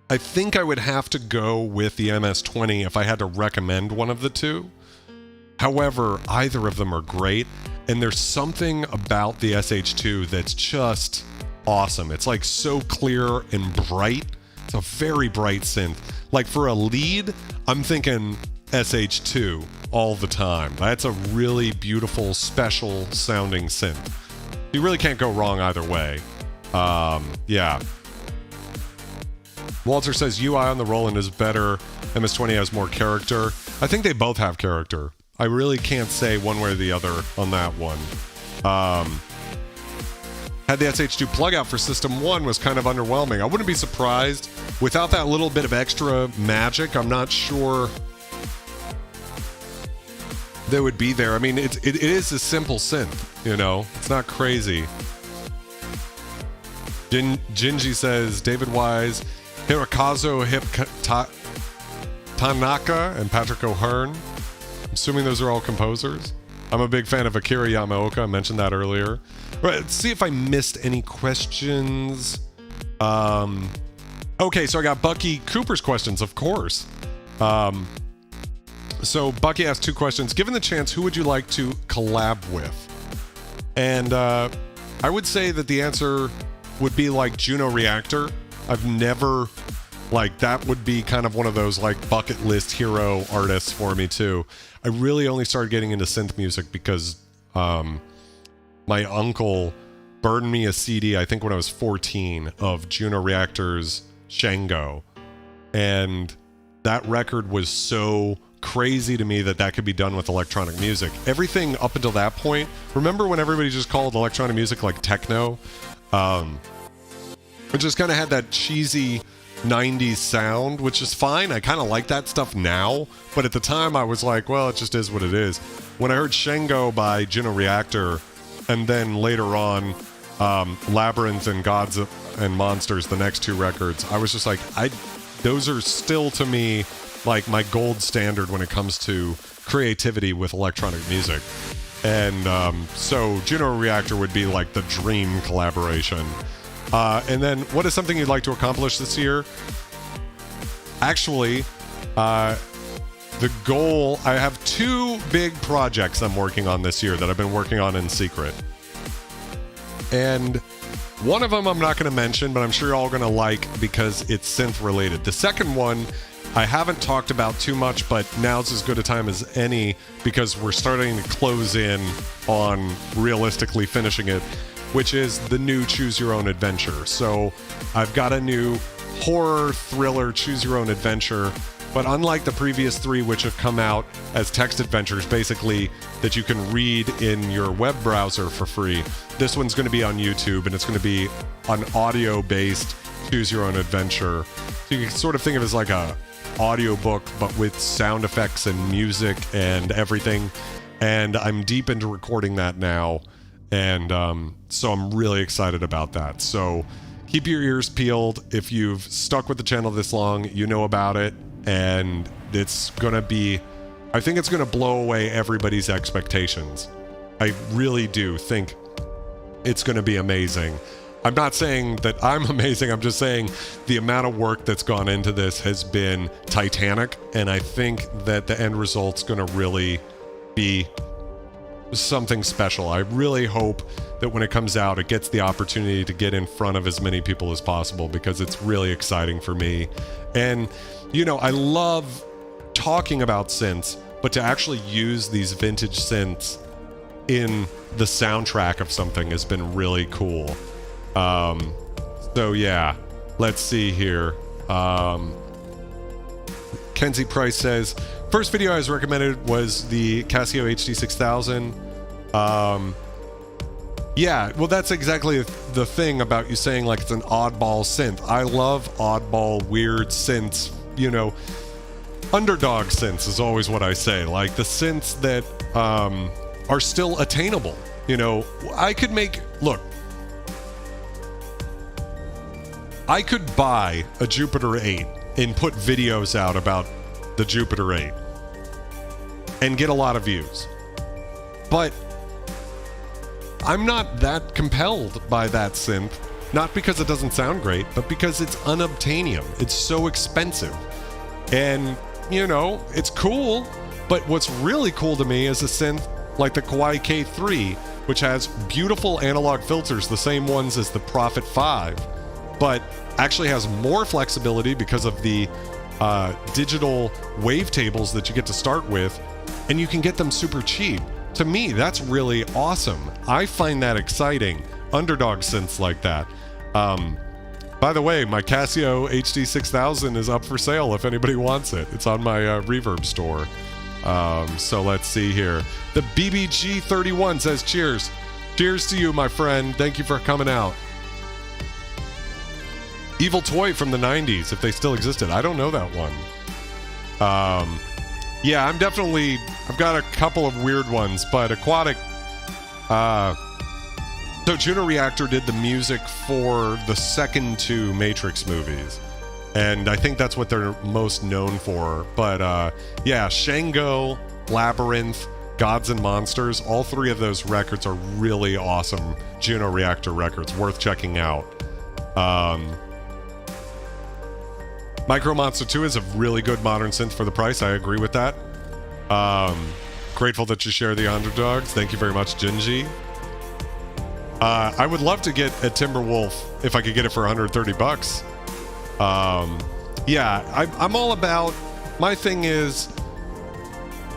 I think I would have to go with the MS-20 if I had to recommend one of the two. However, either of them are great, and there's something about the SH2 that's just awesome. It's like so clear and bright. It's a very bright synth. Like for a lead, I'm thinking SH2 all the time. That's a really beautiful, special sounding synth. You really can't go wrong either way. Yeah. Walter says UI on the Roland is better. MS-20 has more character. I think they both have character. I really can't say one way or the other on that one. had the SH2 plug out for System 1 was kind of underwhelming. I wouldn't be surprised without that little bit of extra magic. I'm not sure that would be there. I mean, it is a simple synth, you know? It's not crazy. Jinji says, David Wise, Hirokazu Tanaka, and Patrick O'Hearn. I'm assuming those are all composers. I'm a big fan of Akira Yamaoka. I mentioned that earlier. Right, let's see if I missed any questions. Okay, so I got Bucky Cooper's questions, of course. So Bucky asked 2 questions. Given the chance, who would you like to collab with? And I would say that the answer would be like Juno Reactor. I've never, like, that would be kind of one of those like bucket list hero artists for me too. I really only started getting into synth music because my uncle burned me a CD, I think when I was 14, of Juno Reactor's Shango. And that record was so crazy to me that could be done with electronic music. Everything up until that point, remember when everybody just called electronic music like techno? It just kind of had that cheesy 90s sound, which is fine. I kind of like that stuff now, but at the time I was like, well, it just is what it is. When I heard Shango by Juno Reactor, and then later on Labyrinth and Gods and Monsters, the next 2 records, I was just like, those are still to me like my gold standard when it comes to creativity with electronic music. And so Juno Reactor would be like the dream collaboration. And then what is something you'd like to accomplish this year? Actually, the goal, I have 2 big projects I'm working on this year that I've been working on in secret. And one of them I'm not going to mention, but I'm sure you're all going to like because it's synth related. The second one I haven't talked about too much, but now's as good a time as any because we're starting to close in on realistically finishing it, which is the new Choose Your Own Adventure. So I've got a new horror thriller Choose Your Own Adventure, but unlike the previous 3, which have come out as text adventures, basically that you can read in your web browser for free, this one's going to be on YouTube, and it's going to be an audio-based Choose Your Own Adventure. So you can sort of think of it as like a audiobook, but with sound effects and music and everything. And I'm deep into recording that now. And so I'm really excited about that. So keep your ears peeled. If you've stuck with the channel this long, you know about it. And it's going to be, I think it's going to blow away everybody's expectations. I really do think it's going to be amazing. I'm not saying that I'm amazing. I'm just saying the amount of work that's gone into this has been titanic. And I think that the end result's going to really be something special. I really hope that when it comes out, it gets the opportunity to get in front of as many people as possible because it's really exciting for me. And, you know, I love talking about synths, but to actually use these vintage synths in the soundtrack of something has been really cool. So yeah, let's see here. Kenzie Price says, first video I was recommended was the Casio HD 6000. Yeah, well, that's exactly the thing about you saying like it's an oddball synth. I love oddball, weird synths, you know. Underdog synths is always what I say. Like the synths that are still attainable. You know, I could make, look, I could buy a Jupiter 8 and put videos out about the Jupiter 8 and get a lot of views. But I'm not that compelled by that synth, not because it doesn't sound great, but because it's unobtainium. It's so expensive. And, you know, it's cool, but what's really cool to me is a synth like the Kawai K3, which has beautiful analog filters, the same ones as the Prophet 5, but actually has more flexibility because of the digital wavetables that you get to start with, and you can get them super cheap. To me, that's really awesome. I find that exciting. Underdog synths like that. By the way, my Casio HD 6000 is up for sale if anybody wants it. It's on my Reverb store. So let's see here. The BBG31 says, cheers. Cheers to you, my friend. Thank you for coming out. Evil Toy from the 90s, if they still existed. I don't know that one. Yeah, I've got a couple of weird ones, but Aquatic, so Juno Reactor did the music for the second 2 Matrix movies, and I think that's what they're most known for. But yeah, Shango, Labyrinth, Gods and Monsters, all 3 of those records are really awesome Juno Reactor records, worth checking out. Micro Monster 2 is a really good modern synth for the price. I agree with that. Grateful that you share the underdogs. Thank you very much, Jinji. I would love to get a Timberwolf if I could get it for $130. Yeah, I'm all about, my thing is,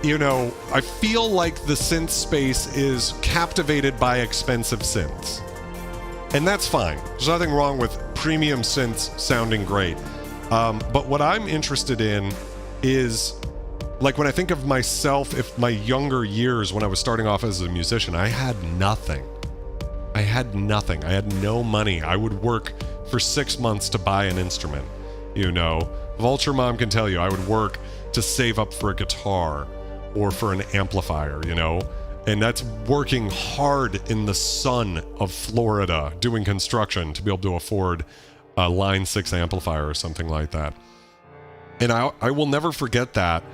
you know, I feel like the synth space is captivated by expensive synths. And that's fine. There's nothing wrong with premium synths sounding great. But what I'm interested in is, like, when I think of myself, if my younger years when I was starting off as a musician, I had nothing. I had no money. I would work for 6 months to buy an instrument, you know. Vulture Mom can tell you I would work to save up for a guitar or for an amplifier, you know. And that's working hard in the sun of Florida doing construction to be able to afford a Line 6 amplifier or something like that. And I will never forget that,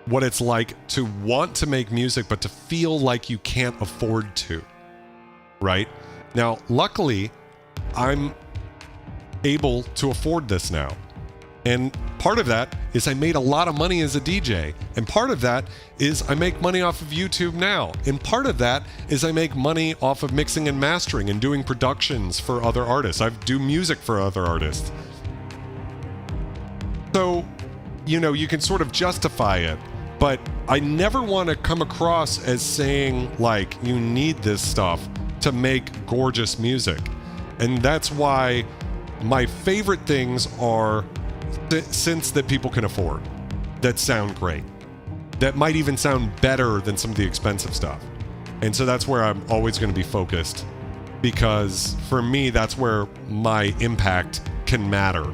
what it's like to want to make music but to feel like you can't afford to, right? Now, luckily, I'm able to afford this now. And part of that is I made a lot of money as a DJ. And part of that is I make money off of YouTube now. And part of that is I make money off of mixing and mastering and doing productions for other artists. I do music for other artists. So, you know, you can sort of justify it. But I never want to come across as saying, like, you need this stuff to make gorgeous music. And that's why my favorite things are synths that people can afford, that sound great, that might even sound better than some of the expensive stuff. And so that's where I'm always going to be focused, because for me, that's where my impact can matter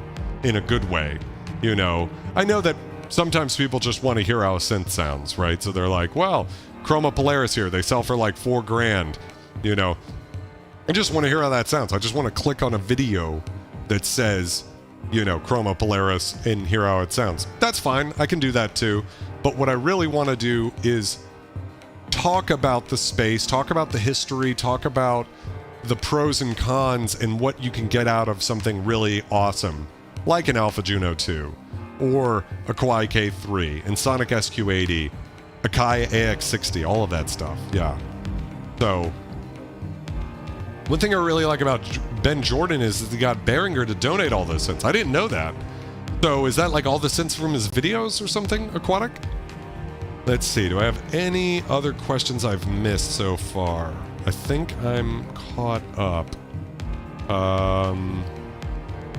in a good way. You know, I know that sometimes people just want to hear how a synth sounds, right? So they're like, well, Chroma Polaris here, they sell for like $4,000, you know. I just want to hear how that sounds. I just want to click on a video that says, you know, Chroma Polaris and hear how it sounds. That's fine. I can do that too. But what I really want to do is talk about the space, talk about the history, talk about the pros and cons and what you can get out of something really awesome, like an Alpha Juno 2, or a Kawai K3, and Sonic SQ80, a Kai AX60, all of that stuff. Yeah. So, one thing I really like about Ben Jordan is that he got Behringer to donate all those synths. I didn't know that. So is that like all the synths from his videos or something, Aquatic? Let's see, do I have any other questions I've missed so far? I think I'm caught up.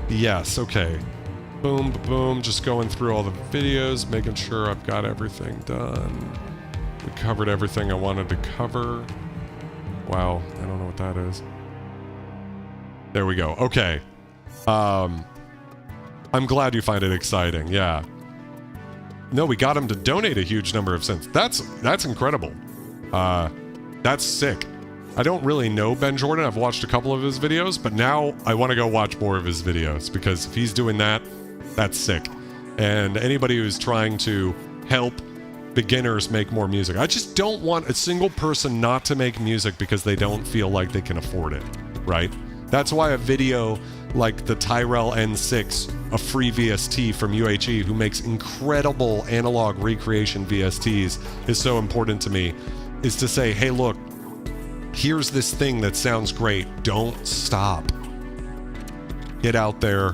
Yes, okay. Boom, boom, just going through all the videos, making sure I've got everything done. We covered everything I wanted to cover. Wow, I don't know what that is. There we go. Okay. I'm glad you find it exciting. Yeah. No, we got him to donate a huge number of synths. That's incredible. That's sick. I don't really know Ben Jordan. I've watched a couple of his videos, but now I want to go watch more of his videos, because if he's doing that, that's sick. And anybody who's trying to help beginners make more music, I just don't want a single person not to make music because they don't feel like they can afford it, right? That's why a video like the Tyrell N6, a free VST from UHE, who makes incredible analog recreation VSTs, is so important to me, is to say, hey, look, here's this thing that sounds great. Don't stop. Get out there,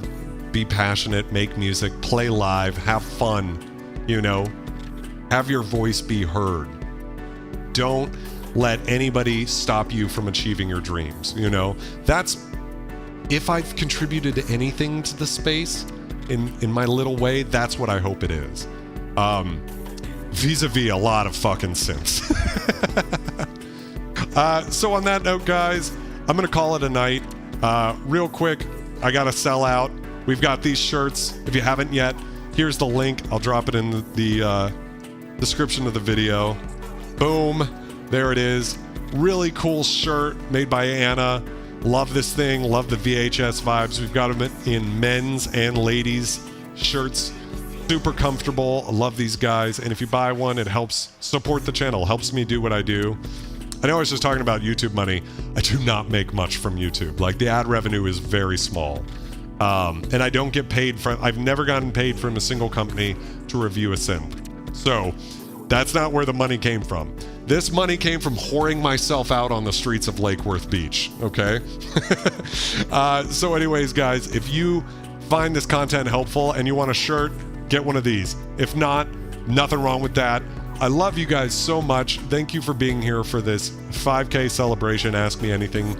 be passionate, make music, play live, have fun, you know, have your voice be heard. Don't let anybody stop you from achieving your dreams, you know? That's, if I've contributed anything to the space in my little way, that's what I hope it is. Vis-a-vis a lot of fucking synths. So on that note, guys, I'm going to call it a night. Real quick, I got to sell out. We've got these shirts. If you haven't yet, here's the link. I'll drop it in the description of the video. Boom. There it is. Really cool shirt made by Anna. Love this thing. Love the VHS vibes. We've got them in men's and ladies shirts. Super comfortable. I love these guys. And if you buy one, it helps support the channel. Helps me do what I do. I know I was just talking about YouTube money. I do not make much from YouTube. Like, the ad revenue is very small. And I don't get paid from, I've never gotten paid from a single company to review a synth. So that's not where the money came from. This money came from whoring myself out on the streets of Lake Worth Beach, okay? So anyways, guys, if you find this content helpful and you want a shirt, get one of these. If not, nothing wrong with that. I love you guys so much. Thank you for being here for this 5K celebration. Ask Me Anything.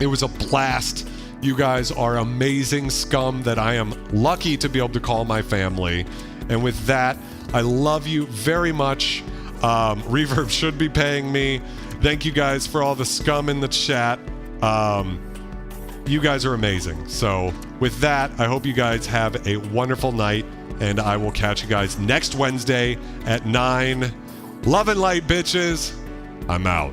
It was a blast. You guys are amazing scum that I am lucky to be able to call my family. And with that, I love you very much. Reverb should be paying me. Thank you guys for all the scum in the chat. You guys are amazing. So with that, I hope you guys have a wonderful night, and I will catch you guys next Wednesday at 9. Love and light, bitches. I'm out.